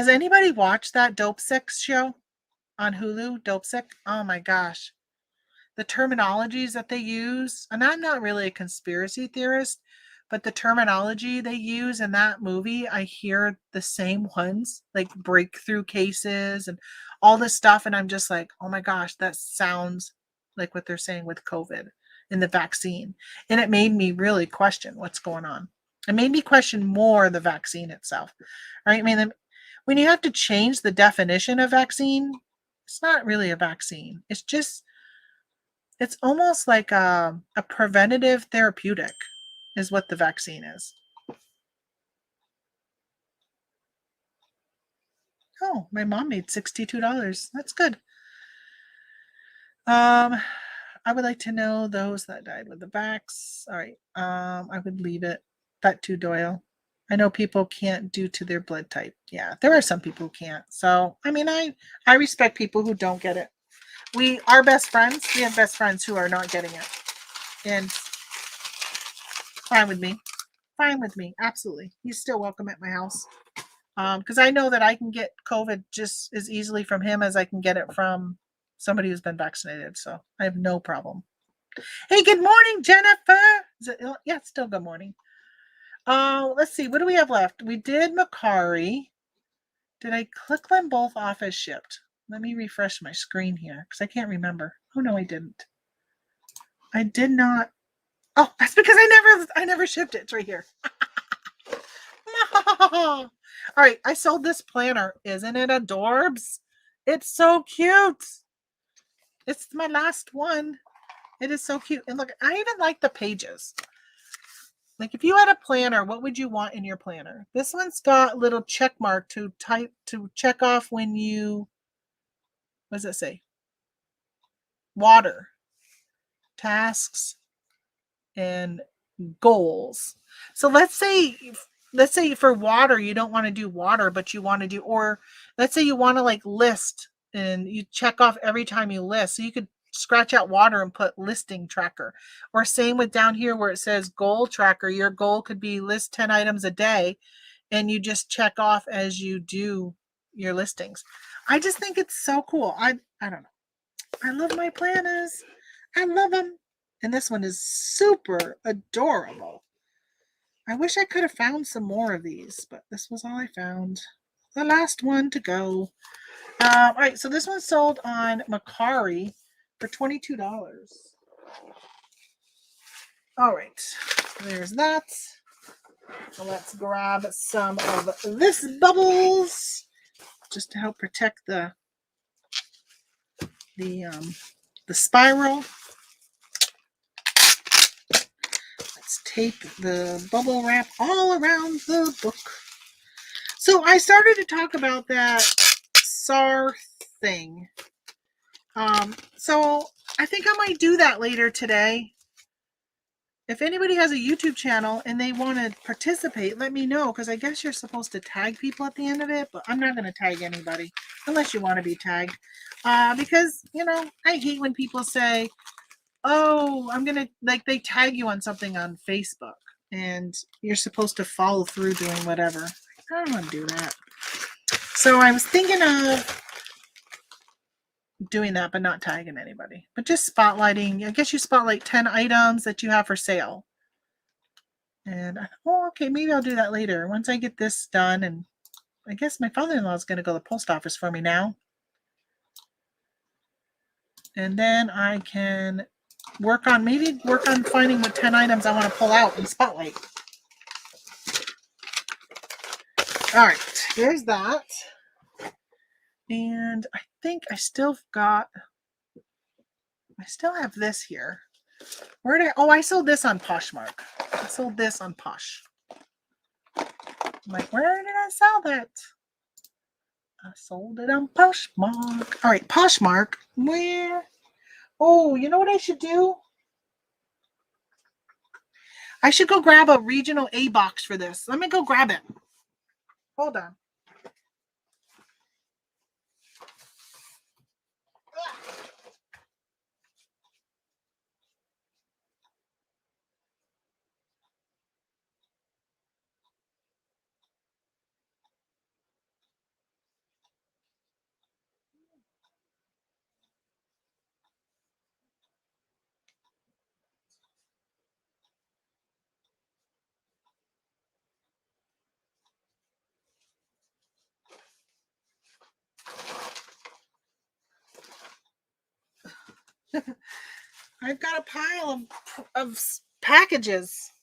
anybody watched that Dope Sick show on Hulu? Dope Sick? Oh my gosh. The terminologies that they use, and I'm not really a conspiracy theorist, but the terminology they use in that movie, I hear the same ones, like breakthrough cases and all this stuff. And I'm just like, oh my gosh, that sounds like what they're saying with COVID and the vaccine. And it made me really question what's going on. It made me question more the vaccine itself. Right? I mean, when you have to change the definition of vaccine, it's not really a vaccine. It's almost like a preventative therapeutic is what the vaccine is. Oh, my mom made $62. That's good. I would like to know those that died with the vax. All right. I would leave it. That too, Doyle. I know people can't due to their blood type. Yeah, there are some people who can't. So, I mean, I respect people who don't get it. We are best friends. We have best friends who are not getting it. And fine with me. Fine with me. Absolutely. He's still welcome at my house. Because I know that I can get COVID just as easily from him as I can get it from somebody who's been vaccinated. So I have no problem. Hey, good morning, Jennifer. Yeah, it's still good morning. Let's see. What do we have left? We did Mercari. Did I click them both off as shipped? Let me refresh my screen here because I can't remember. Oh no, I didn't. I did not. Oh, that's because I never shipped it. It's right here. All right, I sold this planner. Isn't it adorbs? It's so cute. It's my last one. It is so cute. And look, I even like the pages. Like if you had a planner, what would you want in your planner? This one's got a little check mark to check off when you, what does it say? Water, tasks, and goals. So let's say for water, you don't want to do water, but you want to do, or let's say you want to like list and you check off every time you list. So you could scratch out water and put listing tracker, or same with down here where it says goal tracker. Your goal could be list 10 items a day and you just check off as you do your listings. I just think it's so cool. I don't know. I love my planners. I love them. And this one is super adorable. I wish I could have found some more of these, but this was all I found. The last one to go. All right, so this one sold on Mercari for $22. All right, there's that. So let's grab some of this bubbles just to help protect the spiral. Let's tape the bubble wrap all around the book. So I started to talk about that SAR thing. So I think I might do that later today. If anybody has a YouTube channel and they want to participate, let me know, because I guess you're supposed to tag people at the end of it, but I'm not going to tag anybody unless you want to be tagged. Because, I hate when people say, oh, I'm going to, like, they tag you on something on Facebook and you're supposed to follow through doing whatever. I don't want to do that. So I was thinking of doing that, but not tagging anybody, but just spotlighting. I guess you spotlight 10 items that you have for sale. And okay, maybe I'll do that later once I get this done. And I guess my father-in-law is going to go to the post office for me now. And then I can work on finding what 10 items I want to pull out and spotlight. All right, here's that. And I think I still have this here. I sold this on Poshmark. I sold this on Posh. I'm like, where did I sell that? I sold it on Poshmark. All right, Poshmark. Where? Oh, you know what I should do? I should go grab a regional A box for this. Let me go grab it. Hold on. I've got a pile of packages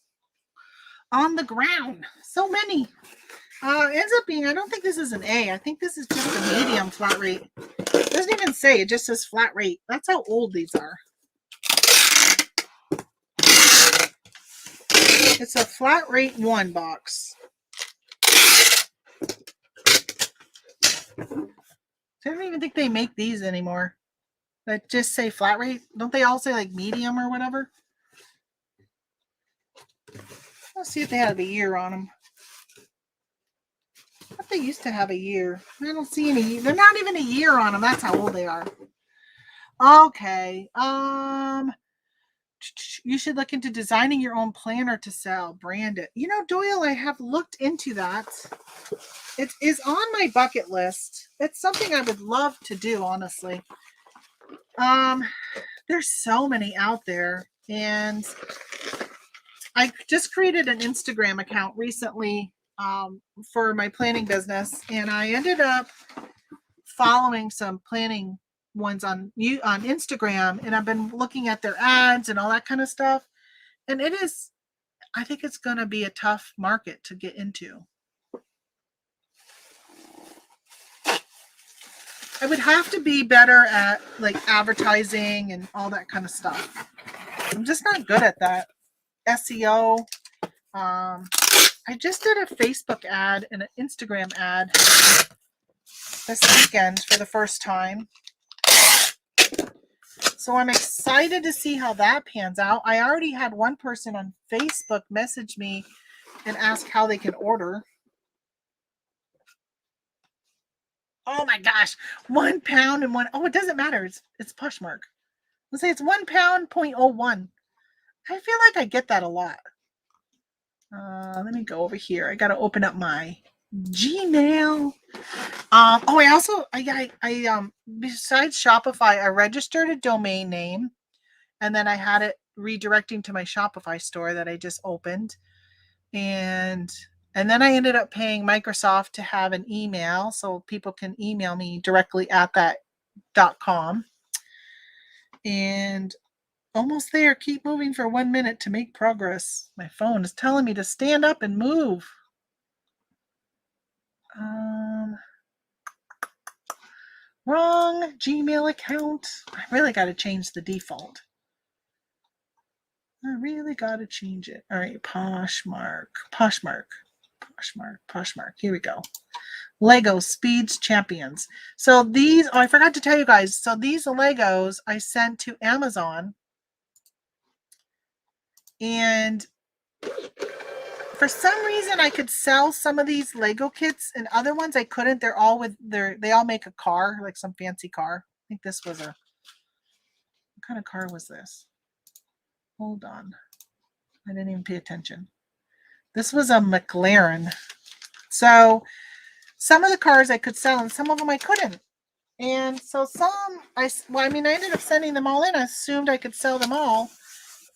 on the ground. So many. Ends up being, I don't think this is an A. I think this is just a medium flat rate. It doesn't even say, it just says flat rate. That's how old these are. It's a flat rate 1 box. I don't even think they make these anymore. That just say flat rate. Don't they all say like medium or whatever? Let's see if they have a year on them. I thought they used to have a year. I don't see any. They're not even a year on them. That's how old they are. Okay. You should look into designing your own planner to sell. Brand it. You know, Doyle, I have looked into that. It is on my bucket list. It's something I would love to do, honestly. There's so many out there, and I just created an Instagram account recently for my planning business, and I ended up following some planning ones on Instagram, and I've been looking at their ads and all that kind of stuff. And I think it's going to be a tough market to get into. I would have to be better at like advertising and all that kind of stuff. I'm just not good at that. SEO. I just did a Facebook ad and an Instagram ad this weekend for the first time. So I'm excited to see how that pans out. I already had one person on Facebook message me and ask how they can order. Oh my gosh, 1 pound and one. Oh, it doesn't matter. It's Poshmark. Let's say it's 1 pound 0.01. I feel like I get that a lot. Let me go over here. I got to open up my Gmail. I besides Shopify, I registered a domain name, and then I had it redirecting to my Shopify store that I just opened, and then I ended up paying Microsoft to have an email so people can email me directly at that .com. And almost there. Keep moving for 1 minute to make progress. My phone is telling me to stand up and move. Wrong Gmail account. I really got to change the default. I really got to change it. All right, Poshmark. Here we go. Lego Speeds Champions. So these, I forgot to tell you guys. So these Legos I sent to Amazon. And for some reason I could sell some of these Lego kits and other ones I couldn't. They're all they all make a car, like some fancy car. I think this was what kind of car was this? Hold on. I didn't even pay attention. This was a McLaren. So some of the cars I could sell and some of them I couldn't. And so I ended up sending them all in. I assumed I could sell them all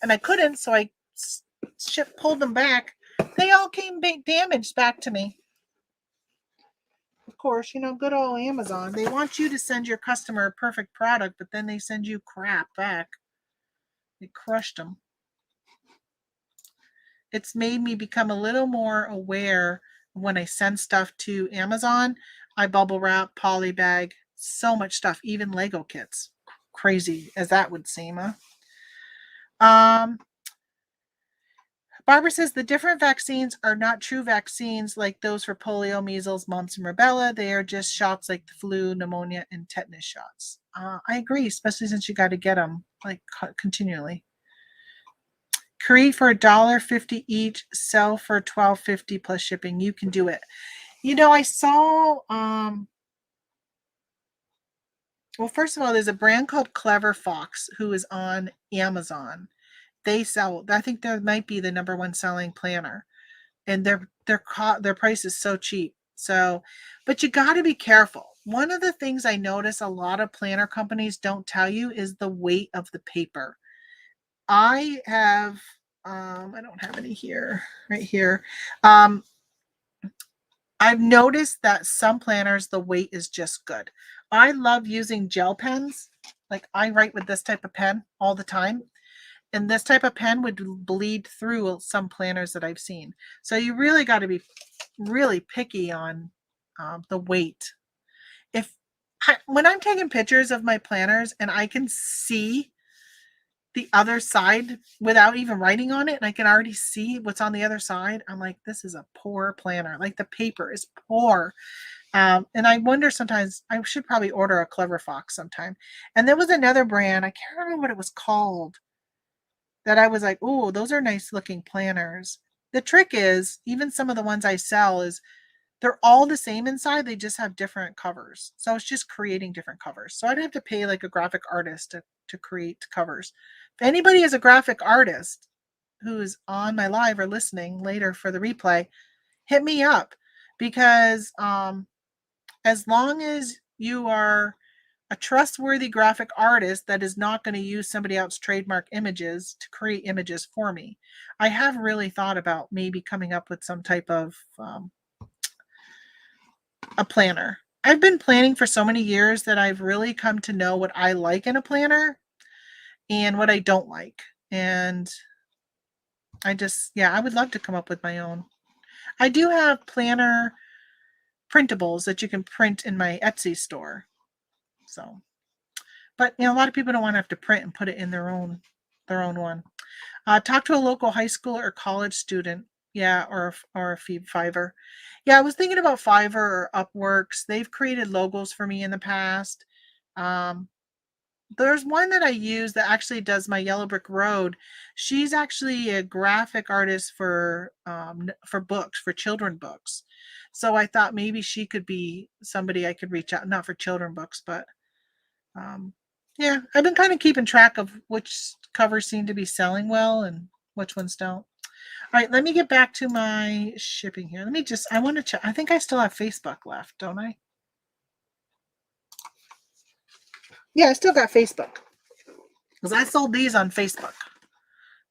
and I couldn't. So I pulled them back. They all came damaged back to me. Of course, good old Amazon. They want you to send your customer a perfect product, but then they send you crap back. They crushed them. It's made me become a little more aware when I send stuff to Amazon. I bubble wrap, poly bag, so much stuff, even Lego kits. Crazy as that would seem, huh? Barbara says the different vaccines are not true vaccines like those for polio, measles, mumps, and rubella. They are just shots like the flu, pneumonia, and tetanus shots. I agree, especially since you got to get them like continually. Create for $1.50 each, sell for $12.50 plus shipping. You can do it. You know, I saw. Well, first of all, there's a brand called Clever Fox who is on Amazon. They sell. I think that might be the number one selling planner, and their price is so cheap. So, but you got to be careful. One of the things I notice a lot of planner companies don't tell you is the weight of the paper. I have. I don't have any here. Right here. I've noticed that some planners, the weight is just good. I love using gel pens. Like I write with this type of pen all the time. And this type of pen would bleed through some planners that I've seen. So you really got to be really picky on the weight. When I'm taking pictures of my planners and I can see the other side without even writing on it, and I can already see what's on the other side, I'm like, this is a poor planner. Like the paper is poor. And I wonder sometimes, I should probably order a Clever Fox sometime. And there was another brand, I can't remember what it was called, that I was like, oh, those are nice looking planners. The trick is, even some of the ones I sell is they're all the same inside. They just have different covers. So it's just creating different covers. So I'd have to pay like a graphic artist to create covers. If anybody is a graphic artist who's on my live or listening later for the replay, hit me up, because as long as you are a trustworthy graphic artist that is not going to use somebody else's trademark images to create images for me, I have really thought about maybe coming up with some type of a planner. I've been planning for so many years that I've really come to know what I like in a planner and what I don't like. And I would love to come up with my own. I do have planner printables that you can print in my Etsy store. So, but a lot of people don't want to have to print and put it in their own one. Talk to a local high school or college student. Yeah, or a Fiverr. Yeah, I was thinking about Fiverr or Upworks. They've created logos for me in the past. There's one that I use that actually does my Yellow Brick Road. She's actually a graphic artist for books, for children books. So I thought maybe she could be somebody I could reach out, not for children books, but yeah, I've been kind of keeping track of which covers seem to be selling well and which ones don't. All right, let me get back to my shipping here. I want to check. I think I still have Facebook left, don't I? Yeah, I still got Facebook, because I sold these on Facebook.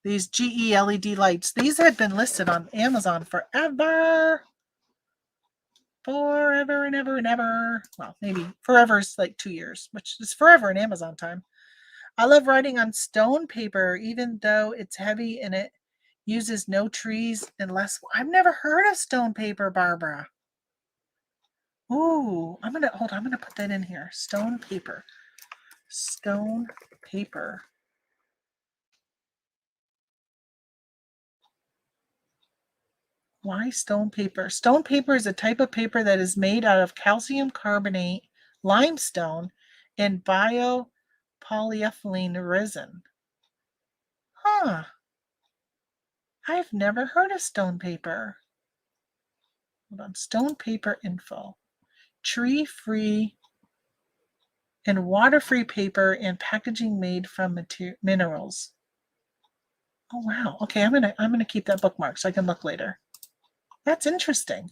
These GE LED lights. These had been listed on Amazon forever. Forever and ever and ever. Well, maybe forever is like 2 years, which is forever in Amazon time. I love writing on stone paper, even though it's heavy and it uses no trees and less. I've never heard of stone paper, Barbara. Ooh, I'm gonna put that in here. Stone paper. Stone paper. Why stone paper? Stone paper is a type of paper that is made out of calcium carbonate, limestone, and biopolyethylene resin. Huh. I've never heard of stone paper. Hold on. Stone paper info. Tree-free and water-free paper and packaging made from minerals. Oh wow. Okay, I'm gonna keep that bookmark so I can look later. That's interesting.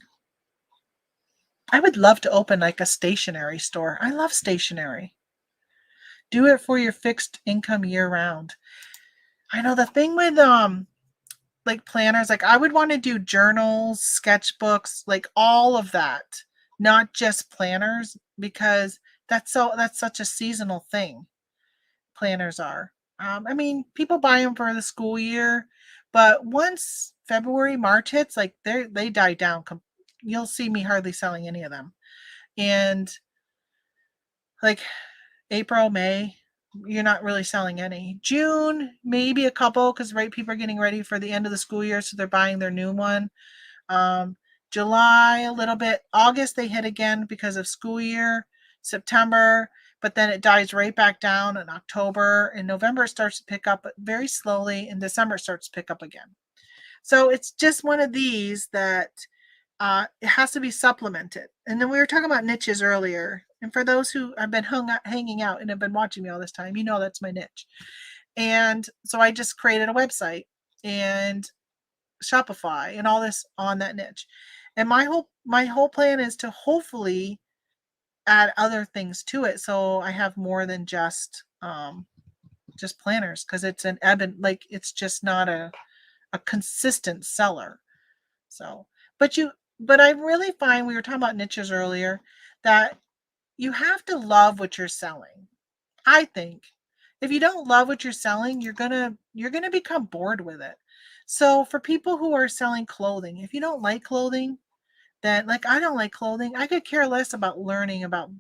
I would love to open like a stationery store. I love stationery. Do it for your fixed income year round. I know the thing with like planners, like I would want to do journals, sketchbooks, like all of that, not just planners, because that's such a seasonal thing. Planners are. I mean, people buy them for the school year, but once February, March hits, like they die down. You'll see me hardly selling any of them. And like April, May, you're not really selling any. June, maybe a couple, because people are getting ready for the end of the school year, so they're buying their new one. July, a little bit. August, they hit again because of school year. September, but then it dies right back down in October. In November, it starts to pick up very slowly. In December, it starts to pick up again. So it's just one of these that it has to be supplemented. And then we were talking about niches earlier. And for those who have been hanging out and have been watching me all this time, that's my niche. And so I just created a website and Shopify and all this on that niche. And my whole plan is to hopefully add other things to it, so I have more than just planners, because it's an ebb and it's just not a consistent seller. So, but I really find, we were talking about niches earlier, that you have to love what you're selling. I think if you don't love what you're selling, you're gonna become bored with it. So for people who are selling clothing, if you don't like clothing, then I don't like clothing, I could care less about learning about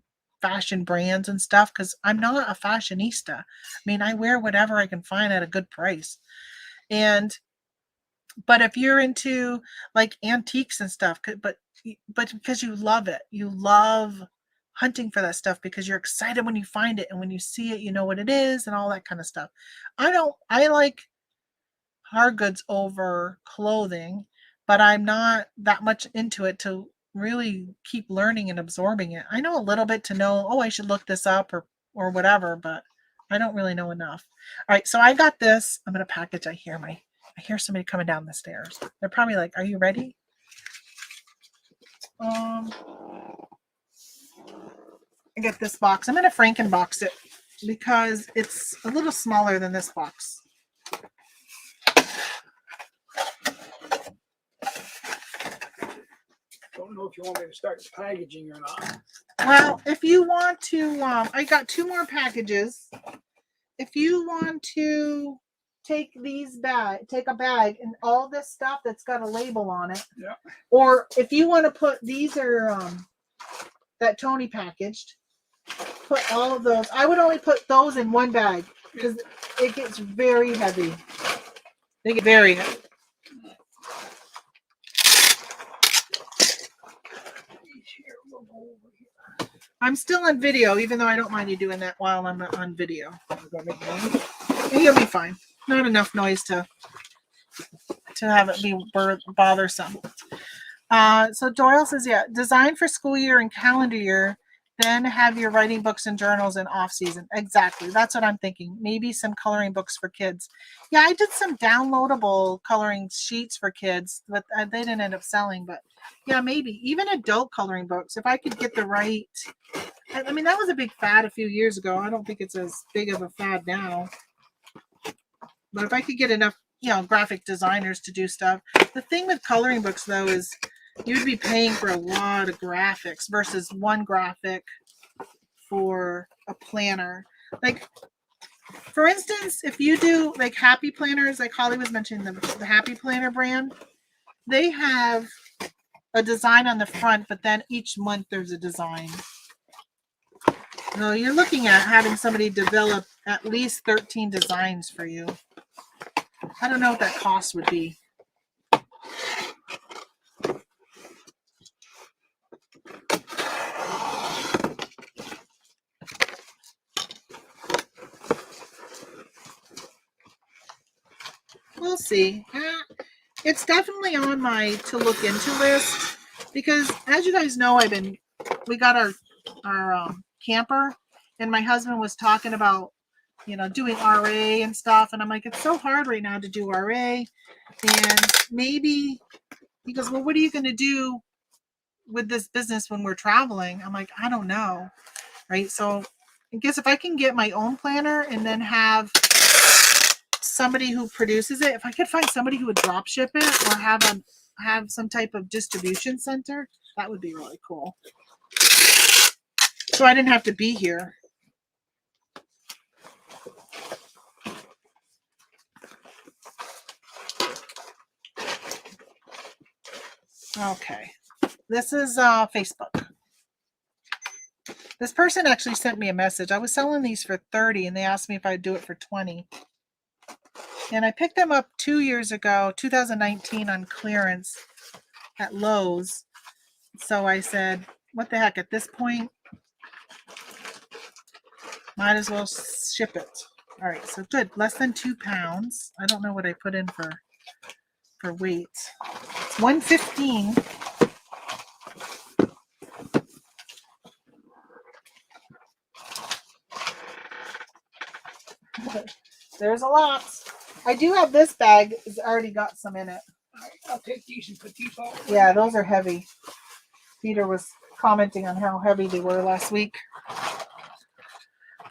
fashion brands and stuff, because I'm not a fashionista. I mean, I wear whatever I can find at a good price. But if you're into antiques and stuff, but because you love it, you love hunting for that stuff because you're excited when you find it, and when you see it, you know what it is and all that kind of stuff. I like hard goods over clothing, but I'm not that much into it to really keep learning and absorbing it. I know a little bit to know, oh, I should look this up or whatever, but I don't really know enough. All right, so I got this. I'm going to package. I hear somebody coming down the stairs. They're probably like, are you ready? I get this box. I'm going to Frankenbox it because it's a little smaller than this box. Don't know if you want me to start packaging or not. Well, if you want to, I got 2 more packages. If you want to take a bag and all this stuff that's got a label on it. Yeah. Or if you want to put, these are that Tony packaged. Put all of those. I would only put those in one bag because it gets very heavy. They get very heavy. I'm still on video, even though I don't mind you doing that while I'm on video. You'll be fine. Not enough noise to have it be bothersome. So Doyle says, yeah, design for school year and calendar year, then have your writing books and journals in off season. Exactly. That's what I'm thinking. Maybe some coloring books for kids. Yeah, I did some downloadable coloring sheets for kids, but they didn't end up selling. But yeah, maybe even adult coloring books. If I could get the right, I mean, that was a big fad a few years ago. I don't think it's as big of a fad now. But if I could get enough, graphic designers to do stuff. The thing with coloring books, though, is you'd be paying for a lot of graphics versus one graphic for a planner. For instance, if you do Happy Planners, like Holly was mentioning, the Happy Planner brand, they have a design on the front, but then each month there's a design. So you're looking at having somebody develop at least 13 designs for you. I don't know what that cost would be. We'll see. It's definitely on my to look into list because, as you guys know, we got our camper, and my husband was talking about doing RA and stuff, and I'm like, it's so hard right now to do RA, and maybe he goes, well, what are you going to do with this business when we're traveling? I'm like, I don't know, right? So I guess if I can get my own planner and then have somebody who produces it, if I could find somebody who would drop ship it or have some type of distribution center, that would be really cool. So I didn't have to be here. Okay. This is Facebook. This person actually sent me a message. I was selling these for 30 and they asked me if I'd do it for 20. And I picked them up 2 years ago, 2019, on clearance at Lowe's. So I said, what the heck, at this point, might as well ship it. All right, so good. Less than 2 pounds. I don't know what I put in for weight. It's 115. There's a lot. I do have this bag. It's already got some in it. I'll take these and put these all. Yeah, those are heavy. Peter was commenting on how heavy they were last week.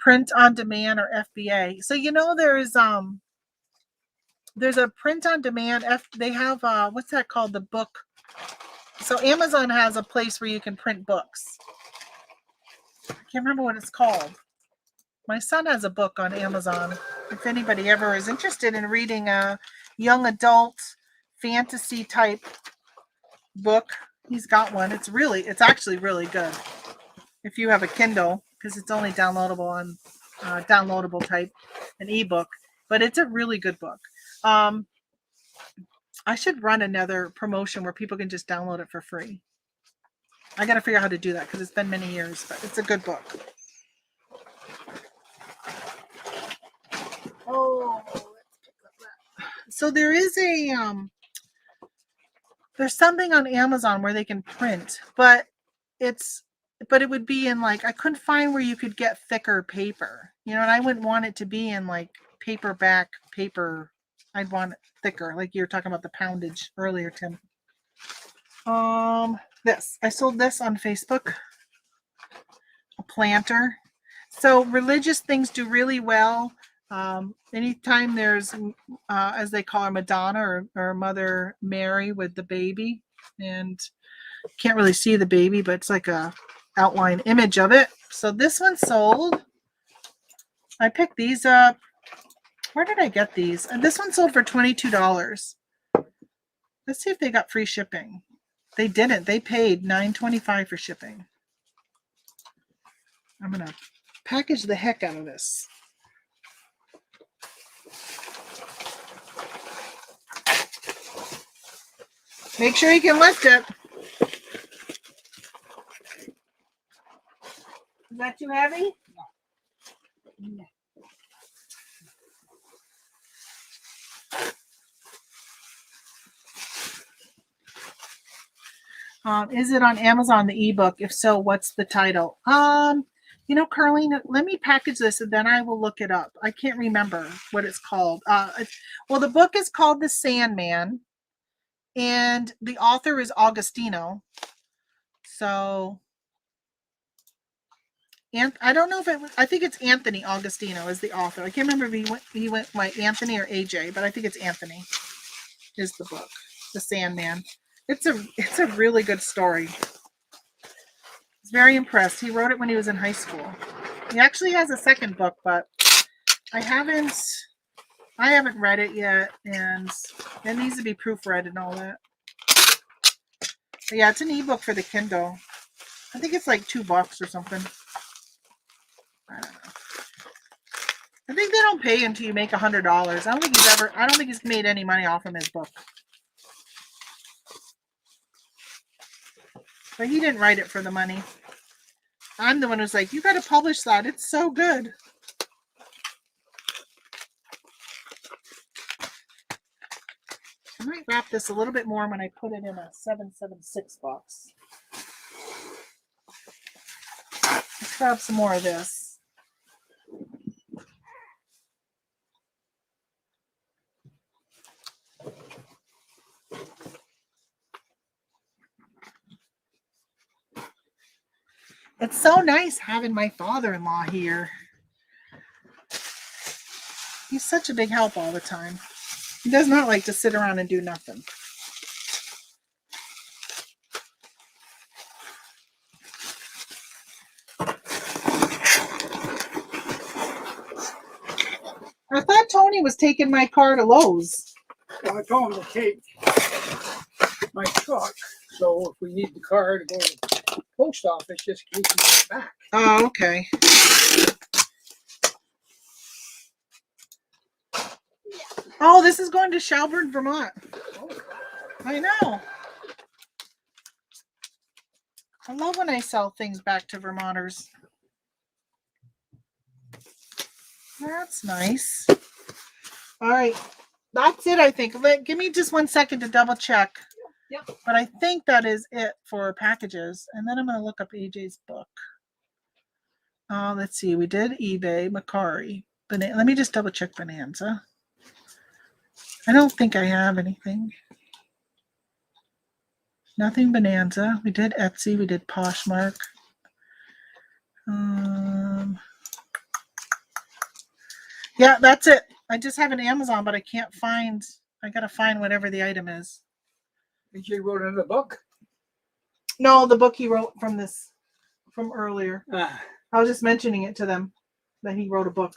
Print on demand or FBA. So you know there's a print on demand. They have what's that called? The book. So Amazon has a place where you can print books. I can't remember what it's called. My son has a book on Amazon. If anybody ever is interested in reading a young adult fantasy type book, he's got one. It's actually really good. If you have a Kindle, because it's only downloadable on downloadable type, an ebook, but it's a really good book. I should run another promotion where people can just download it for free. I got to figure out how to do that because it's been many years, but it's a good book. Oh, let's pick up that. So there is there's something on Amazon where they can print, but it would be in like, I couldn't find where you could get thicker paper, and I wouldn't want it to be in like paperback paper. I'd want it thicker, like you were talking about the poundage earlier, Tim. I sold this on Facebook, a planter. So religious things do really well. Anytime there's, as they call her, Madonna or Mother Mary with the baby, and can't really see the baby, but it's like a outline image of it. So this one sold. I picked these up. Where did I get these? And this one sold for $22. Let's see if they got free shipping. They didn't. They paid $9.25 for shipping. I'm gonna package the heck out of this. Make sure you can lift it. Is that too heavy? No. Is it on Amazon, the ebook? If so, what's the title? Carlene, let me package this and then I will look it up. I can't remember what it's called. Well, the book is called The Sandman, and the author is Augustino. So, and I don't know if I think it's Anthony Augustino is the author. I can't remember if he went by Anthony or AJ, but I think it's Anthony is the book, The Sandman. It's a really good story. I was very impressed. He wrote it when he was in high school. He actually has a second book, but I haven't read it yet, and it needs to be proofread and all that. But yeah, it's an ebook for the Kindle. I think it's like $2 or something. I don't know. I think they don't pay until you make $100. I don't think he's made any money off of his book. But he didn't write it for the money. I'm the one who's like, you got to publish that. It's so good. I might wrap this a little bit more when I put it in a 776 box. Let's grab some more of this. It's so nice having my father-in-law here. He's such a big help all the time. He does not like to sit around and do nothing. I thought Tony was taking my car to Lowe's. Well, I told him to take my truck, so if we need the car to go to post office just in case you get back. Oh, okay. Oh, this is going to Shelburne, Vermont. I know. I love when I sell things back to Vermonters. That's nice. All right. That's it, I think. Give me just 1 second to double check. Yep. But I think that is it for packages. And then I'm going to look up AJ's book. Let's see. We did eBay, Mercari. Let me just double check Bonanza. I don't think I have anything. Nothing Bonanza. We did Etsy. We did Poshmark. Yeah, that's it. I just have an Amazon, but I can't find. I gotta find whatever the item is. AJ wrote another book. No, the book he wrote from earlier. Ah, I was just mentioning it to them that he wrote a book.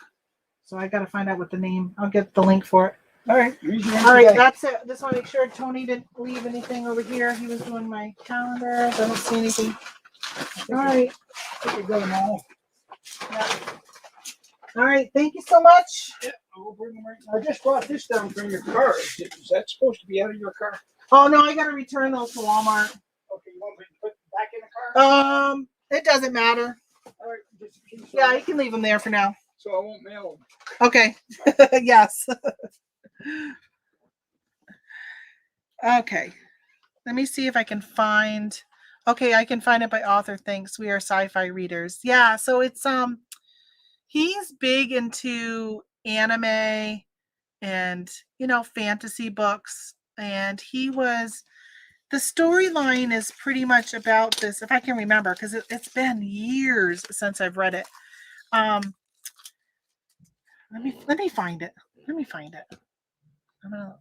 So I gotta find out what the name. I'll get the link for it. all right. All right, that's it. Just want to make sure Tony didn't leave anything over here. He was doing my calendar. I don't see anything. All right. I think go now. Yeah. All right. Thank you so much. Yeah, I'll bring them right. I just brought this down from your car. Is that supposed to be out of your car? Oh no, I gotta return those to Walmart. Okay, you want me to put them back in the car? It doesn't matter. All right, just in case. Yeah, you can leave them there for now. So I won't mail them. Okay. Yes. Okay. Let me see if I can find. Okay, I can find it by author. Thanks. We are sci-fi readers. Yeah, so it's he's big into anime and fantasy books, and the storyline is pretty much about this, if I can remember, because it's been years since I've read it. Let me find it.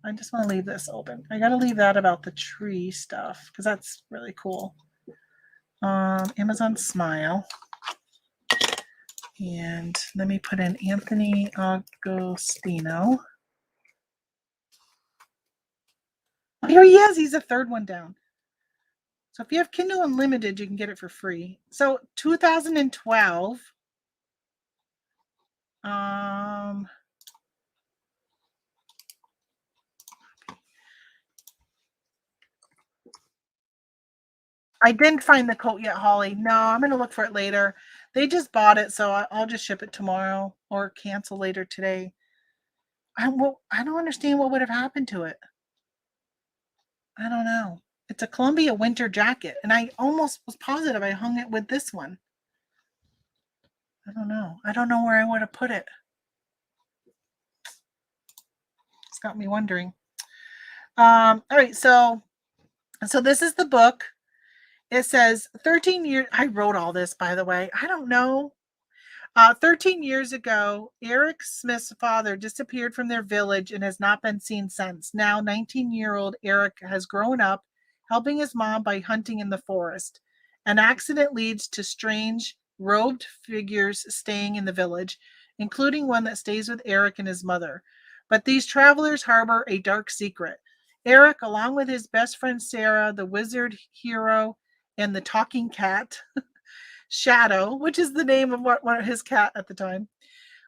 I just want to leave this open. I gotta leave that about the tree stuff because that's really cool. Amazon Smile. And let me put in Anthony Agostino. Oh, here he is. He's the third one down. So if you have Kindle Unlimited, you can get it for free. So 2012. I didn't find the coat yet, Holly. No, I'm going to look for it later. They just bought it, so I'll just ship it tomorrow or cancel later today. I don't understand what would have happened to it. I don't know. It's a Columbia winter jacket, and I almost was positive I hung it with this one. I don't know. I don't know where I would have put it. It's got me wondering. All right, so this is the book. It says 13 years. I wrote all this, by the way. I don't know. 13 years ago, Eric Smith's father disappeared from their village and has not been seen since. Now, 19-year-old Eric has grown up, helping his mom by hunting in the forest. An accident leads to strange, robed figures staying in the village, including one that stays with Eric and his mother. But these travelers harbor a dark secret. Eric, along with his best friend Sarah, the wizard hero, and the talking cat, Shadow, which is the name of his cat at the time,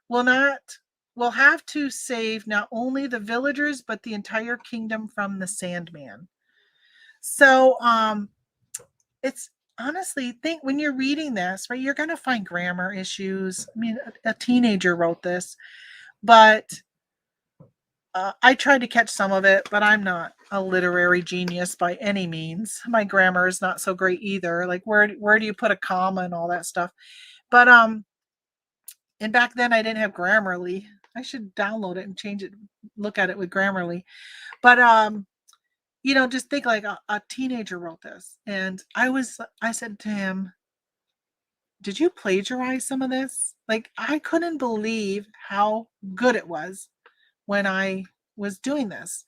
will have to save not only the villagers but the entire kingdom from the Sandman. So it's honestly, think when you're reading this, right, you're going to find grammar issues. I mean, a teenager wrote this, but I tried to catch some of it, but I'm not a literary genius by any means. My grammar is not so great either. Like where do you put a comma and all that stuff? But and back then I didn't have Grammarly. I should download it and change it, look at it with Grammarly. But just think like a teenager wrote this, and I said to him, "Did you plagiarize some of this?" Like I couldn't believe how good it was when I was doing this.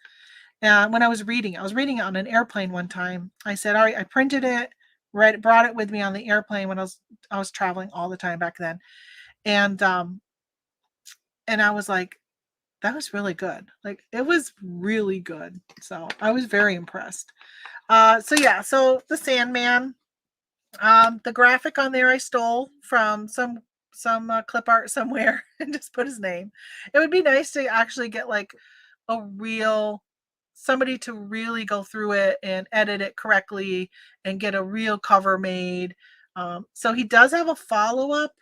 When I was reading it on an airplane one time. I said, all right, I printed it, brought it with me on the airplane when I was traveling all the time back then. And I was like, that was really good. Like it was really good. So I was very impressed. So the Sandman, The graphic on there I stole from some clip art somewhere and just put his name. It would be nice to actually get like a real somebody to really go through it and edit it correctly and get a real cover made. So he does have a follow-up.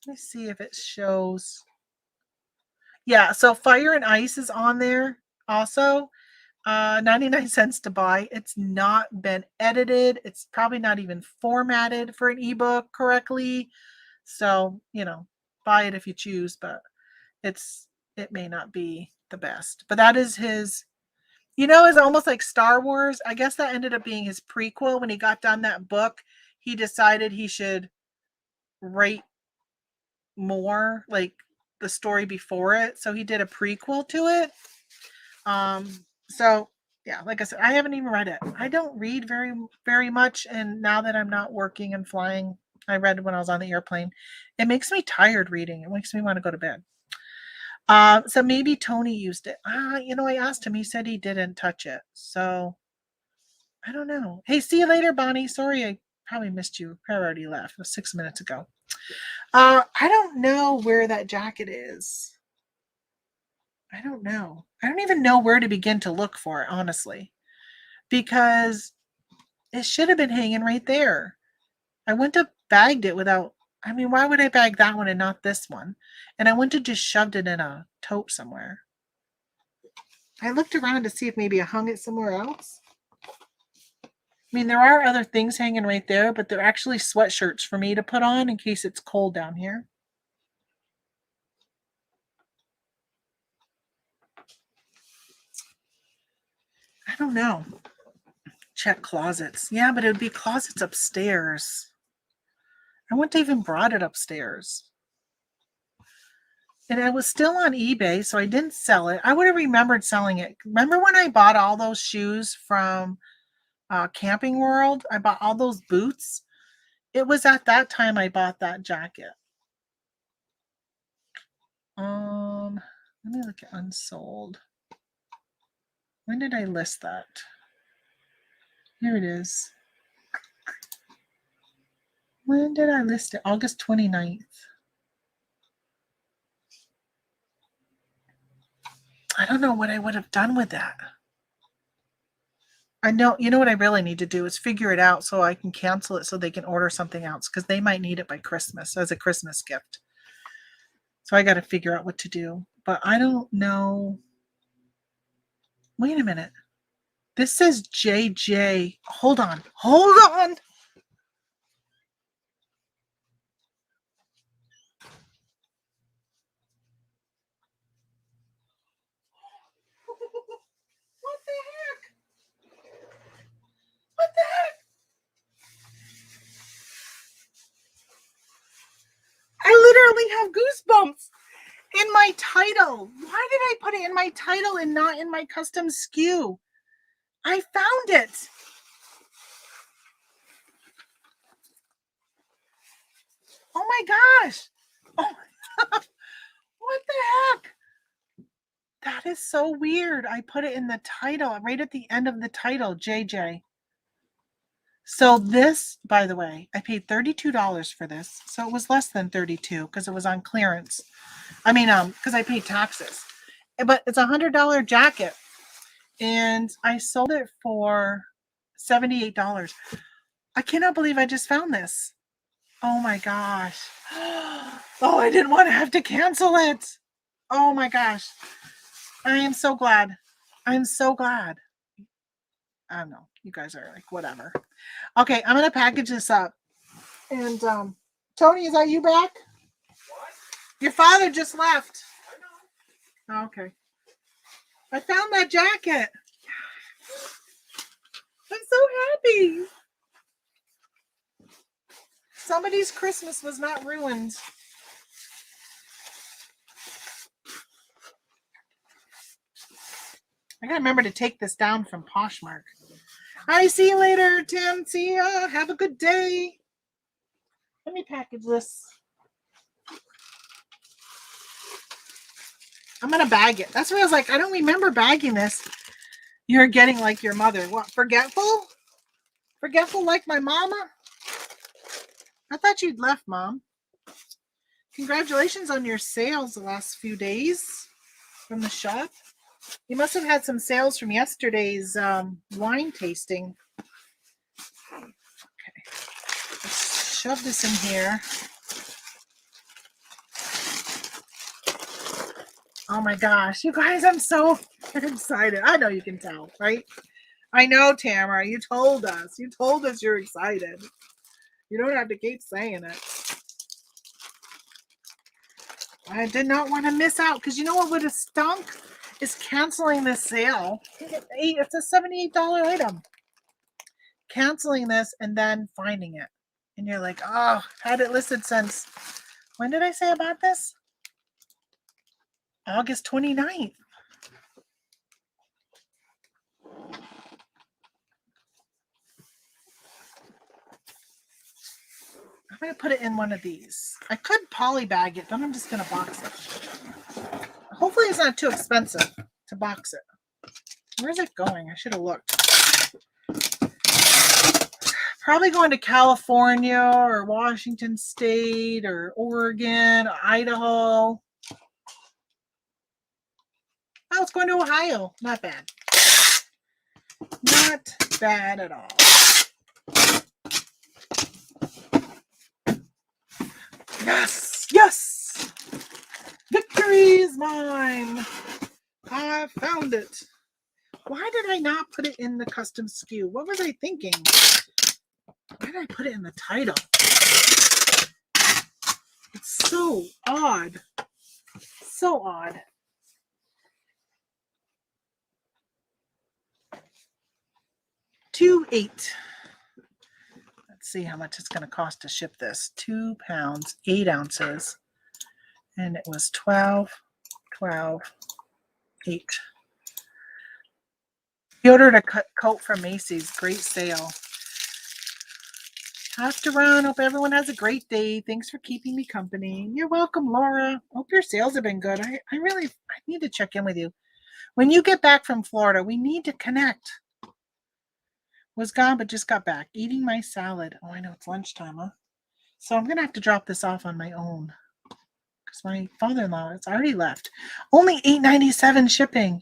Let me see if it shows. Yeah, so Fire and Ice is on there also. 99 cents to buy. It's not been edited. It's probably not even formatted for an ebook correctly. So, buy it if you choose, but it may not be the best. But that is his, it's almost like Star Wars. I guess that ended up being his prequel. When he got done that book, he decided he should write more like the story before it. So he did a prequel to it. So yeah, like I said, I haven't even read it. I don't read very, very much. And now that I'm not working and flying, I read when I was on the airplane. It makes me tired reading. It makes me want to go to bed. So maybe Tony used it. I asked him. He said he didn't touch it. So I don't know. Hey, see you later, Bonnie. Sorry, I probably missed you. I already left. It was 6 minutes ago. I don't know where that jacket is. I don't know. I don't even know where to begin to look for it, honestly, because it should have been hanging right there. I wouldn't have bagged it without, why would I bag that one and not this one? And I wouldn't have just shoved it in a tote somewhere. I looked around to see if maybe I hung it somewhere else. There are other things hanging right there, but they're actually sweatshirts for me to put on in case it's cold down here. I don't know. Check closets. Yeah, but it would be closets upstairs. I wouldn't have even brought it upstairs. And I was still on eBay, so I didn't sell it. I would have remembered selling it. Remember when I bought all those shoes from Camping World? I bought all those boots. It was at that time I bought that jacket. Let me look at unsold. When did I list that? Here it is. When did I list it? August 29th. I don't know what I would have done with that. I know, what I really need to do is figure it out so I can cancel it so they can order something else because they might need it by Christmas as a Christmas gift. So I got to figure out what to do. But I don't know. Wait a minute. This says JJ. Hold on. Hold on. What the heck? What the heck? I literally have goosebumps in my title. Why did I put it in my title and not in my custom SKU? I found it. Oh my gosh. Oh, what the heck? That is so weird. I put it in the title, right at the end of the title, JJ. So this, by the way, I paid $32 for this. So it was less than $32 because it was on clearance. Because I paid taxes. But it's a $100 jacket. And I sold it for $78. I cannot believe I just found this. Oh my gosh. Oh, I didn't want to have to cancel it. Oh my gosh. I am so glad. I'm so glad. I don't know. You guys are like, whatever. Okay, I'm going to package this up. And Tony, is that you back? What? Your father just left. I know. Oh, okay. I found that jacket. I'm so happy. Somebody's Christmas was not ruined. I gotta remember to take this down from Poshmark. Hi, see you later, Tim. See ya. Have a good day. Let me package this. I'm gonna bag it. That's what I was like. I don't remember bagging this. You're getting like your mother. What, forgetful? Forgetful like my mama? I thought you'd left, Mom. Congratulations on your sales the last few days from the shop. You must have had some sales from yesterday's wine tasting. Okay. Let's shove this in here. Oh my gosh, you guys, I'm so excited. I know you can tell, right? I know, Tamara, you told us. You told us you're excited. You don't have to keep saying it. I did not want to miss out because you know what would have stunk is canceling this sale. It's a $78 item. Canceling this and then finding it. And you're like, oh, had it listed since, when did I say about this? August 29th. I'm going to put it in one of these. I could poly bag it, then I'm just going to box it. Hopefully it's not too expensive to box it. Where's it going? I should have looked. Probably going to California or Washington State or Oregon, or Idaho. Oh, it's going to Ohio. Not bad. Not bad at all. Yes! Yes! Victory is mine! I found it. Why did I not put it in the custom SKU? What was I thinking? Why did I put it in the title? It's so odd. So odd. $2.8. Let's see how much it's going to cost to ship this. 2 pounds, 8 ounces. And it was 12, 8. You ordered a coat from Macy's. Great sale. Have to run. Hope everyone has a great day. Thanks for keeping me company. You're welcome, Laura. Hope your sales have been good. I need to check in with you. When you get back from Florida, we need to connect. Was gone, but just got back. Eating my salad. Oh, I know it's lunchtime, huh? So I'm going to have to drop this off on my own. Because my father-in-law has already left. Only $8.97 shipping.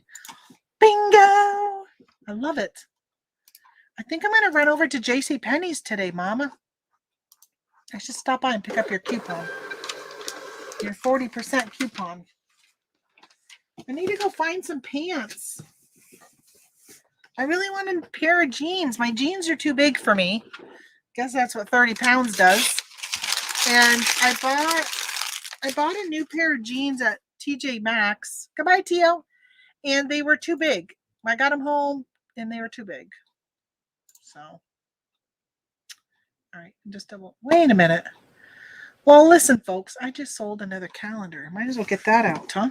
Bingo! I love it. I think I'm going to run over to JCPenney's today, Mama. I should stop by and pick up your coupon. Your 40% coupon. I need to go find some pants. I really want a pair of jeans. My jeans are too big for me. Guess that's what 30 pounds does. And I bought a new pair of jeans at TJ Maxx. Goodbye, Tio. And they were too big. I got them home and they were too big. So, all right, just double. Wait a minute. Well, listen, folks, I just sold another calendar. Might as well get that out, huh?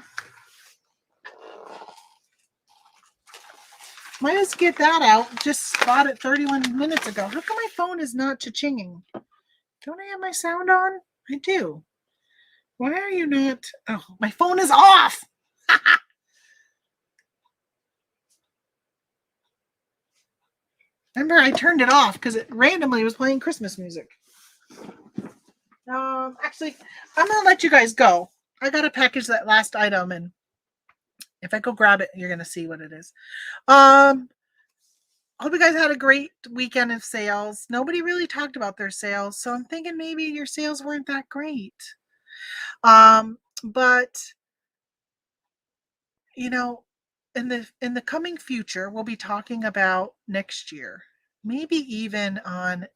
Might as well get that out. Just bought it 31 minutes ago. How come my phone is not cha-chinging? Don't I have my sound on? I do. Why are you not? Oh, my phone is off. Remember, I turned it off because it randomly was playing Christmas music. Actually, I'm going to let you guys go. I got to package that last item, and if I go grab it, you're going to see what it is. Hope you guys had a great weekend of sales. Nobody really talked about their sales, so I'm thinking maybe your sales weren't that great. But you know, in the coming future, we'll be talking about next year. Maybe even on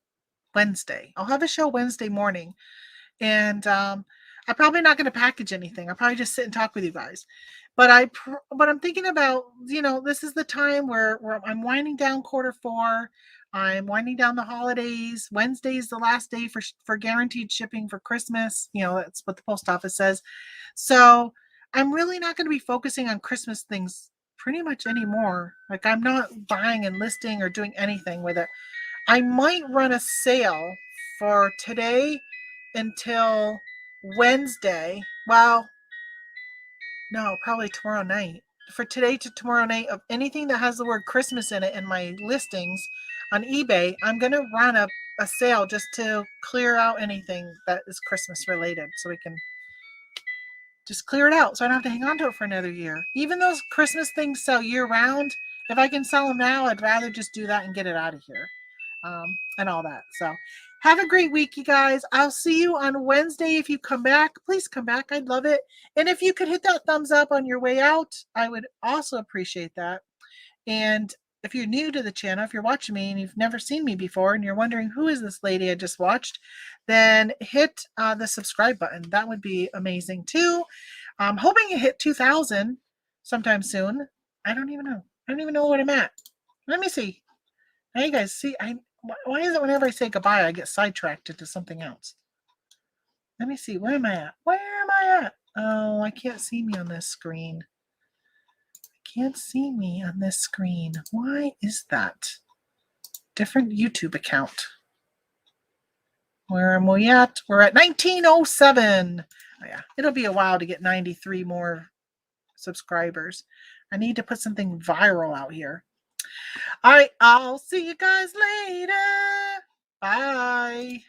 Wednesday. I'll have a show Wednesday morning, and I'm probably not going to package anything. I'll probably just sit and talk with you guys. But I'm thinking about, this is the time where I'm winding down Q4. I'm winding down the holidays. Wednesday is the last day for guaranteed shipping for Christmas. That's what the post office says. So I'm really not going to be focusing on Christmas things pretty much anymore. Like, I'm not buying and listing or doing anything with it. I might run a sale for today until Wednesday. Well, no, probably tomorrow night. For today to tomorrow night, of anything that has the word Christmas in it in my listings on eBay, I'm going to run a a sale just to clear out anything that is Christmas related, so we can just clear it out so I don't have to hang on to it for another year. Even those Christmas things sell year round. If I can sell them now, I'd rather just do that and get it out of here, and all that. So have a great week, you guys. I'll see you on Wednesday. If you come back, please come back. I'd love it. And if you could hit that thumbs up on your way out, I would also appreciate that. And if you're new to the channel, if you're watching me and you've never seen me before and you're wondering who is this lady I just watched, then hit the subscribe button. That would be amazing too. I'm hoping to hit 2,000 sometime soon. I don't even know. I don't even know what I'm at. Let me see. Now you guys see, why is it whenever I say goodbye, I get sidetracked into something else? Let me see. Where am I at? Where am I at? Oh, I can't see me on this screen. Can't see me on this screen. Why is that? Different YouTube account. Where am we at? We're at 1907. Oh, yeah, it'll be a while to get 93 more subscribers. I need to put something viral out here. All right, I'll see you guys later. Bye.